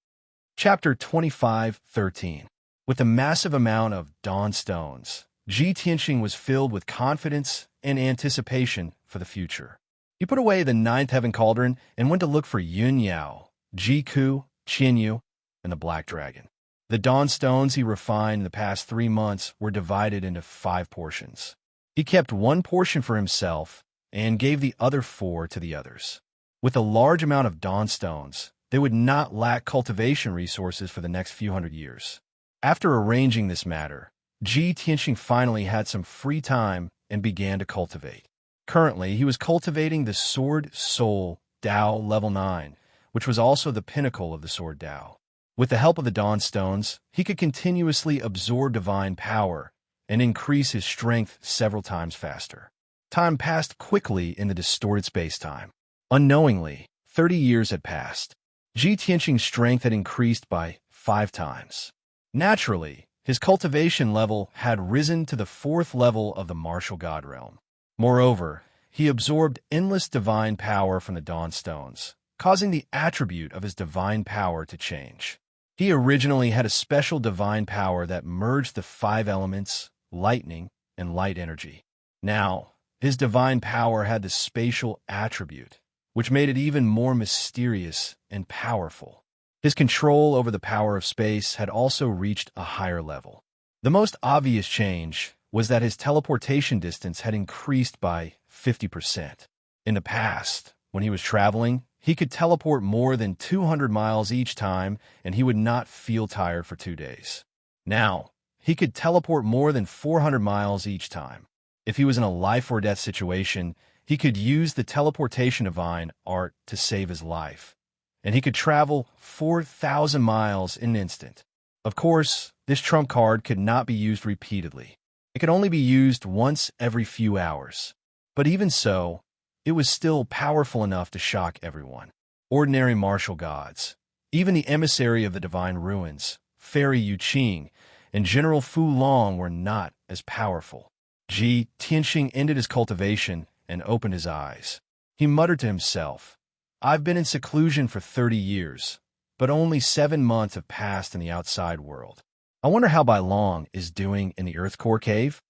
Chapter 25:13. With a massive amount of dawn stones, Ji Tianxing was filled with confidence and anticipation for the future. He put away the 9th heaven cauldron and went to look for Yun Yao, Ji Ku, Qian Yu, and the Black Dragon. The dawn stones he refined in the past 3 months were divided into 5 portions. He kept 1 portion for himself and gave the other 4 to the others. With a large amount of dawn stones, they would not lack cultivation resources for the next few hundred years. After arranging this matter, Ji Tianxing finally had some free time and began to cultivate. Currently, he was cultivating the Sword Soul Dao Level 9, which was also the pinnacle of the Sword Dao. With the help of the Dawn Stones, he could continuously absorb divine power and increase his strength several times faster. Time passed quickly in the distorted space-time. Unknowingly, 30 years had passed. Ji Tianxing's strength had increased by 5 times. Naturally, his cultivation level had risen to the 4th level of the martial god realm. Moreover, he absorbed endless divine power from the Dawn Stones, causing the attribute of his divine power to change. He originally had a special divine power that merged the 5 elements, lightning, and light energy. Now, his divine power had the spatial attribute, which made it even more mysterious and powerful. His control over the power of space had also reached a higher level. The most obvious change was that his teleportation distance had increased by 50%. In the past, when he was traveling, he could teleport more than 200 miles each time, and he would not feel tired for 2 days. Now, he could teleport more than 400 miles each time. If he was in a life-or-death situation, he could use the teleportation divine art to save his life, and he could travel 4,000 miles in an instant. Of course, this trump card could not be used repeatedly. It could only be used once every few hours. But even so, it was still powerful enough to shock everyone. Ordinary martial gods, even the emissary of the divine ruins, Fairy Yu Qing, and General Fu Long were not as powerful. Ji Tianxing ended his cultivation and opened his eyes. He muttered to himself, "I've been in seclusion for 30 years, but only 7 months have passed in the outside world. I wonder how Bai Long is doing in the Earth Core Cave?"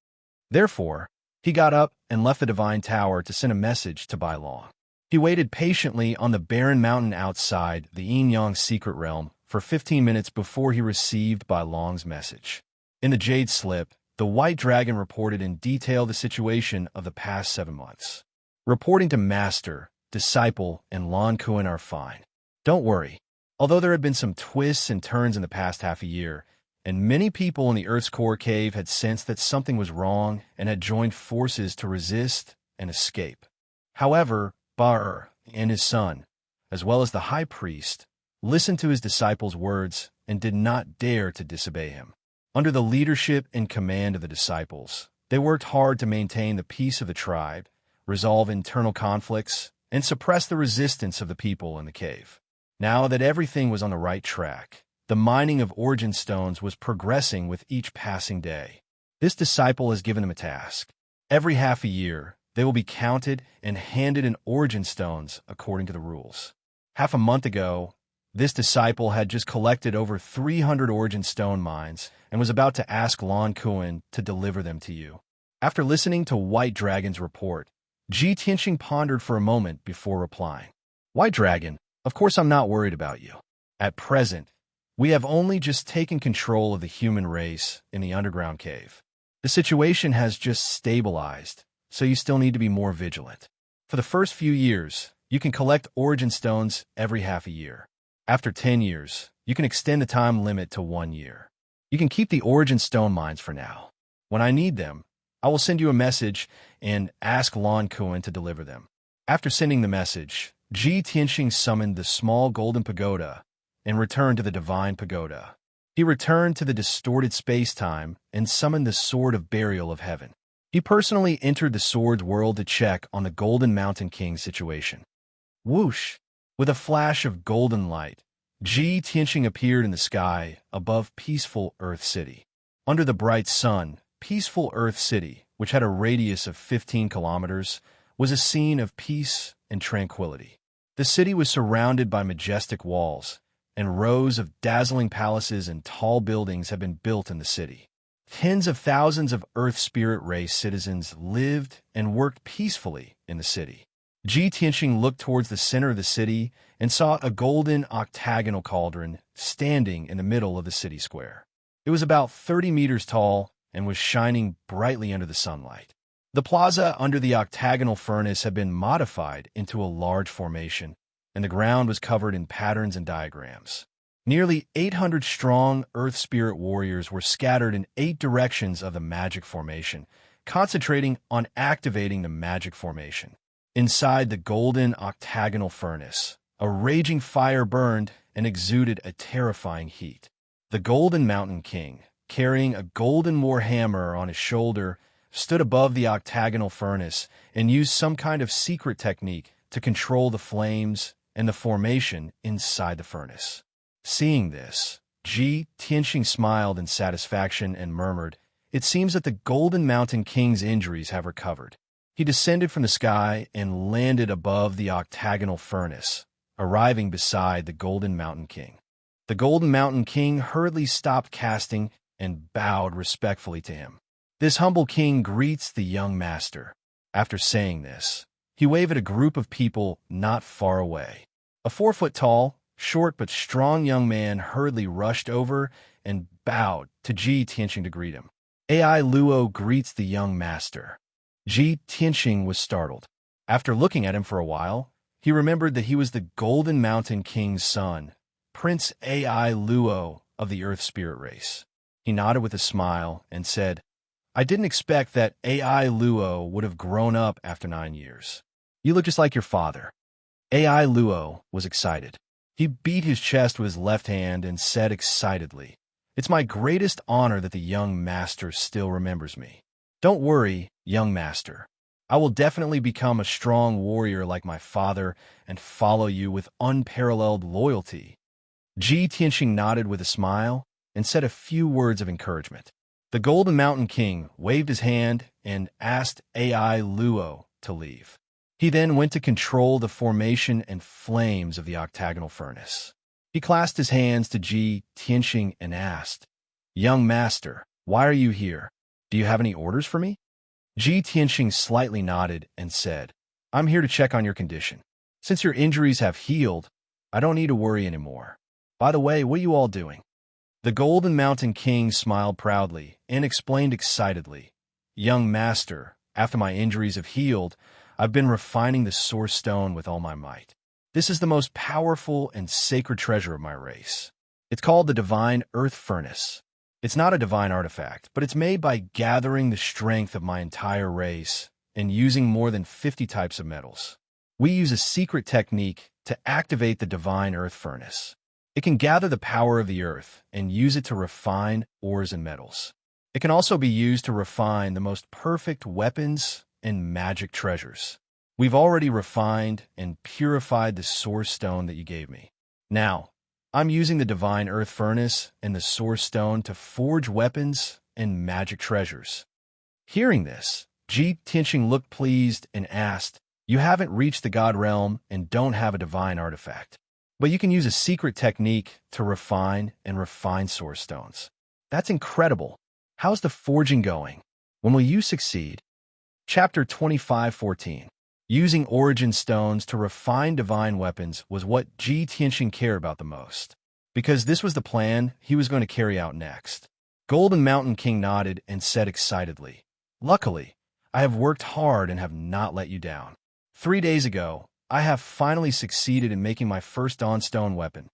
Therefore, he got up and left the divine tower to send a message to Bai Long. He waited patiently on the barren mountain outside the Yin-Yang secret realm for 15 minutes before he received Bai Long's message. In the Jade Slip, the White Dragon reported in detail the situation of the past 7 months. Reporting to Master, Disciple, and Lan Kuan are fine. Don't worry. Although there had been some twists and turns in the past half a year, and many people in the Earth's Core Cave had sensed that something was wrong and had joined forces to resist and escape. However, Ba and his son, as well as the High Priest, listened to his disciples' words and did not dare to disobey him. Under the leadership and command of the disciples, they worked hard to maintain the peace of the tribe, resolve internal conflicts, and suppress the resistance of the people in the cave. Now that everything was on the right track, the mining of origin stones was progressing with each passing day. This disciple has given them a task. Every half a year, they will be counted and handed in origin stones according to the rules. Half a month ago, this disciple had just collected over 300 origin stone mines and was about to ask Lan Kuan to deliver them to you. After listening to White Dragon's report, Ji Tianxing pondered for a moment before replying. "White Dragon, of course I'm not worried about you. At present, we have only just taken control of the human race in the underground cave. The situation has just stabilized, so you still need to be more vigilant. For the first few years, you can collect origin stones every half a year. After 10 years, you can extend the time limit to 1 year. You can keep the origin stone mines for now. When I need them, I will send you a message and ask Lan Kuan to deliver them." After sending the message, Ji Tianxing summoned the small golden pagoda and returned to the divine pagoda. He returned to the distorted space-time and summoned the Sword of Burial of Heaven. He personally entered the Sword's world to check on the Golden Mountain King's situation. Whoosh! With a flash of golden light, Ji Tianxing appeared in the sky above peaceful Earth City. Under the bright sun, peaceful Earth City, which had a radius of 15 kilometers, was a scene of peace and tranquility. The city was surrounded by majestic walls, and rows of dazzling palaces and tall buildings had been built in the city. Tens of thousands of Earth Spirit race citizens lived and worked peacefully in the city. Ji Tianxing looked towards the center of the city and saw a golden octagonal cauldron standing in the middle of the city square. It was about 30 meters tall and was shining brightly under the sunlight. The plaza under the octagonal furnace had been modified into a large formation, and the ground was covered in patterns and diagrams. Nearly 800 strong Earth Spirit warriors were scattered in 8 directions of the magic formation, concentrating on activating the magic formation. Inside the golden octagonal furnace, a raging fire burned and exuded a terrifying heat. The Golden Mountain King, carrying a golden warhammer on his shoulder, stood above the octagonal furnace and used some kind of secret technique to control the flames and the formation inside the furnace. Seeing this, Ji Tianxing smiled in satisfaction and murmured, "It seems that the Golden Mountain King's injuries have recovered." He descended from the sky and landed above the octagonal furnace, arriving beside the Golden Mountain King. The Golden Mountain King hurriedly stopped casting and bowed respectfully to him. This humble king greets the young master. After saying this, he waved at a group of people not far away. A 4-foot-tall, short but strong young man hurriedly rushed over and bowed to Ji Tianqing to greet him. AI Luo greets the young master. Ji Tianqing was startled. After looking at him for a while, he remembered that he was the Golden Mountain King's son, Prince AI Luo of the Earth Spirit race. He nodded with a smile and said, "I didn't expect that AI Luo would have grown up after 9 years. You look just like your father." AI Luo was excited. He beat his chest with his left hand and said excitedly, "It's my greatest honor that the young master still remembers me. Don't worry, young master. I will definitely become a strong warrior like my father and follow you with unparalleled loyalty." Ji Tianqing nodded with a smile and said a few words of encouragement. The Golden Mountain King waved his hand and asked AI Luo to leave. He then went to control the formation and flames of the octagonal furnace. He clasped his hands to Ji Tianqing and asked, "Young master, why are you here? Do you have any orders for me?" Ji Tianqing slightly nodded and said, "I'm here to check on your condition. Since your injuries have healed, I don't need to worry anymore. By the way, what are you all doing?" The Golden Mountain King smiled proudly and explained excitedly, "Young master, after my injuries have healed, I've been refining the Source Stone with all my might. This is the most powerful and sacred treasure of my race. It's called the Divine Earth Furnace. It's not a divine artifact, but it's made by gathering the strength of my entire race and using more than 50 types of metals. We use a secret technique to activate the Divine Earth Furnace. It can gather the power of the earth and use it to refine ores and metals. It can also be used to refine the most perfect weapons and magic treasures. We've already refined and purified the Source Stone that you gave me. Now, I'm using the Divine Earth Furnace and the Source Stone to forge weapons and magic treasures." Hearing this, Ji Tianqing looked pleased and asked, "You haven't reached the God Realm and don't have a divine artifact, but you can use a secret technique to refine and refine Source Stones. That's incredible. How's the forging going? When will you succeed?" Chapter 25:14. Using origin stones to refine divine weapons was what Ji Tianqing cared about the most, because this was the plan he was going to carry out next. Golden Mountain King nodded and said excitedly, "Luckily, I have worked hard and have not let you down. 3 days ago, I have finally succeeded in making my first Dawnstone weapon."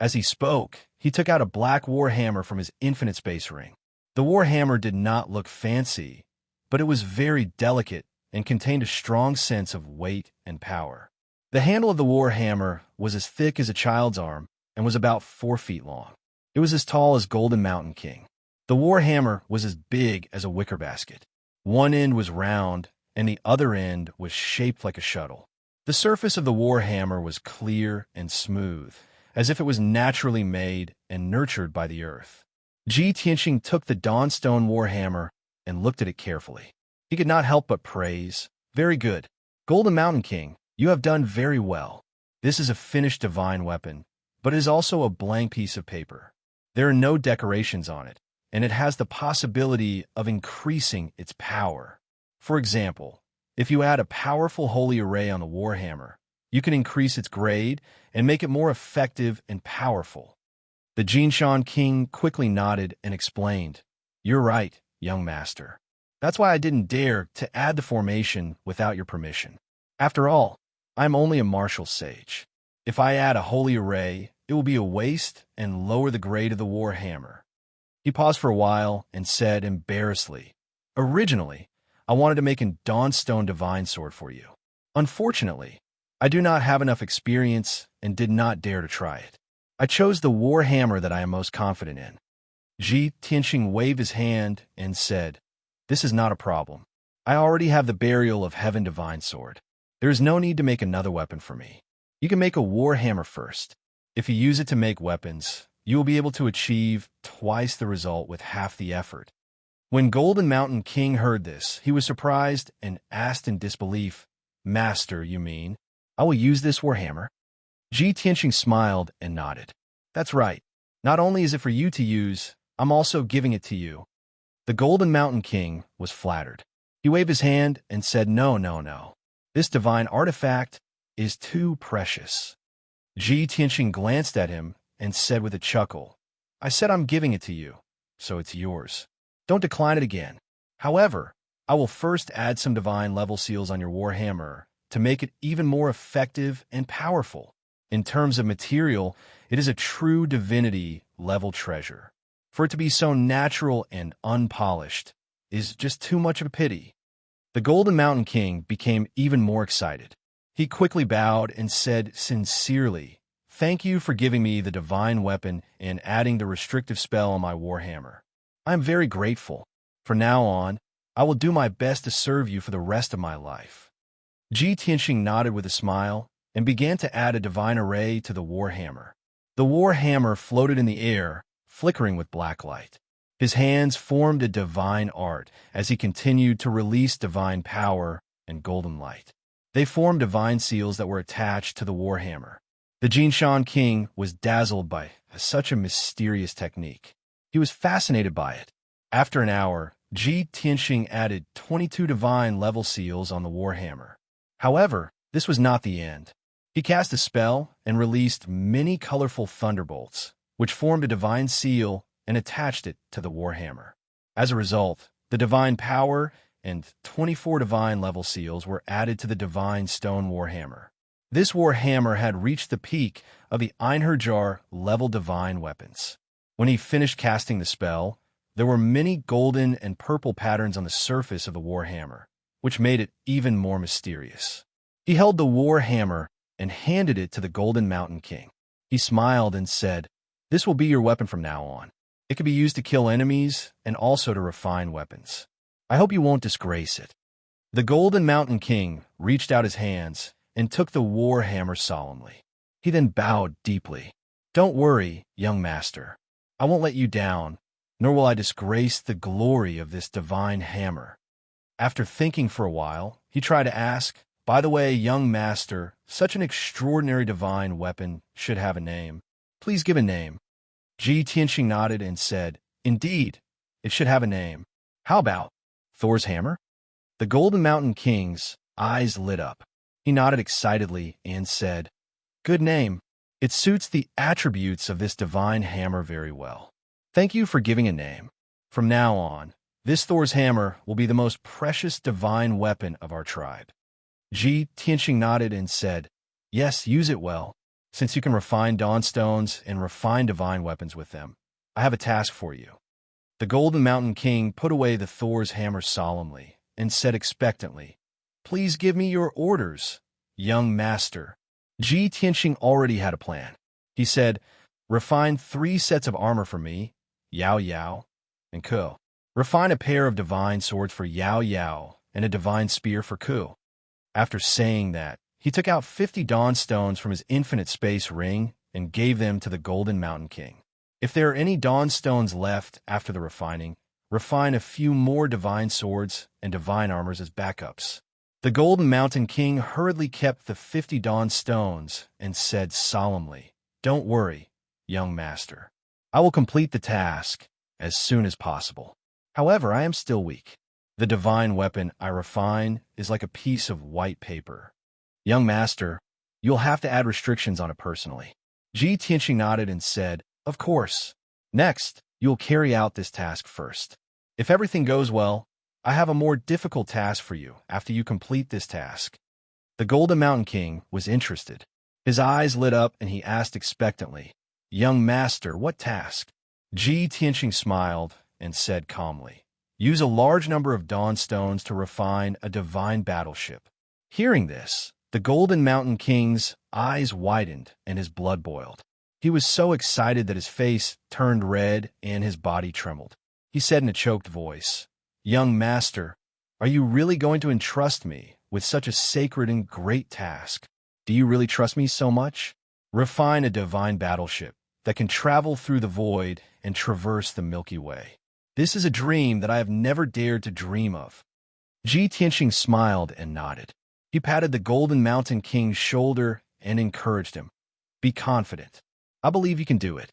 As he spoke, he took out a black war hammer from his infinite space ring. The war hammer did not look fancy, but it was very delicate and contained a strong sense of weight and power. The handle of the war hammer was as thick as a child's arm and was about 4 feet long. It was as tall as Golden Mountain King. The war hammer was as big as a wicker basket. One end was round, and the other end was shaped like a shuttle. The surface of the war hammer was clear and smooth, as if it was naturally made and nurtured by the earth. Ji Tianqing took the Dawnstone war hammer and looked at it carefully. He could not help but praise, "Very good. Golden Mountain King, you have done very well. This is a finished divine weapon, but it is also a blank piece of paper. There are no decorations on it, and it has the possibility of increasing its power. For example, if you add a powerful holy array on the warhammer, you can increase its grade and make it more effective and powerful." The Jinshan King quickly nodded and explained, "You're right, young master. That's why I didn't dare to add the formation without your permission. After all, I'm only a martial sage. If I add a holy array, it will be a waste and lower the grade of the war hammer." He paused for a while and said embarrassedly, "Originally, I wanted to make a Dawnstone divine sword for you. Unfortunately, I do not have enough experience and did not dare to try it. I chose the war hammer that I am most confident in." Ji Tianqing waved his hand and said, "This is not a problem. I already have the Burial of Heaven divine sword. There is no need to make another weapon for me. You can make a war hammer first. If you use it to make weapons, you will be able to achieve twice the result with half the effort." When Golden Mountain King heard this, he was surprised and asked in disbelief, "Master, you mean I will use this war hammer?" Ji Tianqing smiled and nodded. "That's right. Not only is it for you to use, I'm also giving it to you. The Golden Mountain King was flattered. He waved his hand and said, "No, no, no. This divine artifact is too precious." Ji Tianxing glanced at him and said with a chuckle, "I said I'm giving it to you, so it's yours. Don't decline it again. However, I will first add some divine level seals on your warhammer to make it even more effective and powerful. In terms of material, it is a true divinity level treasure. For it to be so natural and unpolished is just too much of a pity." The Golden Mountain King became even more excited. He quickly bowed and said sincerely, "Thank you for giving me the divine weapon and adding the restrictive spell on my warhammer. I am very grateful. From now on, I will do my best to serve you for the rest of my life." Ji Tianxing nodded with a smile and began to add a divine array to the warhammer. The warhammer floated in the air, flickering with black light. His hands formed a divine art as he continued to release divine power and golden light. They formed divine seals that were attached to the warhammer. The Jinshan King was dazzled by such a mysterious technique. He was fascinated by it. After an hour, Ji Tianxing added 22 divine level seals on the warhammer. However, this was not the end. He cast a spell and released many colorful thunderbolts, which formed a divine seal and attached it to the warhammer. As a result, the divine power and 24 divine level seals were added to the divine stone warhammer. This warhammer had reached the peak of the Einherjar level divine weapons. When he finished casting the spell, there were many golden and purple patterns on the surface of the warhammer, which made it even more mysterious. He held the warhammer and handed it to the Golden Mountain King. He smiled and said, "This will be your weapon from now on. It can be used to kill enemies and also to refine weapons. I hope you won't disgrace it." The Golden Mountain King reached out his hands and took the warhammer solemnly. He then bowed deeply. "Don't worry, young master. I won't let you down, nor will I disgrace the glory of this divine hammer." After thinking for a while, he tried to ask, "By the way, young master, such an extraordinary divine weapon should have a name. Please give a name." Ji Tianxing nodded and said, "Indeed, it should have a name. How about Thor's hammer?" The Golden Mountain King's eyes lit up. He nodded excitedly and said, "Good name. It suits the attributes of this divine hammer very well. Thank you for giving a name. From now on, this Thor's hammer will be the most precious divine weapon of our tribe." Ji Tianxing nodded and said, "Yes, use it well. Since you can refine dawnstones and refine divine weapons with them, I have a task for you." The Golden Mountain King put away the Thor's hammer solemnly and said expectantly, "Please give me your orders, young master." Ji Tianxing already had a plan. He said, "Refine 3 sets of armor for me, Yao Yao and Ku. Refine a pair of divine swords for Yao Yao and a divine spear for Ku." After saying that, he took out 50 dawnstones from his infinite space ring and gave them to the Golden Mountain King. If there are any dawnstones left after the refining, refine a few more divine swords and divine armors as backups. The Golden Mountain King hurriedly kept the 50 dawnstones and said solemnly, "Don't worry, young master. I will complete the task as soon as possible. However, I am still weak. The divine weapon I refine is like a piece of white paper. Young master, you'll have to add restrictions on it personally." Ji Tianxing nodded and said, "Of course. Next, you'll carry out this task first. If everything goes well, I have a more difficult task for you after you complete this task." The Golden Mountain King was interested. His eyes lit up and he asked expectantly, "Young master, what task?" Ji Tianxing smiled and said calmly, "Use a large number of dawnstones to refine a divine battleship." Hearing this, the Golden Mountain King's eyes widened and his blood boiled. He was so excited that his face turned red and his body trembled. He said in a choked voice, "Young master, are you really going to entrust me with such a sacred and great task? Do you really trust me so much? Refine a divine battleship that can travel through the void and traverse the Milky Way. This is a dream that I have never dared to dream of." Ji Tianxing smiled and nodded. He patted the Golden Mountain King's shoulder and encouraged him, "Be confident. I believe you can do it."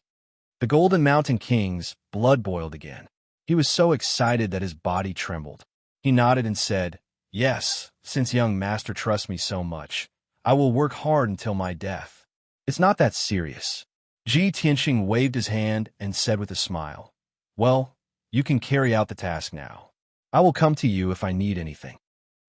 The Golden Mountain King's blood boiled again. He was so excited that his body trembled. He nodded and said, "Yes, since young master trusts me so much, I will work hard until my death. It's not that serious." Ji Tianxing waved his hand and said with a smile, "Well, you can carry out the task now. I will come to you if I need anything."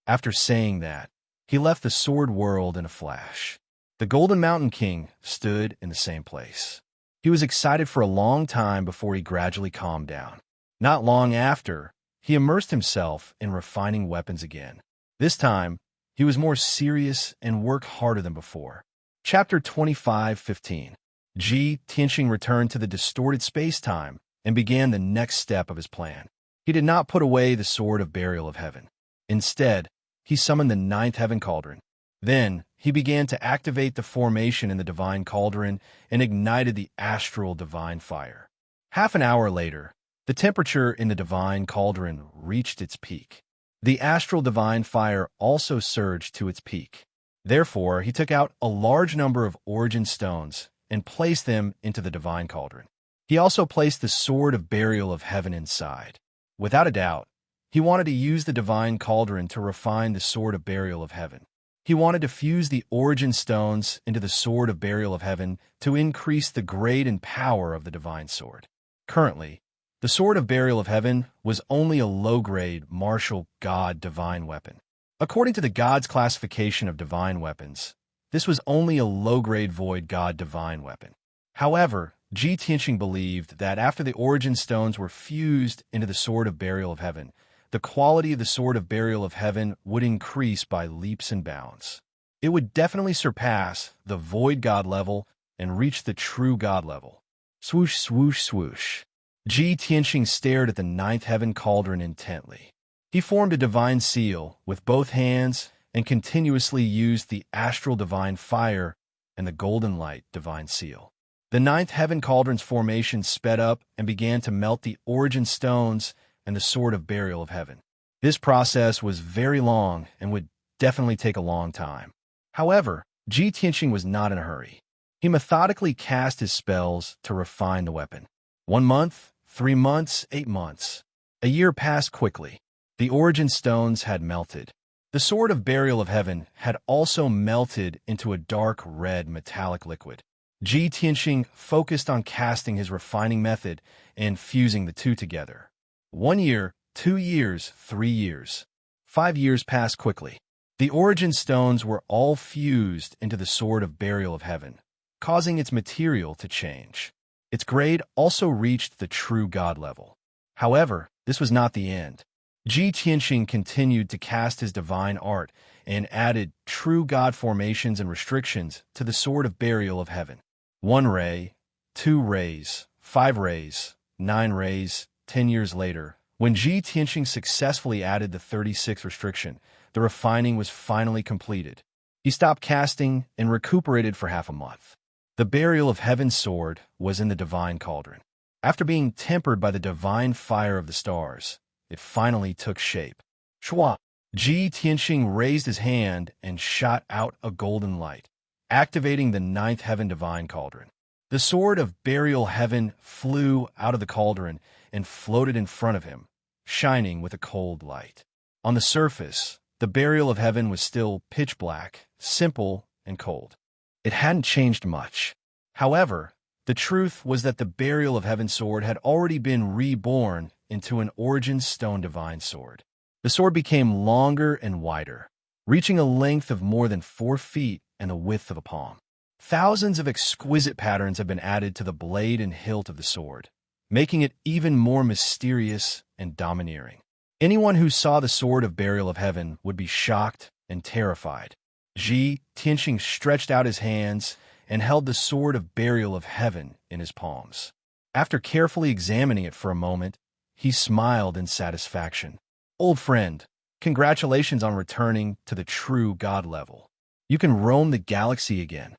After saying that, he left the sword world in a flash. The Golden Mountain King stood in the same place. He was excited for a long time before he gradually calmed down. Not long after, he immersed himself in refining weapons again. This time, he was more serious and worked harder than before. Chapter 25:15. Ji Tianxing returned to the distorted space-time and began the next step of his plan. He did not put away the Sword of Burial of Heaven. Instead, he summoned the ninth heaven cauldron. Then, he began to activate the formation in the divine cauldron and ignited the astral divine fire. Half an hour later, the temperature in the divine cauldron reached its peak. The astral divine fire also surged to its peak. Therefore, he took out a large number of origin stones and placed them into the divine cauldron. He also placed the Sword of Burial of Heaven inside. Without a doubt, he wanted to use the divine cauldron to refine the Sword of Burial of Heaven. He wanted to fuse the origin stones into the Sword of Burial of Heaven to increase the grade and power of the divine sword. Currently, the Sword of Burial of Heaven was only a low-grade martial god divine weapon. According to the God's classification of divine weapons, this was only a low-grade void god divine weapon. However, Ji Tianxing believed that after the origin stones were fused into the Sword of Burial of Heaven, the quality of the Sword of Burial of Heaven would increase by leaps and bounds. It would definitely surpass the void god level and reach the true god level. Swoosh, swoosh, swoosh. Ji Tianxing stared at the ninth heaven cauldron intently. He formed a divine seal with both hands and continuously used the astral divine fire and the golden light divine seal. The ninth heaven cauldron's formation sped up and began to melt the origin stones and the Sword of Burial of Heaven. This process was very long and would definitely take a long time. However, Ji Tianxing was not in a hurry. He methodically cast his spells to refine the weapon. 1 month, 3 months, 8 months. A year passed quickly. The origin stones had melted. The Sword of Burial of Heaven had also melted into a dark red metallic liquid. Ji Tianxing focused on casting his refining method and fusing the two together. 1 year, 2 years, 3 years. 5 years passed quickly. The origin stones were all fused into the Sword of Burial of Heaven, causing its material to change. Its grade also reached the true god level. However, this was not the end. Ji Tianxing continued to cast his divine art and added true god formations and restrictions to the Sword of Burial of Heaven. 1 ray, 2 rays, 5 rays, 9 rays. 10 years later, when Ji Tianxing successfully added the 36th restriction, the refining was finally completed. He stopped casting and recuperated for half a month. The Burial of Heaven sword was in the divine cauldron. After being tempered by the divine fire of the stars, it finally took shape. Shwa! Ji Tianxing raised his hand and shot out a golden light, activating the ninth heaven divine cauldron. The Sword of Burial Heaven flew out of the cauldron and floated in front of him, shining with a cold light. On the surface, the Burial of Heaven was still pitch black, simple, and cold. It hadn't changed much. However, the truth was that the Burial of Heaven sword had already been reborn into an origin stone divine sword. The sword became longer and wider, reaching a length of more than 4 feet and the width of a palm. Thousands of exquisite patterns have been added to the blade and hilt of the sword, making it even more mysterious and domineering. Anyone who saw the Sword of Burial of Heaven would be shocked and terrified. Ji Tianxing stretched out his hands and held the Sword of Burial of Heaven in his palms. After carefully examining it for a moment, he smiled in satisfaction. "Old friend, congratulations on returning to the true God level. You can roam the galaxy again."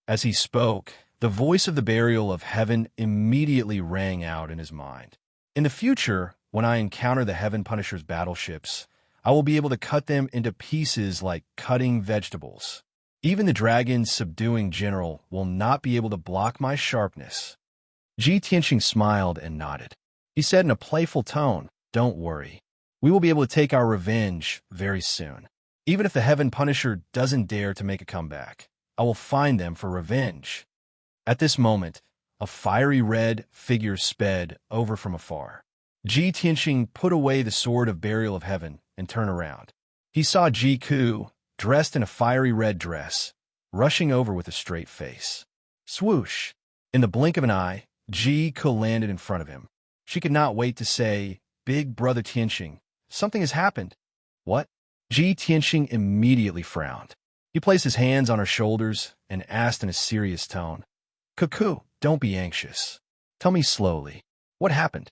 As he spoke, the voice of the Burial of Heaven immediately rang out in his mind. "In the future, when I encounter the Heaven Punisher's battleships, I will be able to cut them into pieces like cutting vegetables. Even the dragon's subduing general will not be able to block my sharpness." Ji Tianxing smiled and nodded. He said in a playful tone, "Don't worry. We will be able to take our revenge very soon. Even if the Heaven Punisher doesn't dare to make a comeback, I will find them for revenge." At this moment, a fiery red figure sped over from afar. Ji Tianxing put away the sword of burial of heaven and turned around. He saw Ji Ku, dressed in a fiery red dress, rushing over with a straight face. Swoosh! In the blink of an eye, Ji Ku landed in front of him. She could not wait to say, "Big brother Tianxing, something has happened." "What?" Ji Tianxing immediately frowned. He placed his hands on her shoulders and asked in a serious tone, "Cuckoo, don't be anxious. Tell me slowly. What happened?"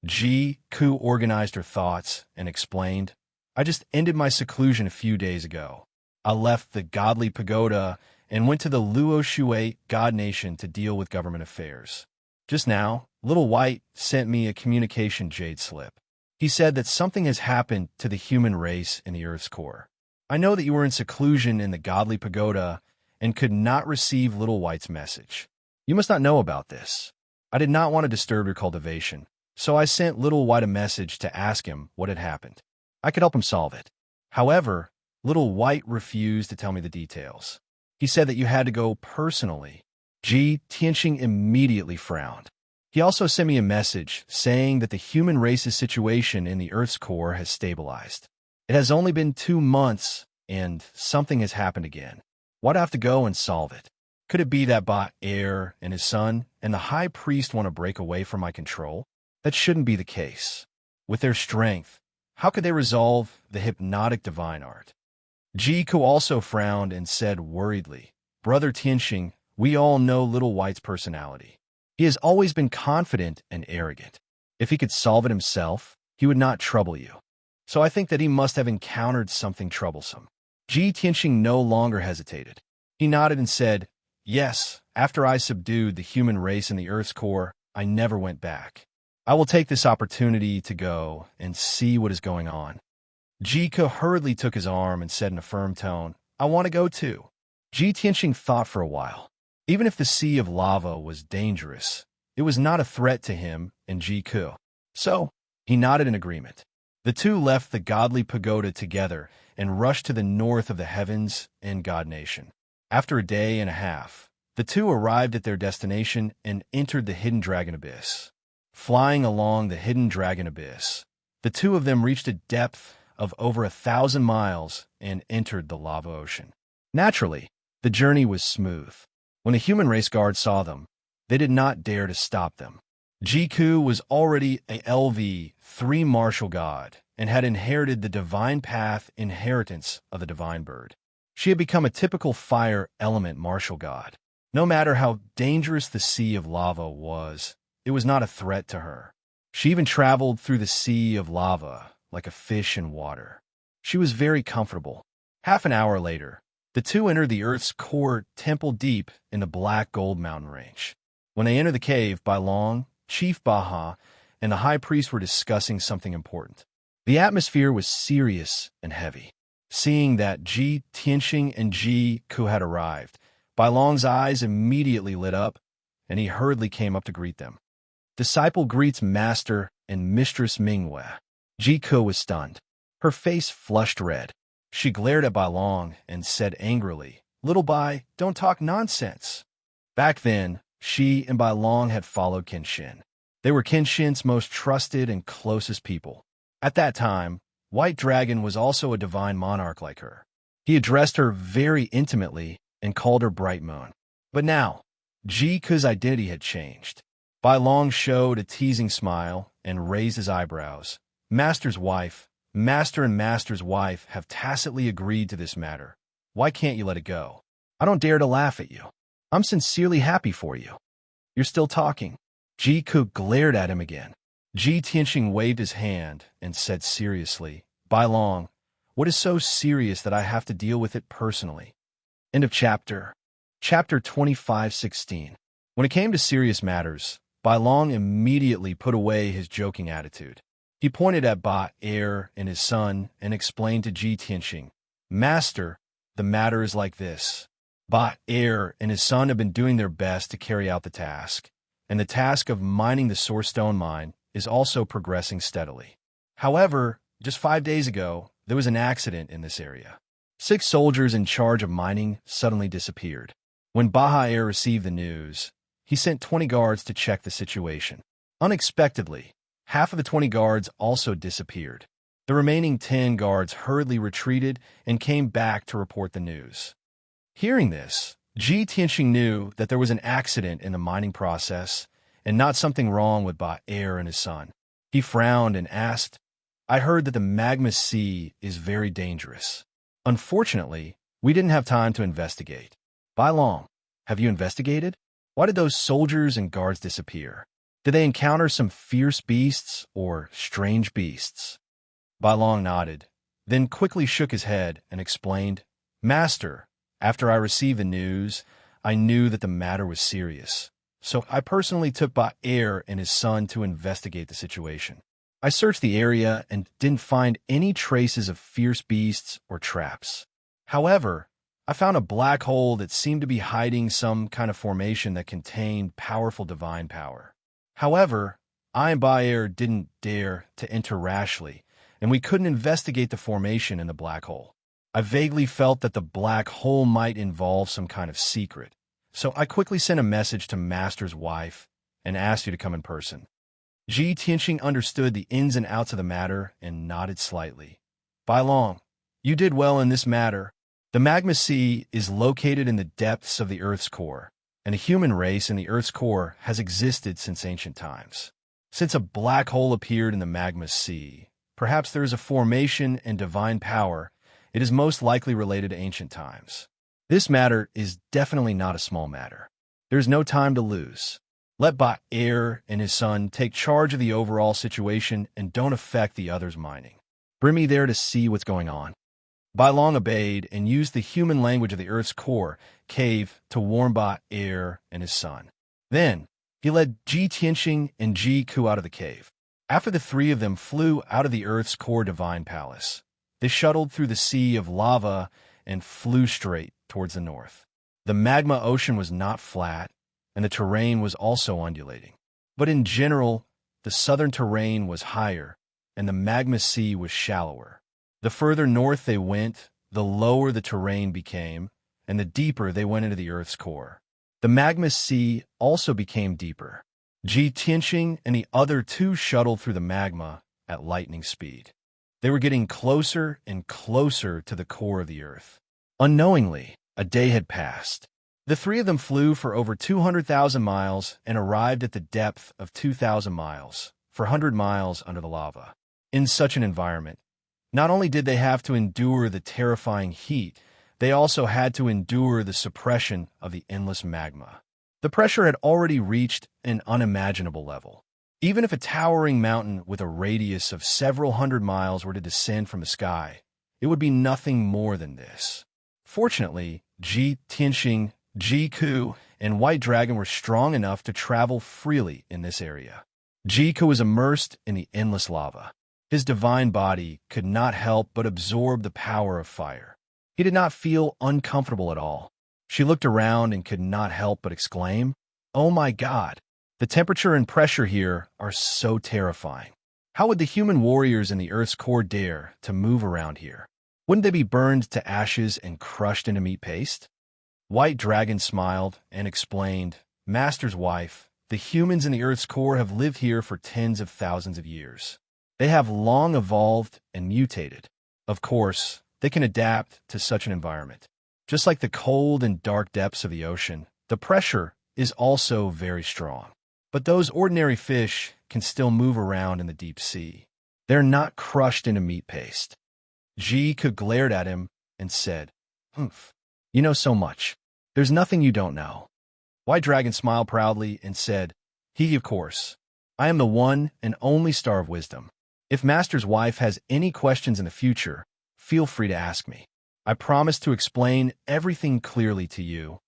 Ji Ku organized her thoughts and explained, "I just ended my seclusion a few days ago. I left the godly pagoda and went to the Luo Shui God Nation to deal with government affairs. Just now, Little White sent me a communication jade slip. He said that something has happened to the human race in the Earth's core. I know that you were in seclusion in the godly pagoda and could not receive Little White's message. You must not know about this. I did not want to disturb your cultivation, so I sent Little White a message to ask him what had happened. I could help him solve it. However, Little White refused to tell me the details. He said that you had to go personally." Ji Tianxing immediately frowned. He also sent me a message saying that the human race's situation in the Earth's core has stabilized. It has only been 2 months, and something has happened again. Why'd I have to go and solve it? Could it be that Ba-Er and his son and the High Priest want to break away from my control? That shouldn't be the case. With their strength, how could they resolve the hypnotic divine art?" Ji Ku also frowned and said worriedly, "Brother Tianxing, we all know Little White's personality. He has always been confident and arrogant. If he could solve it himself, he would not trouble you. So I think that he must have encountered something troublesome." Ji Tianxing no longer hesitated. He nodded and said, "Yes, after I subdued the human race in the Earth's core, I never went back. I will take this opportunity to go and see what is going on." Ji Ku hurriedly took his arm and said in a firm tone, "I want to go too." Ji Tianxing thought for a while. Even if the sea of lava was dangerous, it was not a threat to him and Ji Ku. So, he nodded in agreement. The two left the godly pagoda together and rushed to the north of the heavens and God Nation. After a day and a half, the two arrived at their destination and entered the Hidden Dragon Abyss. Flying along the Hidden Dragon Abyss, the two of them reached a depth of over 1,000 miles and entered the lava ocean. Naturally, the journey was smooth. When the human race guards saw them, they did not dare to stop them. Ji Ku was already a LV3 martial god and had inherited the divine path inheritance of the divine bird. She had become a typical fire element martial god. No matter how dangerous the sea of lava was, it was not a threat to her. She even traveled through the sea of lava like a fish in water. She was very comfortable. Half an hour later, the two entered the Earth's core temple deep in the Black Gold Mountain Range. When they entered the cave, Bai Long, Chief Baha, and the High Priest were discussing something important. The atmosphere was serious and heavy. Seeing that Ji Tianxing and Ji Ku had arrived, Bai Long's eyes immediately lit up, and he hurriedly came up to greet them. Disciple greets Master and Mistress Mingwei. Ji Ku was stunned. Her face flushed red. She glared at Bai Long and said angrily, "Little Bai, don't talk nonsense." Back then, she and Bai Long had followed Kenshin. They were Kenshin's most trusted and closest people. At that time, White Dragon was also a divine monarch like her. He addressed her very intimately and called her Bright Moon. But now, Ji Ku's identity had changed. Bai Long showed a teasing smile and raised his eyebrows. Master and Master's wife have tacitly agreed to this matter. Why can't you let it go? I don't dare to laugh at you. I'm sincerely happy for you. You're still talking. Ji Ku glared at him again. Ji Tianxing waved his hand and said seriously, "Bai Long, what is so serious that I have to deal with it personally?" End of chapter. Chapter 25:16. When it came to serious matters, Bai Long immediately put away his joking attitude. He pointed at Ba-Er and his son and explained to Ji Tianxing, "Master, the matter is like this. Ba-Er and his son have been doing their best to carry out the task, and the task of mining the Source Stone mine is also progressing steadily. However, just 5 days ago, there was an accident in this area. 6 soldiers in charge of mining suddenly disappeared. When Baja Air received the news, he sent 20 guards to check the situation. Unexpectedly, half of the 20 guards also disappeared. The remaining 10 guards hurriedly retreated and came back to report the news. Hearing this, Ji Tianxing knew that there was an accident in the mining process and not something wrong with Ba Air and his son. He frowned and asked, "I heard that the magma sea is very dangerous. Unfortunately, we didn't have time to investigate. Bai Long, have you investigated? Why did those soldiers and guards disappear? Did they encounter some fierce beasts or strange beasts?" Bai Long nodded, then quickly shook his head and explained, "Master, after I received the news, I knew that the matter was serious. So I personally took Ba Air and his son to investigate the situation. I searched the area and didn't find any traces of fierce beasts or traps. However, I found a black hole that seemed to be hiding some kind of formation that contained powerful divine power. However, I and Ba Air didn't dare to enter rashly, and we couldn't investigate the formation in the black hole. I vaguely felt that the black hole might involve some kind of secret, so I quickly sent a message to Master's wife and asked you to come in person." Ji Tianxing understood the ins and outs of the matter and nodded slightly. "Bai Long, you did well in this matter. The magma sea is located in the depths of the Earth's core, and the human race in the Earth's core has existed since ancient times. Since a black hole appeared in the magma sea, perhaps there is a formation and divine power. It is most likely related to ancient times. This matter is definitely not a small matter. There is no time to lose. Let Ba Air and his son take charge of the overall situation and don't affect the others mining. Bring me there to see what's going on." Bai Long obeyed and used the human language of the Earth's core cave to warn Ba Air and his son. Then, he led Ji Tianxing and Ji Ku out of the cave. After the 3 of them flew out of the Earth's core divine palace, they shuttled through the sea of lava and flew straight towards the north. The magma ocean was not flat, and the terrain was also undulating. But in general, the southern terrain was higher, and the magma sea was shallower. The further north they went, the lower the terrain became, and the deeper they went into the Earth's core. The magma sea also became deeper. Ji Tianxing and the other 2 shuttled through the magma at lightning speed. They were getting closer and closer to the core of the Earth. Unknowingly, a day had passed. The 3 of them flew for over 200,000 miles and arrived at the depth of 2,000 miles, 400 miles under the lava. In such an environment, not only did they have to endure the terrifying heat, they also had to endure the suppression of the endless magma. The pressure had already reached an unimaginable level. Even if a towering mountain with a radius of several hundred miles were to descend from the sky, it would be nothing more than this. Fortunately, Ji Tianxing, Ji Ku, and White Dragon were strong enough to travel freely in this area. Ji Ku was immersed in the endless lava. His divine body could not help but absorb the power of fire. He did not feel uncomfortable at all. She looked around and could not help but exclaim, "Oh my God! The temperature and pressure here are so terrifying. How would the human warriors in the Earth's core dare to move around here? Wouldn't they be burned to ashes and crushed into meat paste?" White Dragon smiled and explained, "Master's wife, the humans in the Earth's core have lived here for tens of thousands of years. They have long evolved and mutated. Of course, they can adapt to such an environment. Just like the cold and dark depths of the ocean, the pressure is also very strong. But those ordinary fish can still move around in the deep sea. They're not crushed into meat paste." Ji Ku glared at him and said, "Humph, you know so much. There's nothing you don't know." White Dragon smiled proudly and said, Of course. I am the one and only star of wisdom. If Master's wife has any questions in the future, feel free to ask me. I promise to explain everything clearly to you."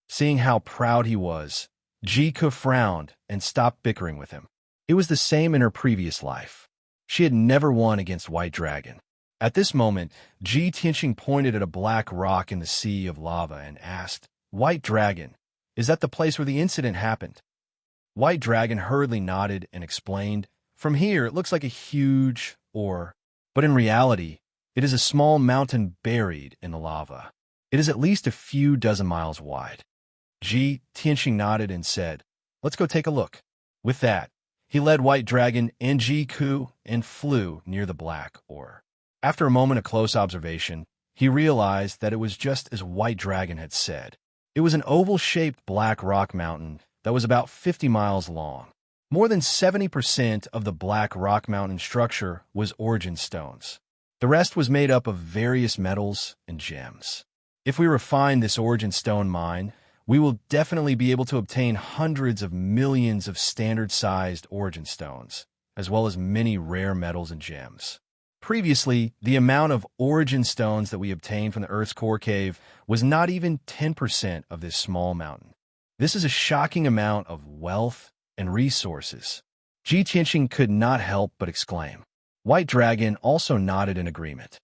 Seeing how proud he was, Ji Ku frowned and stopped bickering with him. It was the same in her previous life. She had never won against White Dragon. At this moment, Ji Tianxing pointed at a black rock in the sea of lava and asked, "White Dragon, is that the place where the incident happened?" White Dragon hurriedly nodded and explained, From here, it looks like a huge ore, but in reality, it is a small mountain buried in the lava. It is at least a few dozen miles wide. Tianxing nodded and said, "Let's go take a look." With that, he led White Dragon and Ku and flew near the black ore. After a moment of close observation, he realized that it was just as White Dragon had said. It was an oval-shaped black rock mountain that was about 50 miles long. More than 70% of the black rock mountain structure was origin stones. The rest was made up of various metals and gems. If we refine this origin stone mine, we will definitely be able to obtain hundreds of millions of standard-sized origin stones, as well as many rare metals and gems. Previously, the amount of origin stones that we obtained from the Earth's core cave was not even 10% of this small mountain. This is a shocking amount of wealth and resources. Tianxing could not help but exclaim. White Dragon also nodded in agreement.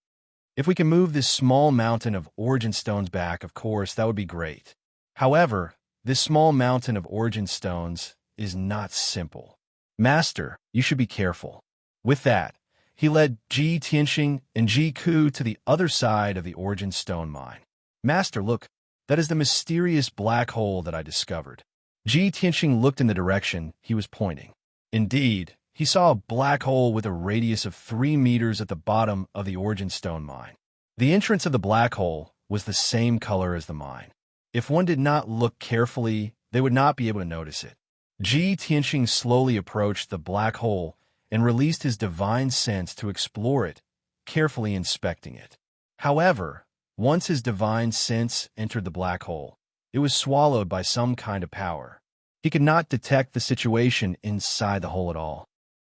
If we can move this small mountain of origin stones back, of course, that would be great. However, this small mountain of origin stones is not simple. Master, you should be careful. With that, he led Tianxing and Ku to the other side of the origin stone mine. Master, look, that is the mysterious black hole that I discovered. Tianxing looked in the direction he was pointing. Indeed, he saw a black hole with a radius of 3 meters at the bottom of the origin stone mine. The entrance of the black hole was the same color as the mine. If one did not look carefully, they would not be able to notice it. Tianxing slowly approached the black hole and released his divine sense to explore it, carefully inspecting it. However, once his divine sense entered the black hole, it was swallowed by some kind of power. He could not detect the situation inside the hole at all.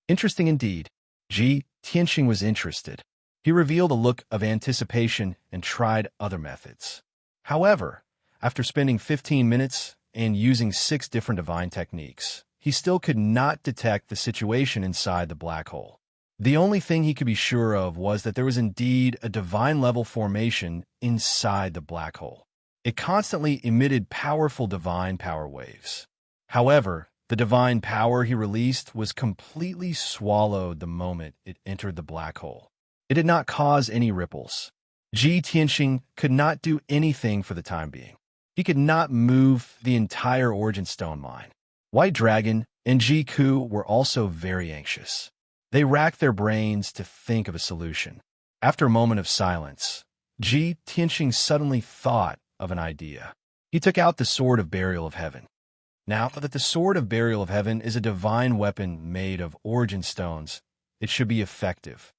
Interesting indeed. Tianxing was interested. He revealed a look of anticipation and tried other methods. However, after spending 15 minutes and using 6 different divine techniques, he still could not detect the situation inside the black hole. The only thing he could be sure of was that there was indeed a divine-level formation inside the black hole. It constantly emitted powerful divine power waves. However, the divine power he released was completely swallowed the moment it entered the black hole. It did not cause any ripples. Tianxing could not do anything for the time being. He could not move the entire origin stone mine. White Dragon and Ku were also very anxious. They racked their brains to think of a solution. After a moment of silence, Tianxing suddenly thought of an idea. He took out the Sword of Burial of Heaven. Now that the Sword of Burial of Heaven is a divine weapon made of origin stones, it should be effective.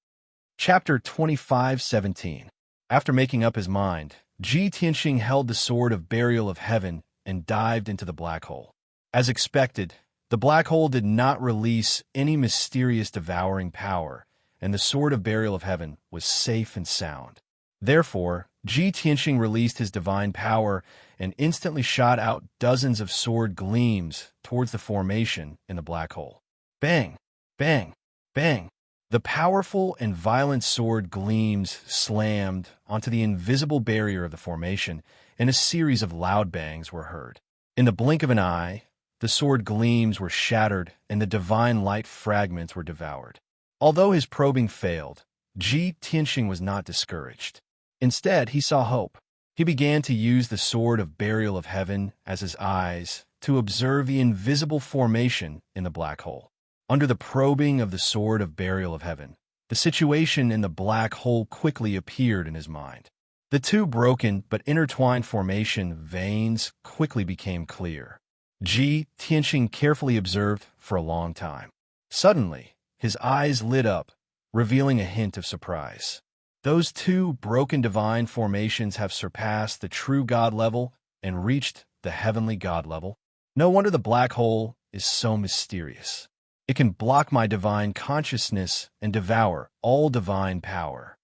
Chapter 25:17. After making up his mind, Tianxing held the Sword of Burial of Heaven and dived into the black hole. As expected, the black hole did not release any mysterious devouring power, and the Sword of Burial of Heaven was safe and sound. Therefore, Tianxing released his divine power and instantly shot out dozens of sword gleams towards the formation in the black hole. Bang! Bang! Bang! The powerful and violent sword gleams slammed onto the invisible barrier of the formation, and a series of loud bangs were heard. In the blink of an eye, the sword gleams were shattered and the divine light fragments were devoured. Although his probing failed, Tianxing was not discouraged. Instead, he saw hope. He began to use the Sword of Burial of Heaven as his eyes to observe the invisible formation in the black hole. Under the probing of the Sword of Burial of Heaven, the situation in the black hole quickly appeared in his mind. The 2 broken but intertwined formation veins quickly became clear. Tianxing carefully observed for a long time. Suddenly, his eyes lit up, revealing a hint of surprise. Those 2 broken divine formations have surpassed the true God level and reached the heavenly God level. No wonder the black hole is so mysterious. It can block my divine consciousness and devour all divine power.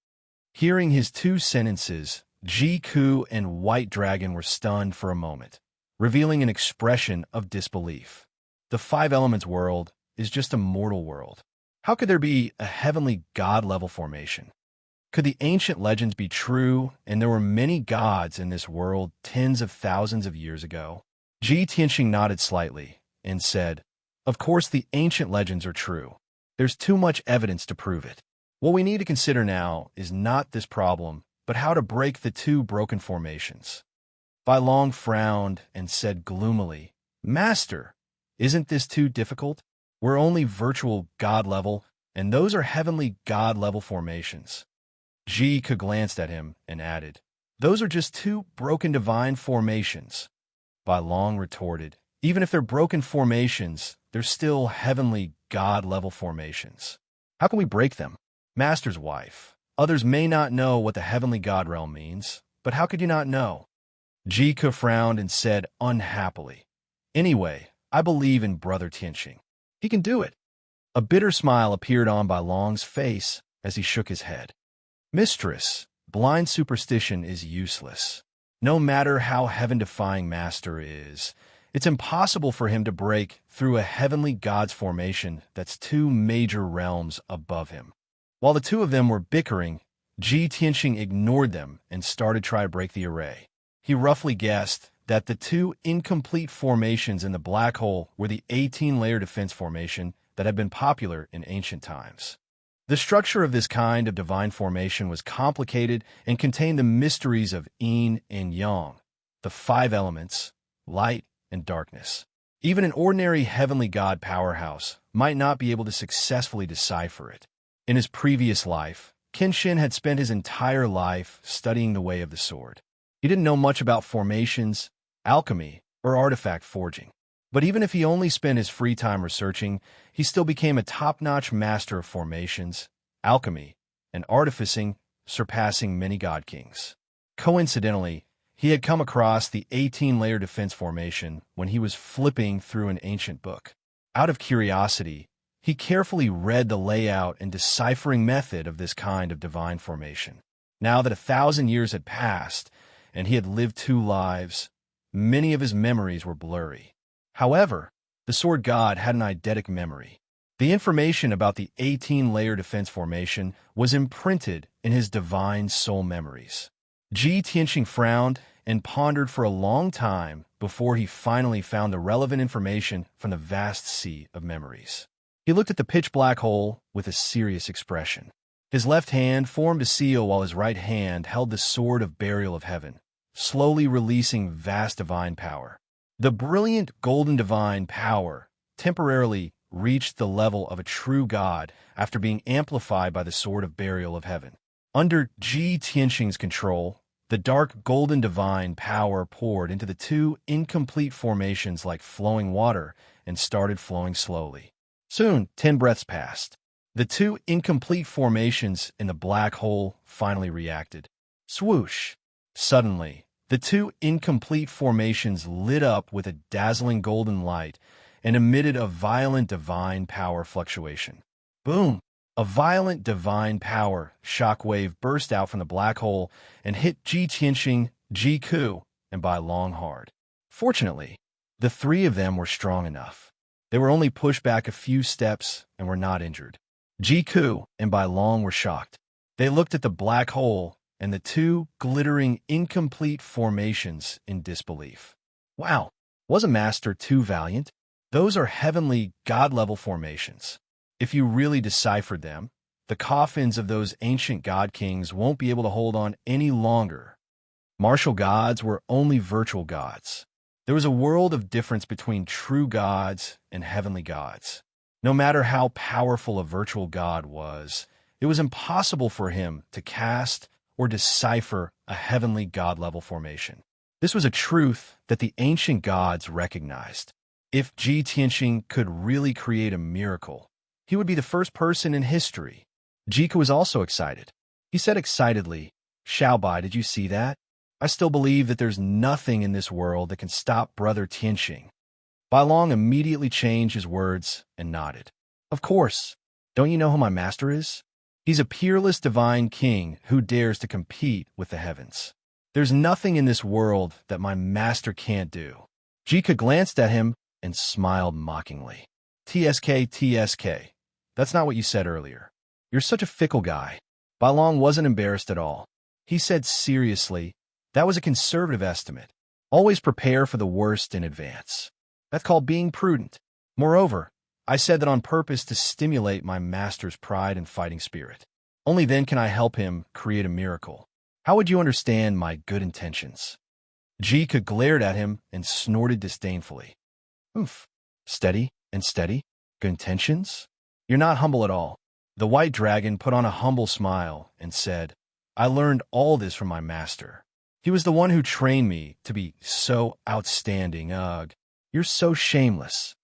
Hearing his 2 sentences, Ku and White Dragon were stunned for a moment, revealing an expression of disbelief. The 5 elements world is just a mortal world. How could there be a heavenly God-level formation? Could the ancient legends be true, and there were many gods in this world tens of thousands of years ago? Tianxing nodded slightly and said, "Of course the ancient legends are true. There's too much evidence to prove it. What we need to consider now is not this problem, but how to break the two broken formations. Bai Long frowned and said gloomily, Master, isn't this too difficult? We're only virtual God level, and those are heavenly God level formations. Ji Ke glanced at him and added, Those are just two broken divine formations. Bai Long retorted, Even if they're broken formations, they're still heavenly God level formations. How can we break them? Master's wife, others may not know what the heavenly God realm means, but how could you not know? Ji Ke frowned and said unhappily, Anyway, I believe in Brother Tianqing. He can do it. A bitter smile appeared on Bai Long's face as he shook his head. Mistress, blind superstition is useless. No matter how heaven-defying Master is, it's impossible for him to break through a heavenly God's formation that's two major realms above him. While the two of them were bickering, Ji Tianqing ignored them and started trying to break the array. He roughly guessed that the two incomplete formations in the black hole were the 18-layer defense formation that had been popular in ancient times. The structure of this kind of divine formation was complicated and contained the mysteries of yin and yang, the five elements, light and darkness. Even an ordinary heavenly God powerhouse might not be able to successfully decipher it. In his previous life, Kenshin had spent his entire life studying the way of the sword. He didn't know much about formations, alchemy, or artifact forging. But even if he only spent his free time researching, he still became a top-notch master of formations, alchemy, and artificing, surpassing many god kings. Coincidentally, he had come across the 18-layer defense formation when he was flipping through an ancient book. Out of curiosity, he carefully read the layout and deciphering method of this kind of divine formation. Now that 1,000 years had passed, and he had lived 2 lives, many of his memories were blurry. However, the sword god had an eidetic memory. The information about the 18-layer defense formation was imprinted in his divine soul memories. Ji Tianqing frowned and pondered for a long time before he finally found the relevant information from the vast sea of memories. He looked at the pitch-black hole with a serious expression. His left hand formed a seal while his right hand held the sword of burial of heaven, slowly releasing vast divine power. The brilliant golden divine power temporarily reached the level of a true god after being amplified by the sword of burial of heaven. Under Ji Tianqing's control, the dark golden divine power poured into the two incomplete formations like flowing water and started flowing slowly. Soon, 10 breaths passed. The two incomplete formations in the black hole finally reacted. Swoosh! Suddenly, the two incomplete formations lit up with a dazzling golden light and emitted a violent divine power fluctuation. Boom! A violent divine power shockwave burst out from the black hole and hit Ji Tianqing, Ji Ke, and Bai Long hard. Fortunately, the 3 of them were strong enough. They were only pushed back a few steps and were not injured. Ji Ke and Bai Long were shocked. They looked at the black hole and the 2 glittering incomplete formations in disbelief. Wow, was a master too valiant? Those are heavenly god-level formations. If you really deciphered them, the coffins of those ancient god kings won't be able to hold on any longer. Martial gods were only virtual gods. There was a world of difference between true gods and heavenly gods. No matter how powerful a virtual god was, it was impossible for him to cast or decipher a heavenly god-level formation. This was a truth that the ancient gods recognized. If Ji Tianqing could really create a miracle, he would be the first person in history. Ji Ke was also excited. He said excitedly, Xiaobai, did you see that? I still believe that there's nothing in this world that can stop Brother Tianqing. Bai Long immediately changed his words and nodded. Of course. Don't you know who my master is? He's a peerless divine king who dares to compete with the heavens. There's nothing in this world that my master can't do. Ji Ke glanced at him and smiled mockingly. TSK. That's not what you said earlier. You're such a fickle guy. Bai Long wasn't embarrassed at all. He said seriously, that was a conservative estimate. Always prepare for the worst in advance. That's called being prudent. Moreover, I said that on purpose to stimulate my master's pride and fighting spirit. Only then can I help him create a miracle. How would you understand my good intentions? Jika glared at him and snorted disdainfully. Oof. Steady and steady? Good intentions? You're not humble at all. The white dragon put on a humble smile and said, I learned all this from my master. He was the one who trained me to be so outstanding. Ugh, you're so shameless.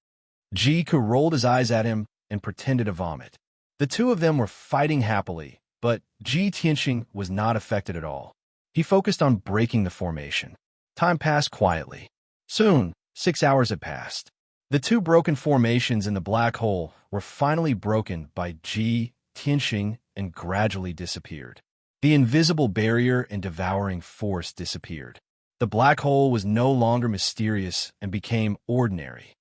Jika rolled his eyes at him and pretended to vomit. The two of them were fighting happily, but Ji Tianxing was not affected at all. He focused on breaking the formation. Time passed quietly. Soon, 6 hours had passed. The two broken formations in the black hole were finally broken by Ji Tianxing and gradually disappeared. The invisible barrier and devouring force disappeared. The black hole was no longer mysterious and became ordinary.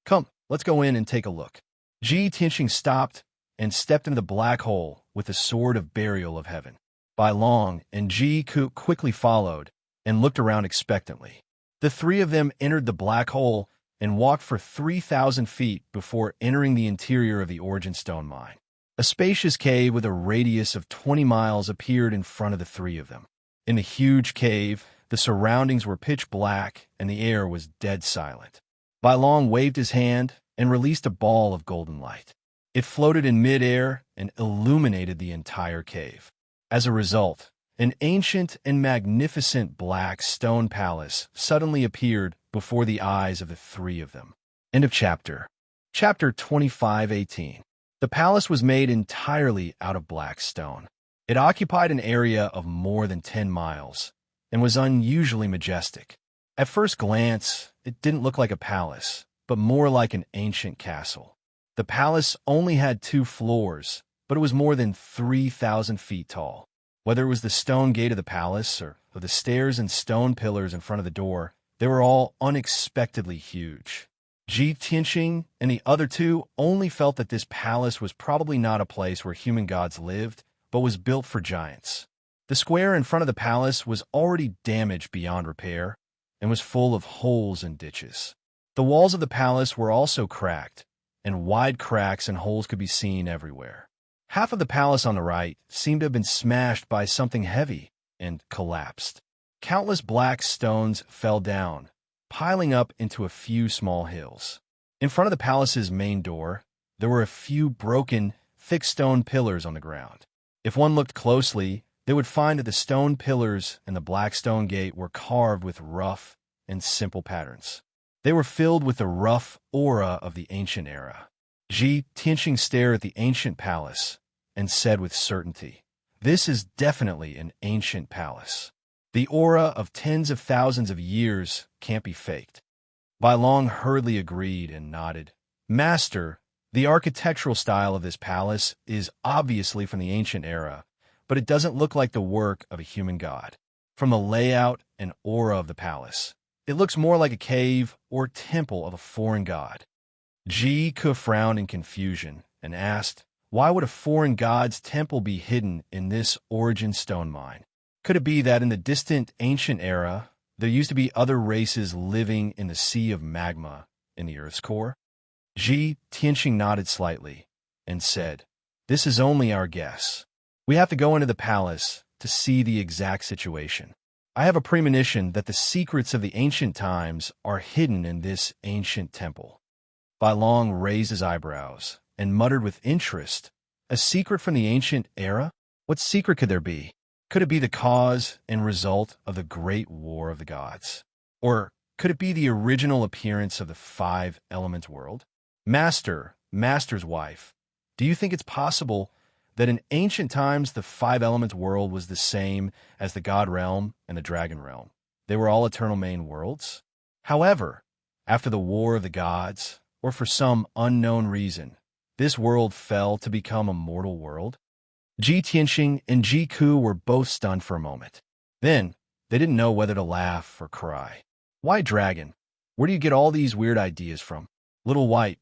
Come, let's go in and take a look. Ji Tianxing stopped and stepped into the black hole with the sword of burial of heaven. Bai Long and Ji Ku quickly followed and looked around expectantly. The three of them entered the black hole and walked for 3,000 feet before entering the interior of the Origin Stone mine. A spacious cave with a radius of 20 miles appeared in front of the three of them. In the huge cave, the surroundings were pitch black and the air was dead silent. Bai Long waved his hand and released a ball of golden light. It floated in midair and illuminated the entire cave. As a result, an ancient and magnificent black stone palace suddenly appeared before the eyes of the three of them. End of chapter. Chapter 25:18. The palace was made entirely out of black stone. It occupied an area of more than 10 miles and was unusually majestic. At first glance, it didn't look like a palace, but more like an ancient castle. The palace only had 2 floors, but it was more than 3,000 feet tall. Whether it was the stone gate of the palace or the stairs and stone pillars in front of the door, they were all unexpectedly huge. Ji Tianxing and the other two only felt that this palace was probably not a place where human gods lived, but was built for giants. The square in front of the palace was already damaged beyond repair and was full of holes and ditches. The walls of the palace were also cracked, and wide cracks and holes could be seen everywhere. Half of the palace on the right seemed to have been smashed by something heavy and collapsed. Countless black stones fell down, piling up into a few small hills. In front of the palace's main door, there were a few broken, thick stone pillars on the ground. If one looked closely, they would find that the stone pillars and the black stone gate were carved with rough and simple patterns. They were filled with the rough aura of the ancient era. Ji Tianxing stared at the ancient palace and said with certainty, "This is definitely an ancient palace. The aura of tens of thousands of years can't be faked." Bai Long hurriedly agreed and nodded. "Master, the architectural style of this palace is obviously from the ancient era, but it doesn't look like the work of a human god. From the layout and aura of the palace, it looks more like a cave or temple of a foreign god." Ji Ke frowned in confusion and asked, why would a foreign god's temple be hidden in this Origin Stone mine? Could it be that in the distant ancient era, there used to be other races living in the sea of magma in the Earth's core? Ji Tianxing nodded slightly and said, "This is only our guess. We have to go into the palace to see the exact situation. I have a premonition that the secrets of the ancient times are hidden in this ancient temple." Bai Long raised his eyebrows and muttered with interest, "A secret from the ancient era? What secret could there be? Could it be the cause and result of the great war of the gods? Or could it be the original appearance of the 5-element world? Master's wife, do you think it's possible that in ancient times the 5-element world was the same as the god realm and the dragon realm? They were all eternal main worlds? However, after the war of the gods, or for some unknown reason, this world fell to become a mortal world?" Ji Tianxing and Ji Ku were both stunned for a moment. Then, they didn't know whether to laugh or cry. "Why, dragon? Where do you get all these weird ideas from? Little White,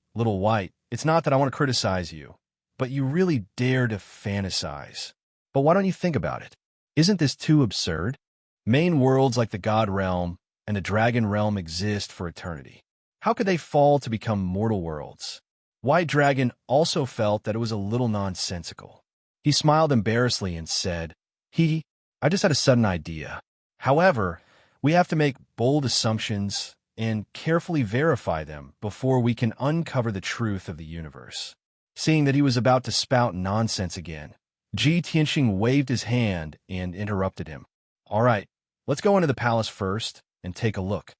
it's not that I want to criticize you, but you really dare to fantasize. But why don't you think about it? Isn't this too absurd? Main worlds like the god realm and the dragon realm exist for eternity. How could they fall to become mortal worlds? White Dragon also felt that it was a little nonsensical. He smiled embarrassedly and said, I just had a sudden idea. However, we have to make bold assumptions and carefully verify them before we can uncover the truth of the universe. Seeing that he was about to spout nonsense again, Ji Tianxing waved his hand and interrupted him. All right, let's go into the palace first and take a look.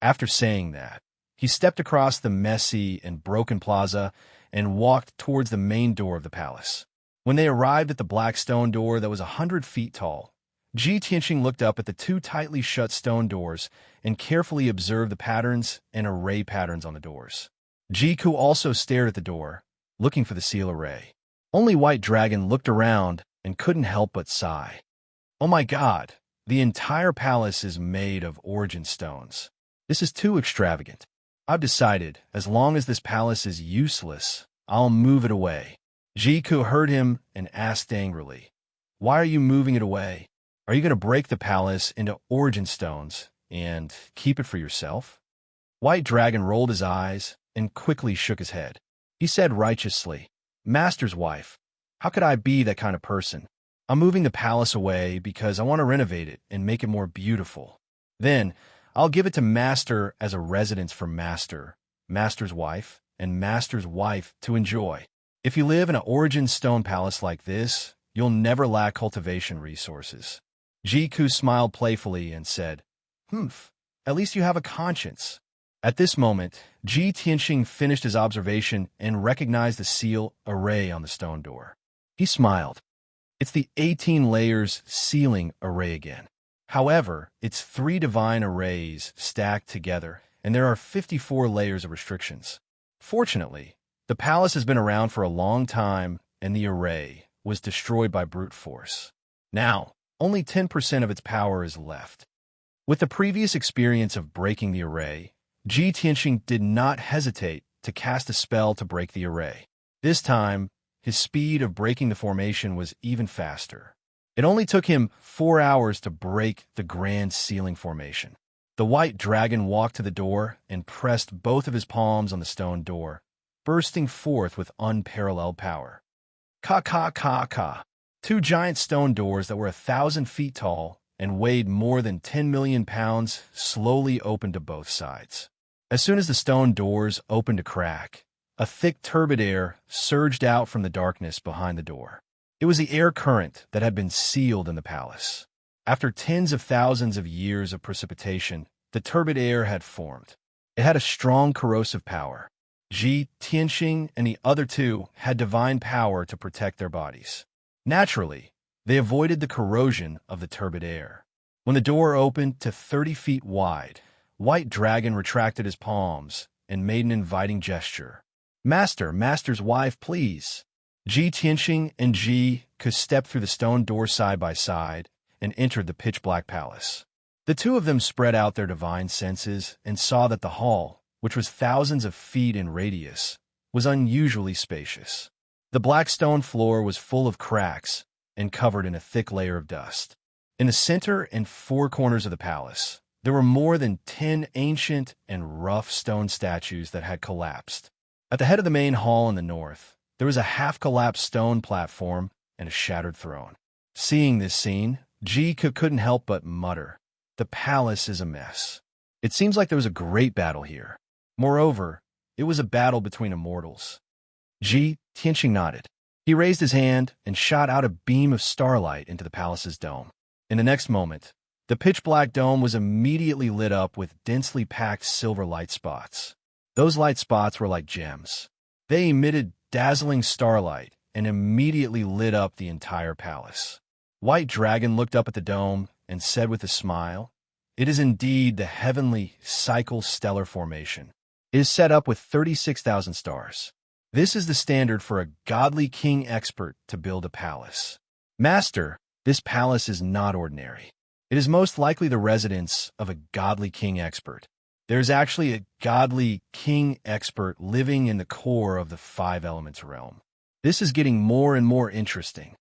After saying that, he stepped across the messy and broken plaza and walked towards the main door of the palace. When they arrived at the black stone door that was 100 feet tall, Ji Tianxing looked up at the two tightly shut stone doors and carefully observed the patterns and array patterns on the doors. Jiku also stared at the door, looking for the seal array. Only White Dragon looked around and couldn't help but sigh. Oh my god, the entire palace is made of origin stones. This is too extravagant. I've decided, as long as this palace is useless, I'll move it away. Jiku heard him and asked angrily, Why are you moving it away? Are you going to break the palace into origin stones and keep it for yourself? White Dragon rolled his eyes and quickly shook his head. He said righteously, Master's wife, how could I be that kind of person? I'm moving the palace away because I want to renovate it and make it more beautiful. Then, I'll give it to Master as a residence for Master, Master's wife, and Master's wife to enjoy. If you live in an origin stone palace like this, you'll never lack cultivation resources. Jiku smiled playfully and said, at least you have a conscience. At this moment, Ji Tianxing finished his observation and recognized the seal array on the stone door. He smiled. It's the 18 layers sealing array again. However, it's 3 divine arrays stacked together, and there are 54 layers of restrictions. Fortunately, the palace has been around for a long time, and the array was destroyed by brute force. Now, only 10% of its power is left. With the previous experience of breaking the array, Ji Tianxing did not hesitate to cast a spell to break the array. This time, his speed of breaking the formation was even faster. It only took him 4 hours to break the grand sealing formation. The White Dragon walked to the door and pressed both of his palms on the stone door, bursting forth with unparalleled power. Ka ka ka ka. 2 giant stone doors that were 1,000 feet tall and weighed more than 10 million pounds slowly opened to both sides. As soon as the stone doors opened a crack, a thick turbid air surged out from the darkness behind the door. It was the air current that had been sealed in the palace. After tens of thousands of years of precipitation, the turbid air had formed. It had a strong corrosive power. Ji Tianxing and the other two had divine power to protect their bodies. Naturally, they avoided the corrosion of the turbid air. When the door opened to 30 feet wide, White Dragon retracted his palms and made an inviting gesture. Master's wife, please. Ji Tianxing and Ji could step through the stone door side by side and entered the pitch-black palace. The two of them spread out their divine senses and saw that the hall, which was thousands of feet in radius, was unusually spacious. The black stone floor was full of cracks and covered in a thick layer of dust. In the center and 4 corners of the palace, there were more than 10 ancient and rough stone statues that had collapsed. At the head of the main hall in the north, there was a half-collapsed stone platform and a shattered throne. Seeing this scene, Ji couldn't help but mutter, "The palace is a mess." It seems like there was a great battle here. Moreover, it was a battle between immortals. Ji Tianxing nodded. He raised his hand and shot out a beam of starlight into the palace's dome. In the next moment, the pitch-black dome was immediately lit up with densely packed silver light spots. Those light spots were like gems. They emitted dazzling starlight and immediately lit up the entire palace. White Dragon looked up at the dome and said with a smile, "It is indeed the heavenly cycle stellar formation. It is set up with 36,000 stars. This is the standard for a godly king expert to build a palace. Master, this palace is not ordinary. It is most likely the residence of a godly king expert. There is actually a godly king expert living in the core of the 5 elements realm. This is getting more and more interesting."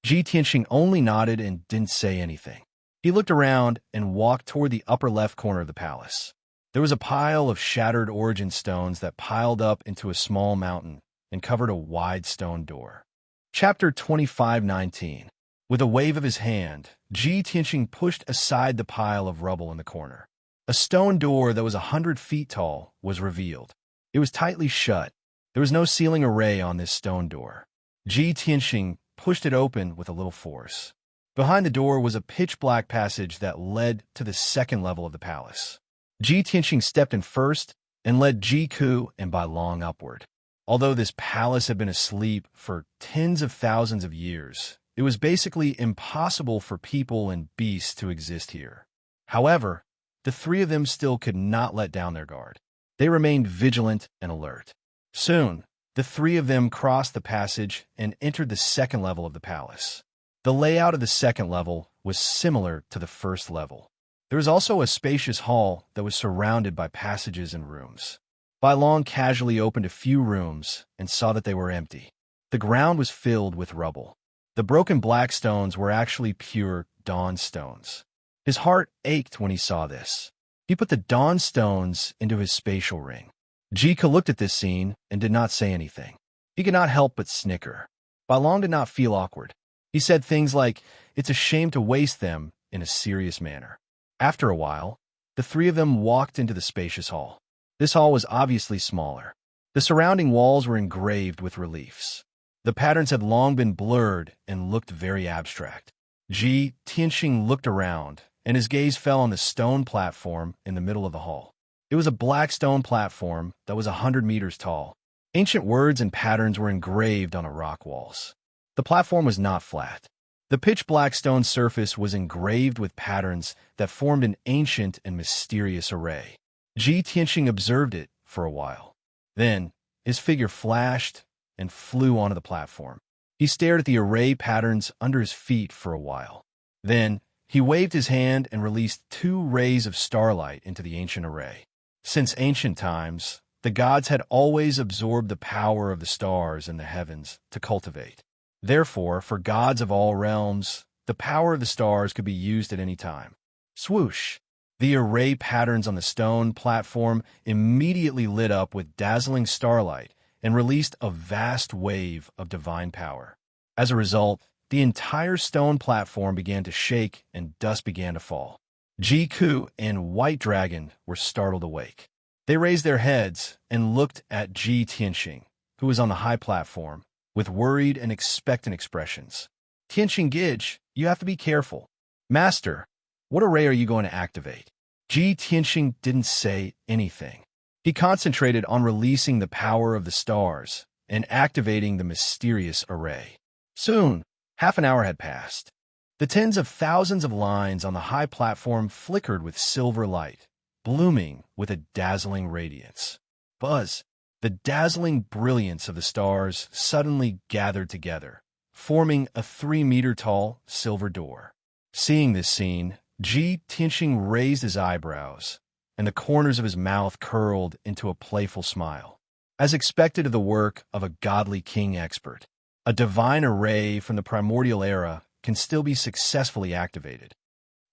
Ji Tianxing only nodded and didn't say anything. He looked around and walked toward the upper left corner of the palace. There was a pile of shattered origin stones that piled up into a small mountain and covered a wide stone door. Chapter 25:19. With a wave of his hand, Ji Tianqing pushed aside the pile of rubble in the corner. A stone door that was 100 feet tall was revealed. It was tightly shut. There was no ceiling array on this stone door. Ji Tianqing pushed it open with a little force. Behind the door was a pitch-black passage that led to the second level of the palace. Ji Tianqing stepped in first and led Ji Ku and Bai Long upward. Although this palace had been asleep for tens of thousands of years, it was basically impossible for people and beasts to exist here. However, the three of them still could not let down their guard. They remained vigilant and alert. Soon, the three of them crossed the passage and entered the second level of the palace. The layout of the second level was similar to the first level. There was also a spacious hall that was surrounded by passages and rooms. Bai Long casually opened a few rooms and saw that they were empty. The ground was filled with rubble. The broken black stones were actually pure dawn stones. His heart ached when he saw this. He put the dawn stones into his spatial ring. Jika looked at this scene and did not say anything. He could not help but snicker. Bai Long did not feel awkward. He said things like, "It's a shame to waste them," in a serious manner. After a while, the three of them walked into the spacious hall. This hall was obviously smaller. The surrounding walls were engraved with reliefs. The patterns had long been blurred and looked very abstract. Ji Tianqing looked around, and his gaze fell on the stone platform in the middle of the hall. It was a black stone platform that was 100 meters tall. Ancient words and patterns were engraved on the rock walls. The platform was not flat. The pitch-black stone surface was engraved with patterns that formed an ancient and mysterious array. Ji Tianqing observed it for a while. Then, his figure flashed and flew onto the platform. He stared at the array patterns under his feet for a while. Then, he waved his hand and released 2 rays of starlight into the ancient array. Since ancient times, the gods had always absorbed the power of the stars in the heavens to cultivate. Therefore, for gods of all realms, the power of the stars could be used at any time. Swoosh! The array patterns on the stone platform immediately lit up with dazzling starlight and released a vast wave of divine power. As a result, the entire stone platform began to shake and dust began to fall. Ji Ku and White Dragon were startled awake. They raised their heads and looked at Ji Tianqing, who was on the high platform, with worried and expectant expressions. "Tianqing Gidge, you have to be careful." "Master, what array are you going to activate?" Ji Tianqing didn't say anything. He concentrated on releasing the power of the stars and activating the mysterious array. Soon, half an hour had passed. The tens of thousands of lines on the high platform flickered with silver light, blooming with a dazzling radiance. Buzz! The dazzling brilliance of the stars suddenly gathered together, forming a 3-meter-tall silver door. Seeing this scene, Ji Tianqing raised his eyebrows, and the corners of his mouth curled into a playful smile. As expected of the work of a godly king expert, a divine array from the primordial era can still be successfully activated.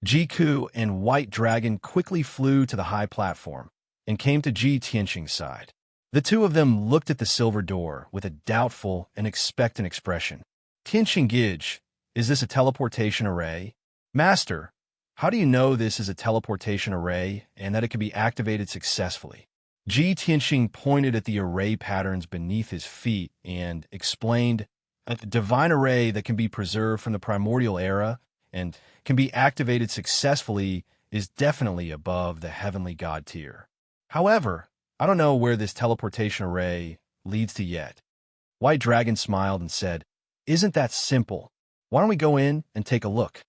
Ji Ku and White Dragon quickly flew to the high platform and came to Ji Tianqing's side. The two of them looked at the silver door with a doubtful and expectant expression. "Tianqing Gidge, is this a teleportation array?" "Master, how do you know this is a teleportation array and that it can be activated successfully?" Ji Tianqing pointed at the array patterns beneath his feet and explained, "A divine array that can be preserved from the primordial era and can be activated successfully is definitely above the heavenly god tier. However, I don't know where this teleportation array leads to yet." White Dragon smiled and said, "Isn't that simple? Why don't we go in and take a look?"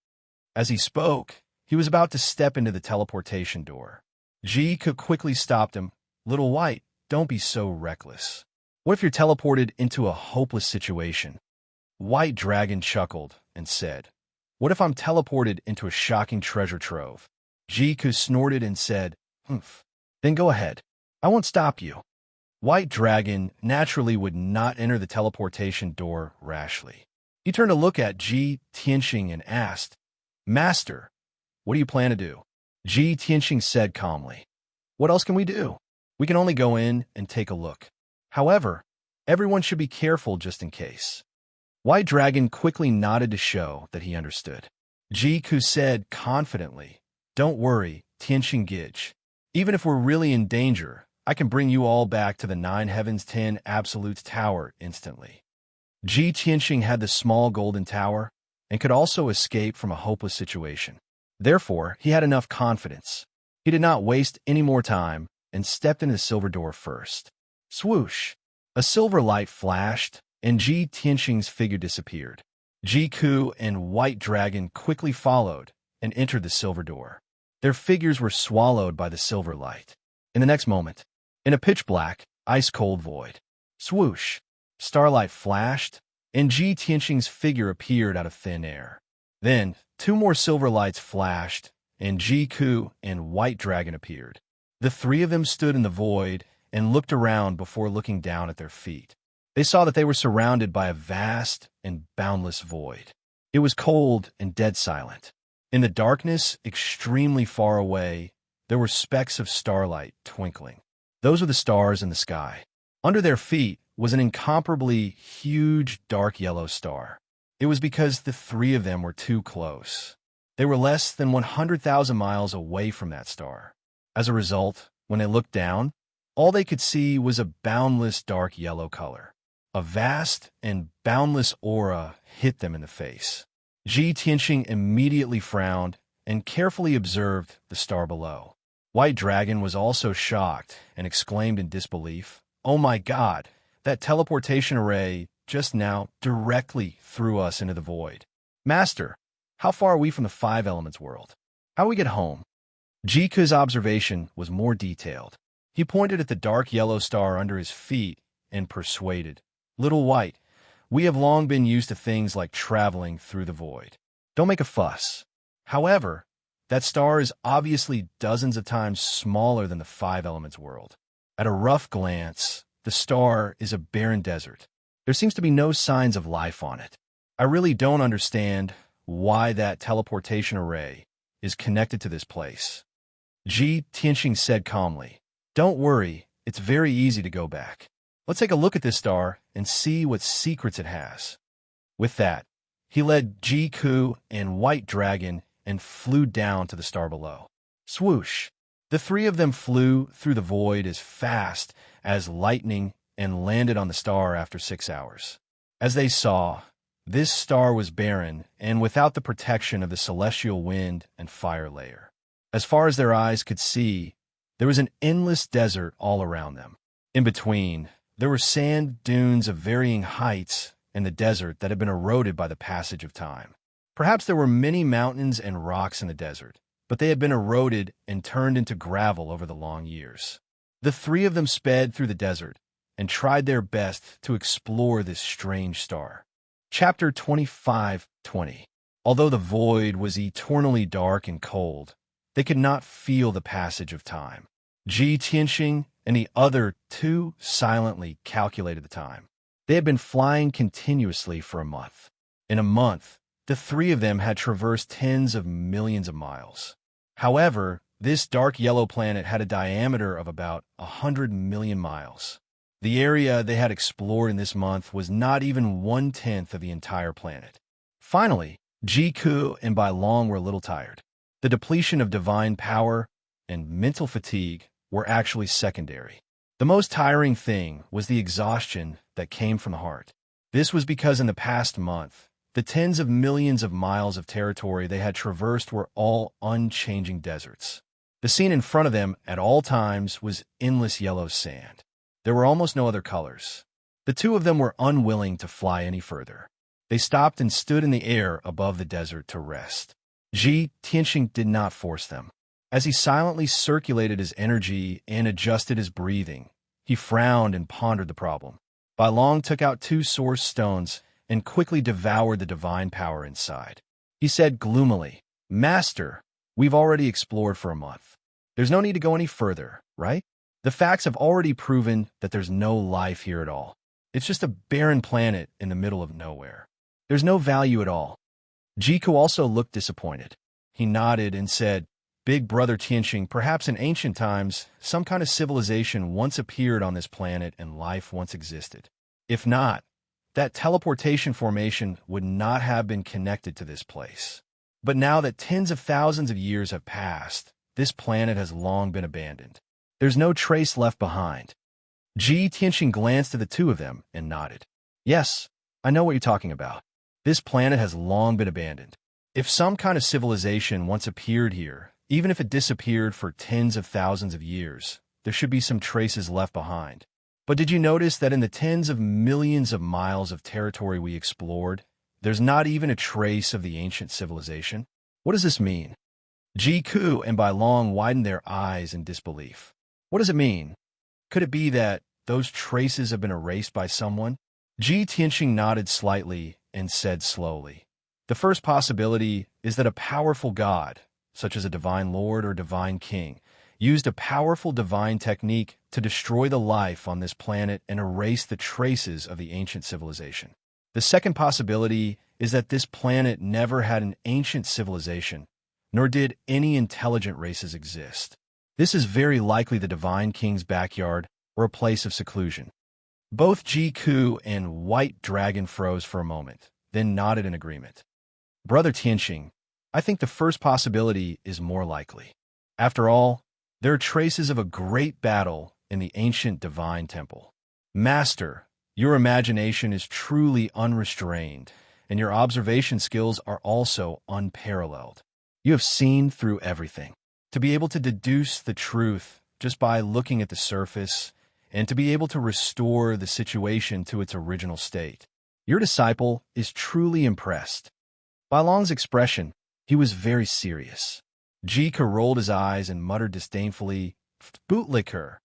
As he spoke, he was about to step into the teleportation door. Ji quickly stopped him. "Little White, don't be so reckless. What if you're teleported into a hopeless situation?" White Dragon chuckled and said, "What if I'm teleported into a shocking treasure trove?" Ji snorted and said, "Humph. Then go ahead. I won't stop you." White Dragon naturally would not enter the teleportation door rashly. He turned to look at Ji Tianqing and asked, "Master, what do you plan to do?" Ji Tianqing said calmly, What else can we do? We can only go in and take a look. However, everyone should be careful just in case. White Dragon quickly nodded to show that he understood. Jiku said confidently, "Don't worry, Tianxing Gij. Even if we're really in danger, I can bring you all back to the Nine Heavens 10 Absolutes Tower instantly." Ji Tianxing had the small golden tower and could also escape from a hopeless situation. Therefore, he had enough confidence. He did not waste any more time and stepped into the silver door first. Swoosh! A silver light flashed, and Ji Tianxing's figure disappeared. Jiku and White Dragon quickly followed and entered the silver door. Their figures were swallowed by the silver light. In the next moment, in a pitch-black, ice-cold void, swoosh! Starlight flashed, and Ji Tianxing's figure appeared out of thin air. Then, two more silver lights flashed, and Jiku and White Dragon appeared. The three of them stood in the void and looked around before looking down at their feet. They saw that they were surrounded by a vast and boundless void. It was cold and dead silent. In the darkness, extremely far away, there were specks of starlight twinkling. Those were the stars in the sky. Under their feet was an incomparably huge dark yellow star. It was because the three of them were too close. They were less than 100,000 miles away from that star. As a result, when they looked down, all they could see was a boundless dark yellow color. A vast and boundless aura hit them in the face. Ji Tianxing immediately frowned and carefully observed the star below. White Dragon was also shocked and exclaimed in disbelief, "Oh my God, that teleportation array just now directly threw us into the void. Master, how far are we from the Five Elements world? How do we get home?" Jiku's observation was more detailed. He pointed at the dark yellow star under his feet and persuaded, "Little White, we have long been used to things like traveling through the void. Don't make a fuss. However, that star is obviously dozens of times smaller than the Five Elements world. At a rough glance, the star is a barren desert. There seems to be no signs of life on it. I really don't understand why that teleportation array is connected to this place." Ji Tianxing said calmly, "Don't worry, it's very easy to go back. Let's take a look at this star and see what secrets it has." With that, he led Jiku and White Dragon and flew down to the star below. Swoosh! The three of them flew through the void as fast as lightning and landed on the star after 6 hours. As they saw, this star was barren and without the protection of the celestial wind and fire layer. As far as their eyes could see, there was an endless desert all around them. In between, there were sand dunes of varying heights in the desert that had been eroded by the passage of time. Perhaps there were many mountains and rocks in the desert, but they had been eroded and turned into gravel over the long years. The three of them sped through the desert and tried their best to explore this strange star. Chapter 25:20. Although the void was eternally dark and cold, they could not feel the passage of time. Ji Tianxing and the other two silently calculated the time. They had been flying continuously for a month. In a month, the three of them had traversed tens of millions of miles. However, this dark yellow planet had a diameter of about 100 million miles. The area they had explored in this month was not even 1/10 of the entire planet. Finally, Jiku and Bai Long were a little tired. The depletion of divine power and mental fatigue were actually secondary. The most tiring thing was the exhaustion that came from the heart. This was because in the past month, the tens of millions of miles of territory they had traversed were all unchanging deserts. The scene in front of them at all times was endless yellow sand. There were almost no other colors. The two of them were unwilling to fly any further. They stopped and stood in the air above the desert to rest. Ji Tianxing did not force them. As he silently circulated his energy and adjusted his breathing, he frowned and pondered the problem. Bai Long took out 2 source stones and quickly devoured the divine power inside. He said gloomily, "Master, we've already explored for a month. There's no need to go any further, right? The facts have already proven that there's no life here at all. It's just a barren planet in the middle of nowhere. There's no value at all." Jiku also looked disappointed. He nodded and said, Big Brother Tianqing, perhaps in ancient times, some kind of civilization once appeared on this planet and life once existed. If not, that teleportation formation would not have been connected to this place. But now that tens of thousands of years have passed, this planet has long been abandoned. There's no trace left behind. Tianqing glanced at the two of them and nodded. Yes, I know what you're talking about. This planet has long been abandoned. If some kind of civilization once appeared here, even if it disappeared for tens of thousands of years, there should be some traces left behind. But did you notice that in the tens of millions of miles of territory we explored, there's not even a trace of the ancient civilization? What does this mean? Ku and Bai Long widened their eyes in disbelief. What does it mean? Could it be that those traces have been erased by someone? Tianqing nodded slightly and said slowly, the first possibility is that a powerful god, such as a divine lord or divine king, used a powerful divine technique to destroy the life on this planet and erase the traces of the ancient civilization. The second possibility is that this planet never had an ancient civilization, nor did any intelligent races exist. This is very likely the divine king's backyard or a place of seclusion. Both Ku and White Dragon froze for a moment, then nodded in agreement. Brother Tianqing, I think the first possibility is more likely. After all, there are traces of a great battle in the ancient divine temple. Master, your imagination is truly unrestrained, and your observation skills are also unparalleled. You have seen through everything. To be able to deduce the truth just by looking at the surface, and to be able to restore the situation to its original state. Your disciple is truly impressed. Bai Long's expression, he was very serious. Ka rolled his eyes and muttered disdainfully, "Bootlicker."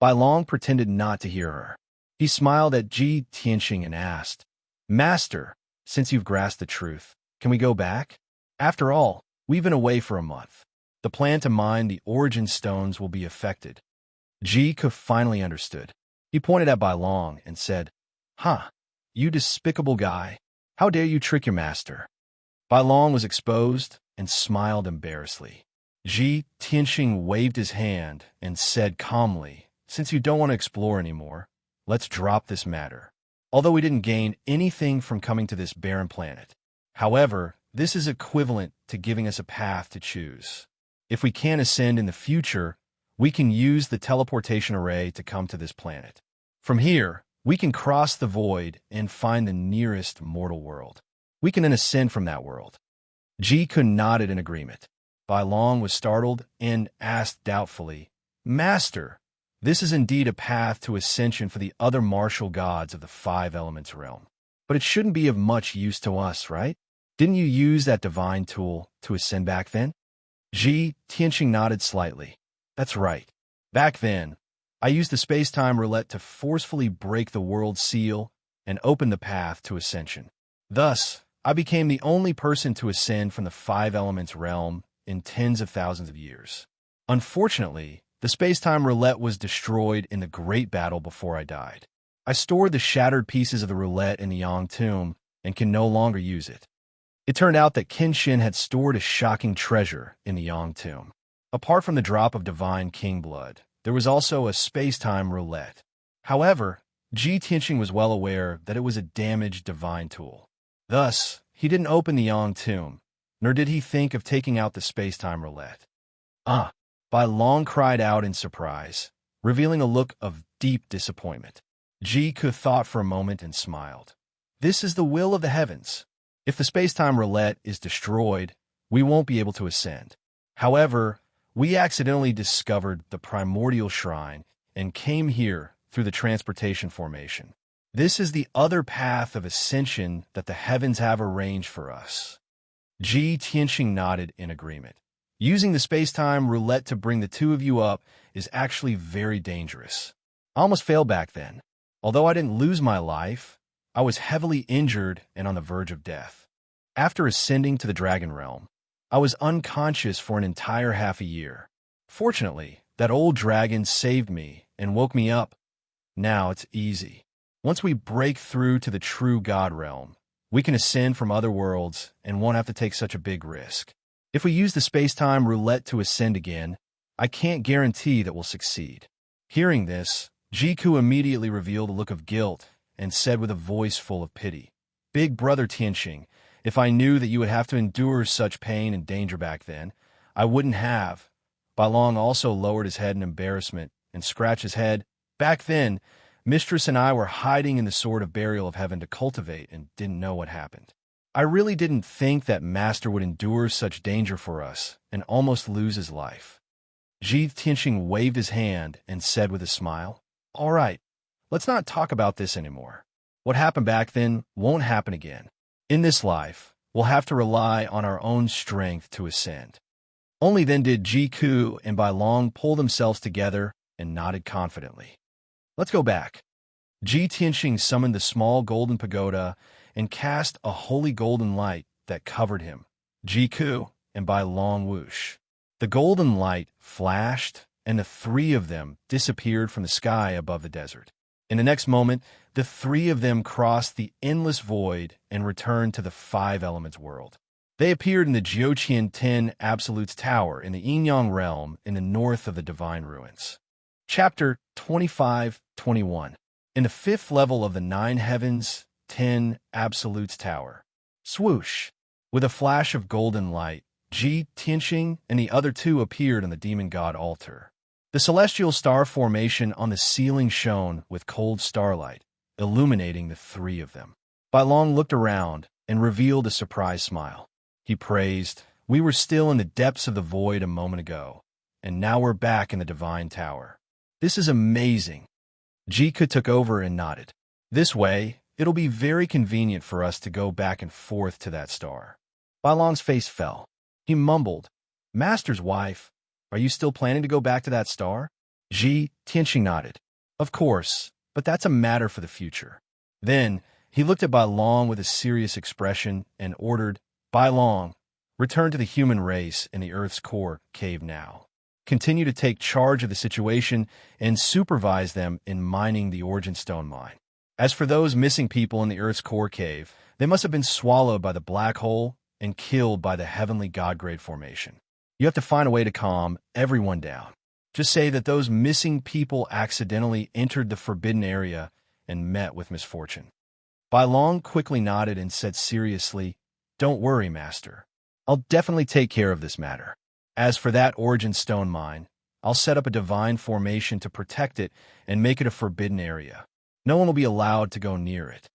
Bai Long pretended not to hear her. He smiled at Tianqing and asked, Master, since you've grasped the truth, can we go back? After all, we've been away for a month. The plan to mine the origin stones will be affected. Ka finally understood. He pointed at Bai Long and said, You despicable guy. How dare you trick your master? Bai Long was exposed and smiled embarrassedly. Tianqing waved his hand and said calmly, Since you don't want to explore anymore, let's drop this matter. Although we didn't gain anything from coming to this barren planet. However, this is equivalent to giving us a path to choose. If we can't ascend in the future, we can use the teleportation array to come to this planet. From here, we can cross the void and find the nearest mortal world. We can then ascend from that world. Ku nodded in agreement. Bai Long was startled and asked doubtfully, Master, this is indeed a path to ascension for the other martial gods of the five elements realm. But it shouldn't be of much use to us, right? Didn't you use that divine tool to ascend back then? Tianqing nodded slightly. That's right. Back then, I used the space-time roulette to forcefully break the world seal and open the path to ascension. Thus, I became the only person to ascend from the five elements realm in tens of thousands of years. Unfortunately, the space-time roulette was destroyed in the great battle before I died. I stored the shattered pieces of the roulette in the Yang tomb and can no longer use it. It turned out that Kenshin had stored a shocking treasure in the Yang tomb. Apart from the drop of divine king blood, there was also a space-time roulette. However, Tianqing was well aware that it was a damaged divine tool. Thus, he didn't open the Yang tomb, nor did he think of taking out the space-time roulette. Bai Long cried out in surprise, revealing a look of deep disappointment. Ku thought for a moment and smiled. This is the will of the heavens. If the space-time roulette is destroyed, we won't be able to ascend. However, we accidentally discovered the primordial shrine and came here through the transportation formation. This is the other path of ascension that the heavens have arranged for us. Tianqing nodded in agreement. Using the space-time roulette to bring the two of you up is actually very dangerous. I almost failed back then. Although I didn't lose my life, I was heavily injured and on the verge of death. After ascending to the dragon realm, I was unconscious for an entire half a year. Fortunately, that old dragon saved me and woke me up. Now it's easy. Once we break through to the true God realm, we can ascend from other worlds and won't have to take such a big risk. If we use the space-time roulette to ascend again, I can't guarantee that we'll succeed. Hearing this, Jiku immediately revealed a look of guilt and said with a voice full of pity, "Big brother Tianxing, if I knew that you would have to endure such pain and danger back then, I wouldn't have." Bailong also lowered his head in embarrassment and scratched his head. "Back then, Mistress and I were hiding in the Sword of Burial of Heaven to cultivate and didn't know what happened. I really didn't think that Master would endure such danger for us and almost lose his life." Ji Tianxing waved his hand and said with a smile, "All right, let's not talk about this anymore. What happened back then won't happen again. In this life, we'll have to rely on our own strength to ascend." Only then did Jiku and Bailong pull themselves together and nodded confidently. "Let's go back." Ji Tianxing summoned the small golden pagoda and cast a holy golden light that covered him, Jiku, and Bailong whoosh. The golden light flashed, and the three of them disappeared from the sky above the desert. In the next moment, the three of them crossed the endless void and returned to the Five Elements world. They appeared in the Jiuqian 10 Absolutes Tower in the Yin-Yang realm in the north of the Divine Ruins. Chapter 25-21. In the fifth level of the Nine Heavens, 10 Absolutes Tower. Swoosh! With a flash of golden light, Ji Tianxing and the other two appeared on the demon god altar. The celestial star formation on the ceiling shone with cold starlight, illuminating the three of them. Bailong looked around and revealed a surprised smile. He praised, "We were still in the depths of the void a moment ago, and now we're back in the Divine Tower. This is amazing." Jiku took over and nodded. "This way, it'll be very convenient for us to go back and forth to that star." Bailong's face fell. He mumbled, "Master's wife, are you still planning to go back to that star?" Ji Tianxing nodded. "Of course, but that's a matter for the future." Then he looked at Bailong with a serious expression and ordered, "Bailong, return to the human race in the Earth's core cave now. Continue to take charge of the situation and supervise them in mining the Origin Stone mine. As for those missing people in the Earth's core cave, they must have been swallowed by the black hole and killed by the heavenly God-grade formation. You have to find a way to calm everyone down. Just say that those missing people accidentally entered the forbidden area and met with misfortune." Bailong quickly nodded and said seriously, "Don't worry, Master. I'll definitely take care of this matter. As for that Origin Stone mine, I'll set up a divine formation to protect it and make it a forbidden area. No one will be allowed to go near it."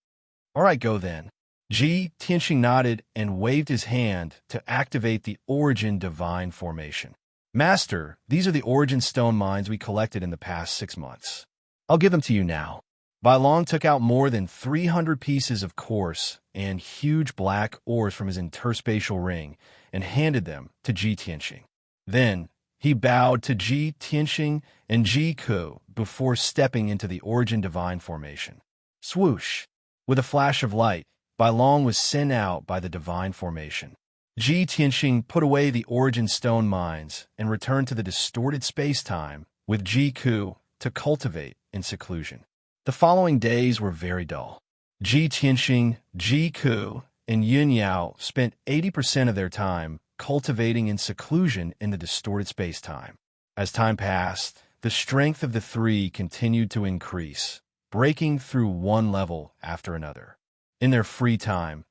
"All right, go then." Ji Tianxing nodded and waved his hand to activate the Origin Divine Formation. "Master, these are the Origin Stone mines we collected in the past 6 months. I'll give them to you now." Bailong took out more than 300 pieces of coarse and huge black ores from his interspatial ring and handed them to Ji Tianxing. Then he bowed to Ji Tianxing and Jiku before stepping into the Origin Divine Formation. Swoosh! With a flash of light, Bailong was sent out by the Divine Formation. Ji Tianxing put away the Origin Stone mines and returned to the distorted space-time with Jiku to cultivate in seclusion. The following days were very dull. Ji Tianxing, Jiku, and Yun Yao spent 80% of their time cultivating in seclusion in the distorted space-time. As time passed, the strength of the three continued to increase, breaking through one level after another. In their free time,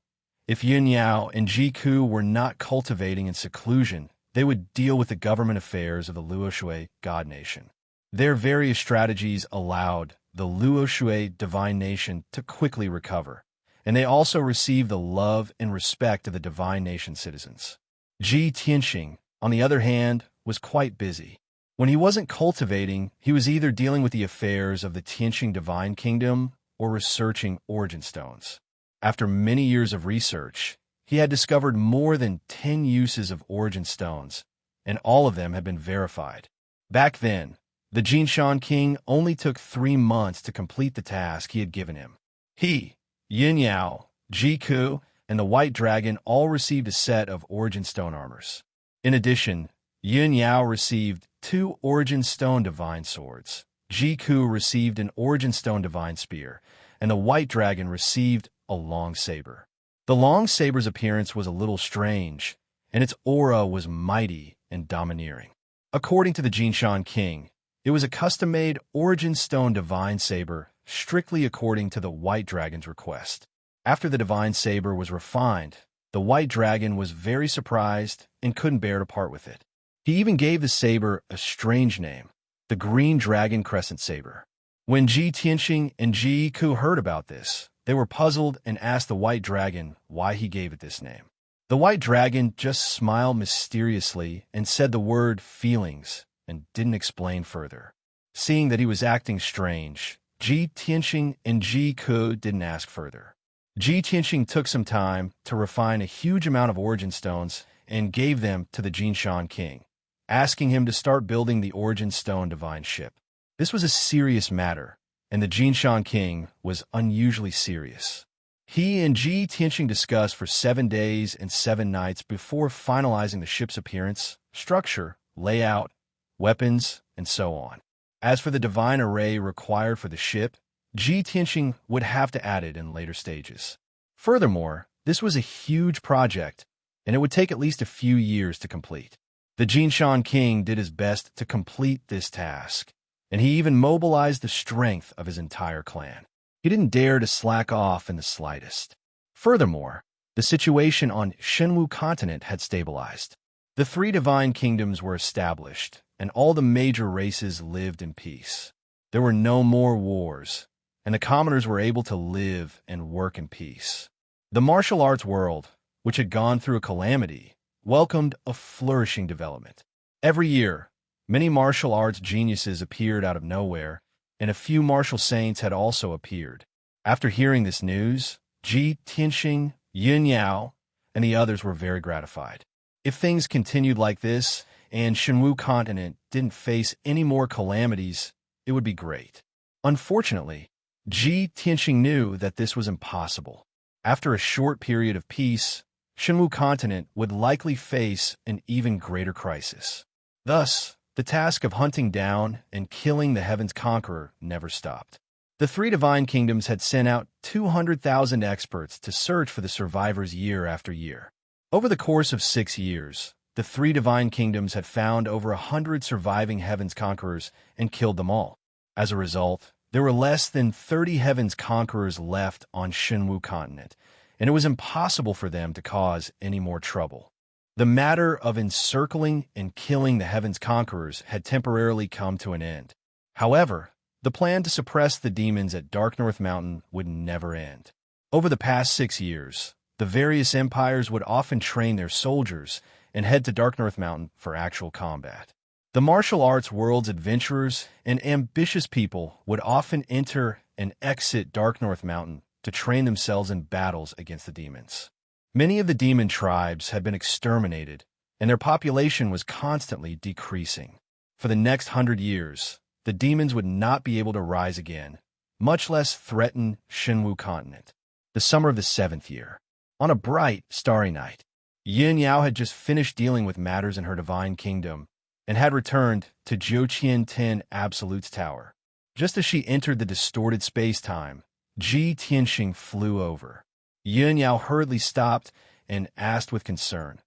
if Yun Yao and Jiku were not cultivating in seclusion, they would deal with the government affairs of the Luoshui God Nation. Their various strategies allowed the Luoshui Divine Nation to quickly recover, and they also received the love and respect of the Divine Nation citizens. Ji Tianxing, on the other hand, was quite busy. When he wasn't cultivating, he was either dealing with the affairs of the Tianxing Divine Kingdom or researching origin stones. After many years of research, he had discovered more than 10 uses of origin stones, and all of them had been verified. Back then, the Jinshan King only took 3 months to complete the task he had given him. He, Yin Yao, Jiku, and the White Dragon all received a set of Origin Stone armors. In addition, Yin Yao received 2 Origin Stone Divine Swords, Jiku received an Origin Stone Divine Spear, and the White Dragon received a long saber. The long saber's appearance was a little strange, and its aura was mighty and domineering. According to the Jinshan King, it was a custom-made origin stone divine saber, strictly according to the White Dragon's request. After the divine saber was refined, the White Dragon was very surprised and couldn't bear to part with it. He even gave the saber a strange name, the Green Dragon Crescent Saber. When Ji Tianxing and Ji Ku heard about this, they were puzzled and asked the White Dragon why he gave it this name. The White Dragon just smiled mysteriously and said the word feelings and didn't explain further. Seeing that he was acting strange, Ji Tianxing and Ji Ku didn't ask further. Ji Tianxing took some time to refine a huge amount of origin stones and gave them to the Jinshan King, asking him to start building the origin stone divine ship. This was a serious matter, and the Jinshan King was unusually serious. He and Ji Tianxing discussed for 7 days and 7 nights before finalizing the ship's appearance, structure, layout, weapons, and so on. As for the divine array required for the ship, Ji Tianxing would have to add it in later stages. Furthermore, this was a huge project, and it would take at least a few years to complete. The Jinshan King did his best to complete this task, and he even mobilized the strength of his entire clan. He didn't dare to slack off in the slightest. Furthermore, the situation on Shenwu continent had stabilized. The 3 divine kingdoms were established, and all the major races lived in peace. There were no more wars, and the commoners were able to live and work in peace. The martial arts world, which had gone through a calamity, welcomed a flourishing development. Every year, many martial arts geniuses appeared out of nowhere, and a few martial saints had also appeared. After hearing this news, Ji Tianxing, Yun Yao, and the others were very gratified. If things continued like this, and Shenwu continent didn't face any more calamities, it would be great. Unfortunately, Ji Tianxing knew that this was impossible. After a short period of peace, Shenwu continent would likely face an even greater crisis. Thus, the task of hunting down and killing the Heaven's Conqueror never stopped. The 3 divine kingdoms had sent out 200,000 experts to search for the survivors year after year. Over the course of 6 years, the 3 divine kingdoms had found over 100 surviving Heaven's Conquerors and killed them all. As a result, there were less than 30 Heaven's Conquerors left on Shenwu continent, and it was impossible for them to cause any more trouble. The matter of encircling and killing the Heaven's Conquerors had temporarily come to an end. However, the plan to suppress the demons at Dark North Mountain would never end. Over the past 6 years, the various empires would often train their soldiers and head to Dark North Mountain for actual combat. The martial arts world's adventurers and ambitious people would often enter and exit Dark North Mountain to train themselves in battles against the demons. Many of the demon tribes had been exterminated, and their population was constantly decreasing. For the next 100 years, the demons would not be able to rise again, much less threaten Shenwu continent. The summer of the 7th year. On a bright, starry night, Yin Yao had just finished dealing with matters in her divine kingdom and had returned to Jiuqian Ten Absolute's tower. Just as she entered the distorted space-time, Ji Tianxing flew over. Yun Yao hurriedly stopped and asked with concern,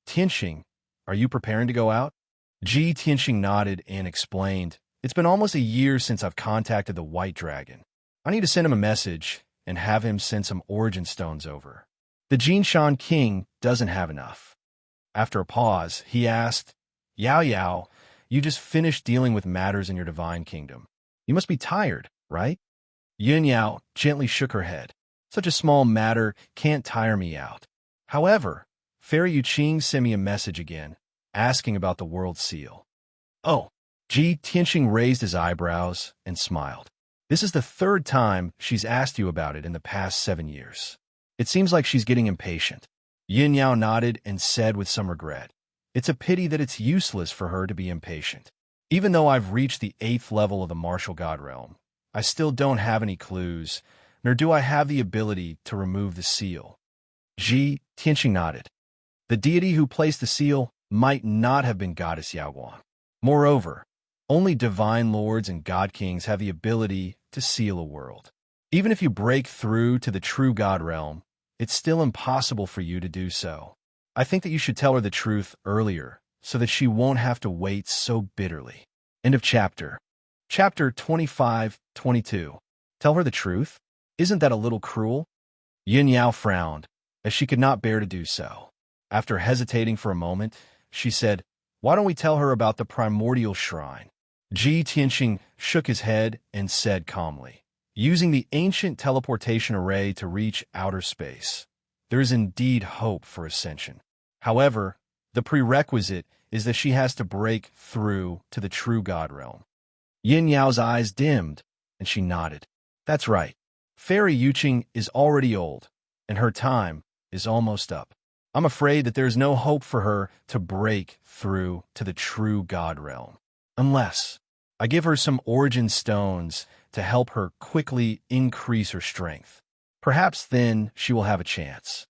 "Tianxing, are you preparing to go out?" Ji Tianxing nodded and explained, "It's been almost a year since I've contacted the White Dragon. I need to send him a message and have him send some origin stones over. The Jinshan King doesn't have enough." After a pause, he asked, "Yao Yao, you just finished dealing with matters in your divine kingdom. You must be tired, right?" Yun Yao gently shook her head. "Such a small matter can't tire me out. However, Fairy Yuqing sent me a message again, asking about the world seal." "Oh." Ji Tianxing raised his eyebrows and smiled. "This is the 3rd time she's asked you about it in the past 7 years. It seems like she's getting impatient." Yin Yao nodded and said with some regret, "It's a pity that it's useless for her to be impatient. Even though I've reached the 8th level of the martial god realm, I still don't have any clues, nor do I have the ability to remove the seal." Ji Tianxing nodded. The deity who placed the seal might not have been Goddess Yaoguang. Moreover, only divine lords and god kings have the ability to seal a world. Even if you break through to the true god realm, it's still impossible for you to do so. I think that you should tell her the truth earlier so that she won't have to wait so bitterly. End of chapter. Chapter 25-22. Tell her the truth? Isn't that a little cruel? Yin Yao frowned, as she could not bear to do so. After hesitating for a moment, she said, "Why don't we tell her about the primordial shrine?" Ji Tianxing shook his head and said calmly, "Using the ancient teleportation array to reach outer space, there is indeed hope for ascension. However, the prerequisite is that she has to break through to the true God realm." Yin Yao's eyes dimmed, and she nodded. "That's right. Fairy Yuqing is already old, and her time is almost up. I'm afraid that there is no hope for her to break through to the true God realm, unless I give her some origin stones to help her quickly increase her strength. Perhaps then she will have a chance."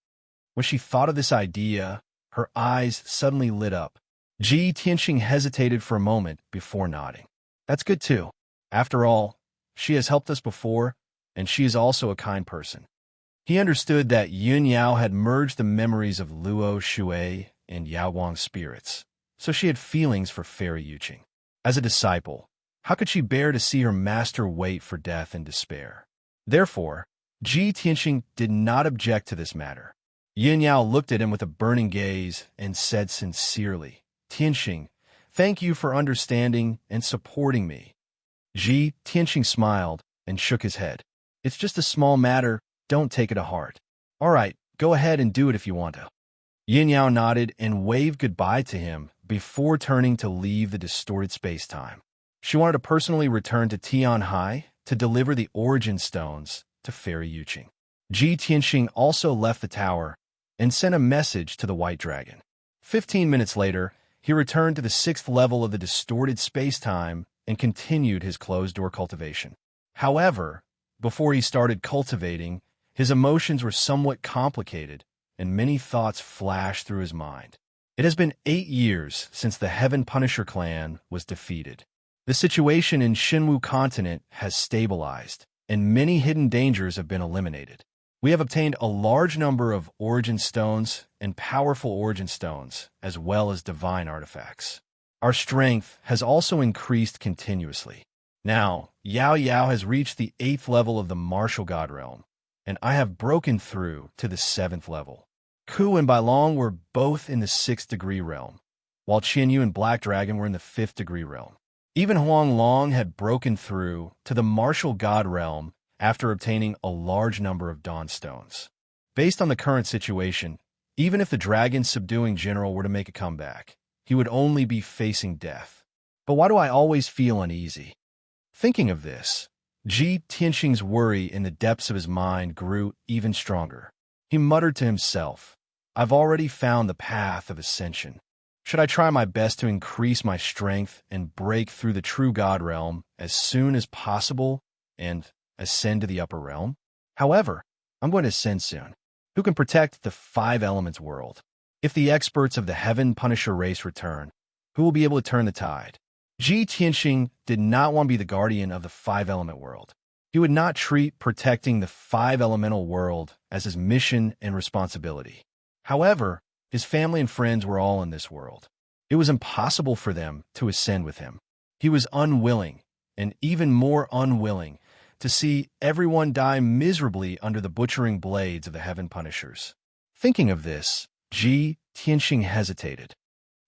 When she thought of this idea, her eyes suddenly lit up. Ji Tianxing hesitated for a moment before nodding. "That's good too. After all, she has helped us before, and she is also a kind person." He understood that Yun Yao had merged the memories of Luo Shui and Yao Guang's spirits, so she had feelings for Fairy Yuqing. As a disciple, how could she bear to see her master wait for death and despair? Therefore, Ji Tianxing did not object to this matter. Yin Yao looked at him with a burning gaze and said sincerely, "Tianxing, thank you for understanding and supporting me." Ji Tianxing smiled and shook his head. "It's just a small matter. Don't take it to heart. All right, go ahead and do it if you want to." Yin Yao nodded and waved goodbye to him before turning to leave the distorted space-time. She wanted to personally return to Tianhai to deliver the origin stones to Fairy Yuqing. Ji Tianxing also left the tower and sent a message to the White Dragon. 15 minutes later, he returned to the 6th level of the distorted space-time and continued his closed-door cultivation. However, before he started cultivating, his emotions were somewhat complicated, and many thoughts flashed through his mind. It has been 8 years since the Heaven Punisher clan was defeated. The situation in Xinwu continent has stabilized, and many hidden dangers have been eliminated. We have obtained a large number of origin stones and powerful origin stones, as well as divine artifacts. Our strength has also increased continuously. Now, Yao Yao has reached the 8th level of the martial god realm, and I have broken through to the 7th level. Ku and Bailong were both in the 6th degree realm, while Qianyu and Black Dragon were in the 5th degree realm. Even Huang Long had broken through to the martial god realm after obtaining a large number of dawn stones. Based on the current situation, even if the dragon subduing general were to make a comeback, he would only be facing death. But why do I always feel uneasy? Thinking of this, Ji Tianxing's worry in the depths of his mind grew even stronger. He muttered to himself, "I've already found the path of ascension. Should I try my best to increase my strength and break through the true God realm as soon as possible and ascend to the upper realm? However, I'm going to ascend soon. Who can protect the 5 elements world? If the experts of the Heaven Punisher race return, who will be able to turn the tide?" Ji Tianxing did not want to be the guardian of the 5-element world. He would not treat protecting the 5-elemental world as his mission and responsibility. However, his family and friends were all in this world. It was impossible for them to ascend with him. He was unwilling, and even more unwilling, to see everyone die miserably under the butchering blades of the Heaven Punishers. Thinking of this, Ji Tianxing hesitated.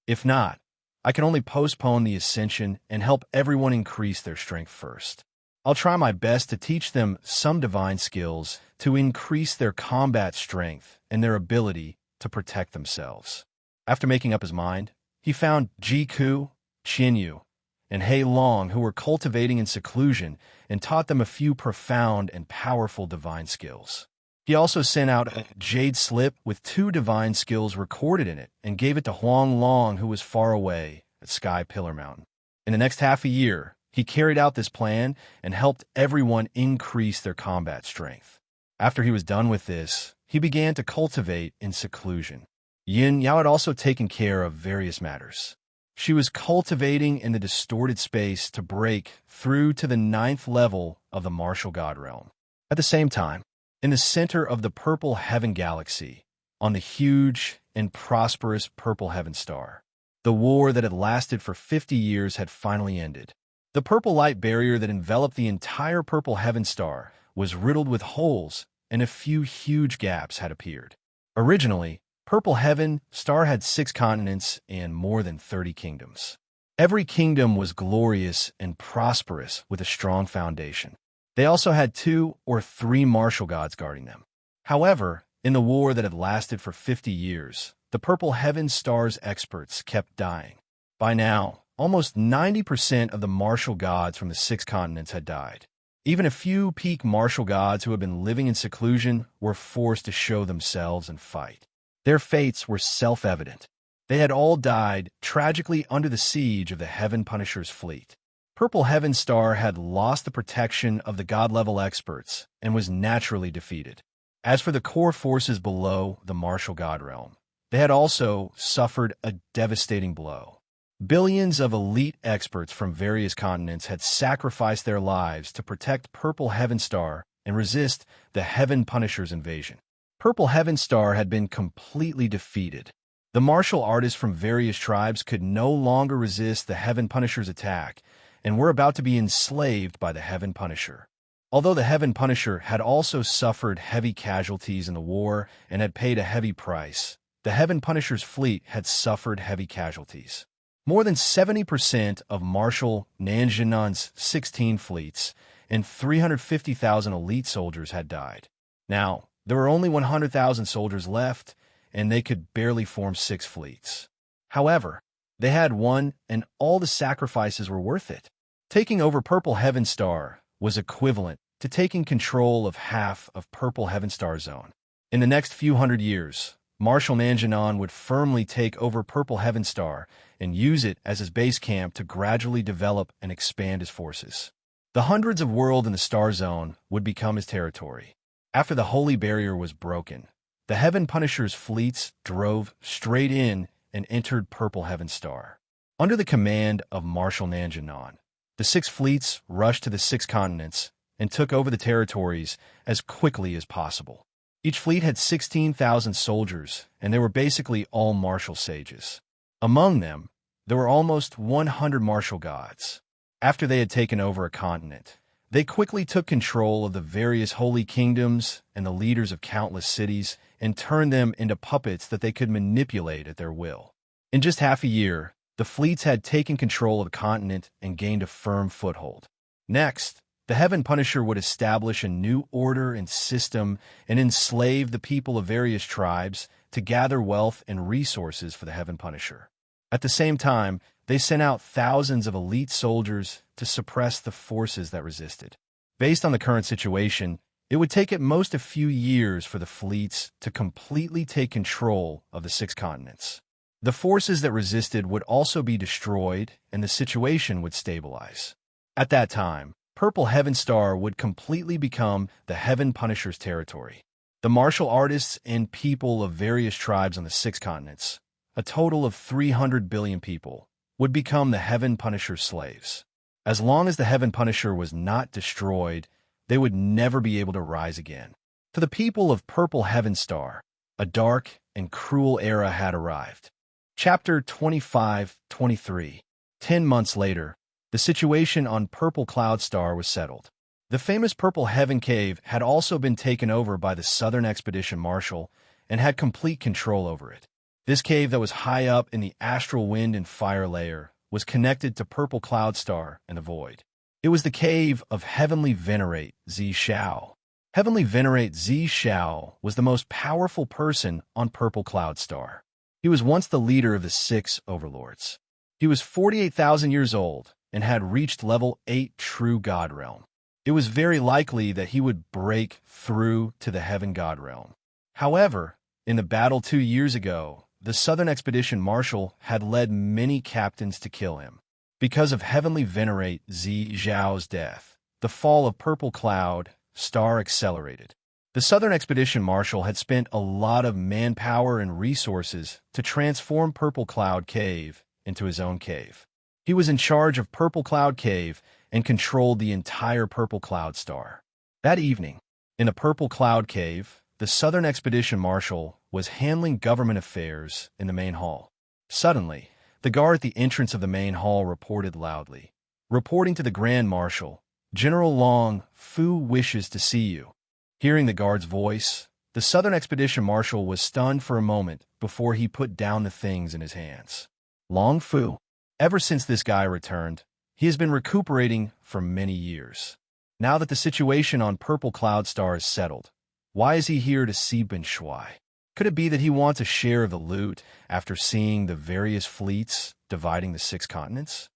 If not, I can only postpone the ascension and help everyone increase their strength first. I'll try my best to teach them some divine skills to increase their combat strength and their ability to protect themselves. After making up his mind, he found Ji Ku, Qianyu, and Hei Long, who were cultivating in seclusion, and taught them a few profound and powerful divine skills. He also sent out a jade slip with 2 divine skills recorded in it and gave it to Huang Long, who was far away at Sky Pillar Mountain. In the next half a year, he carried out this plan and helped everyone increase their combat strength. After he was done with this, he began to cultivate in seclusion. Yin Yao had also taken care of various matters. She was cultivating in the distorted space to break through to the 9th level of the martial god realm. At the same time, in the center of the purple heaven galaxy, on the huge and prosperous Purple Heaven Star. The war that had lasted for 50 years had finally ended. The purple light barrier that enveloped the entire Purple Heaven Star was riddled with holes, and a few huge gaps had appeared. Originally, Purple Heaven Star had 6 continents and more than 30 kingdoms. Every kingdom was glorious and prosperous with a strong foundation. They also had 2 or 3 martial gods guarding them. However, in the war that had lasted for 50 years, the Purple Heaven Star's experts kept dying. By now, almost 90% of the martial gods from the 6 continents had died. Even a few peak martial gods who had been living in seclusion were forced to show themselves and fight. Their fates were self-evident. They had all died tragically under the siege of the Heaven Punisher's fleet. Purple Heaven Star had lost the protection of the god-level experts and was naturally defeated. As for the core forces below the martial god realm, they had also suffered a devastating blow. Billions of elite experts from various continents had sacrificed their lives to protect Purple Heaven Star and resist the Heaven Punisher's invasion. Purple Heaven Star had been completely defeated. The martial artists from various tribes could no longer resist the Heaven Punisher's attack and were about to be enslaved by the Heaven Punisher. Although the Heaven Punisher had also suffered heavy casualties in the war and had paid a heavy price, the Heaven Punisher's fleet had suffered heavy casualties. More than 70% of Marshal Nanjanan's 16 fleets and 350,000 elite soldiers had died. Now, there were only 100,000 soldiers left, and they could barely form 6 fleets. However, they had won, and all the sacrifices were worth it. Taking over Purple Heaven Star was equivalent to taking control of half of Purple Heaven Star Zone. In the next few hundred years, Marshal Nanjanan would firmly take over Purple Heaven Star and use it as his base camp to gradually develop and expand his forces. The hundreds of worlds in the Star Zone would become his territory. After the Holy Barrier was broken, the Heaven Punisher's fleets drove straight in and entered Purple Heaven Star. Under the command of Marshal Nanjanan, the 6 fleets rushed to the 6 continents and took over the territories as quickly as possible. Each fleet had 16,000 soldiers, and they were basically all martial sages. Among them, there were almost 100 martial gods. After they had taken over a continent, they quickly took control of the various holy kingdoms and the leaders of countless cities and turned them into puppets that they could manipulate at their will. In just half a year, the fleets had taken control of the continent and gained a firm foothold. Next, the Heaven Punisher would establish a new order and system and enslave the people of various tribes to gather wealth and resources for the Heaven Punisher. At the same time, they sent out thousands of elite soldiers to suppress the forces that resisted. Based on the current situation, it would take at most a few years for the fleets to completely take control of the 6 continents. The forces that resisted would also be destroyed, and the situation would stabilize. At that time, Purple Heaven Star would completely become the Heaven Punisher's territory. The martial artists and people of various tribes on the 6 continents, a total of 300 billion people, would become the Heaven Punisher's slaves. As long as the Heaven Punisher was not destroyed, they would never be able to rise again. To the people of Purple Heaven Star, a dark and cruel era had arrived. Chapter 25-23. 10 months later, the situation on Purple Cloud Star was settled. The famous Purple Heaven Cave had also been taken over by the Southern Expedition Marshal and had complete control over it. This cave that was high up in the astral wind and fire layer was connected to Purple Cloud Star and the Void. It was the cave of Heavenly Venerate Zi Shao. Heavenly Venerate Zi Shao was the most powerful person on Purple Cloud Star. He was once the leader of the 6 overlords. He was 48,000 years old and had reached level 8 True God Realm. It was very likely that he would break through to the Heaven God Realm. However, in the battle 2 years ago, the Southern Expedition Marshal had led many captains to kill him. Because of Heavenly Venerate Zi Zhao's death, the fall of Purple Cloud Star accelerated. The Southern Expedition Marshal had spent a lot of manpower and resources to transform Purple Cloud Cave into his own cave. He was in charge of Purple Cloud Cave and controlled the entire Purple Cloud Star. That evening, in the Purple Cloud Cave, the Southern Expedition Marshal was handling government affairs in the main hall. Suddenly, the guard at the entrance of the main hall reported loudly, "Reporting to the Grand Marshal, General Long Fu wishes to see you." Hearing the guard's voice, the Southern Expedition Marshal was stunned for a moment before he put down the things in his hands. Long Fu. Ever since this guy returned, he has been recuperating for many years. Now that the situation on Purple Cloud Star is settled, why is he here to see Ben Shuai? Could it be that he wants a share of the loot after seeing the various fleets dividing the 6 continents?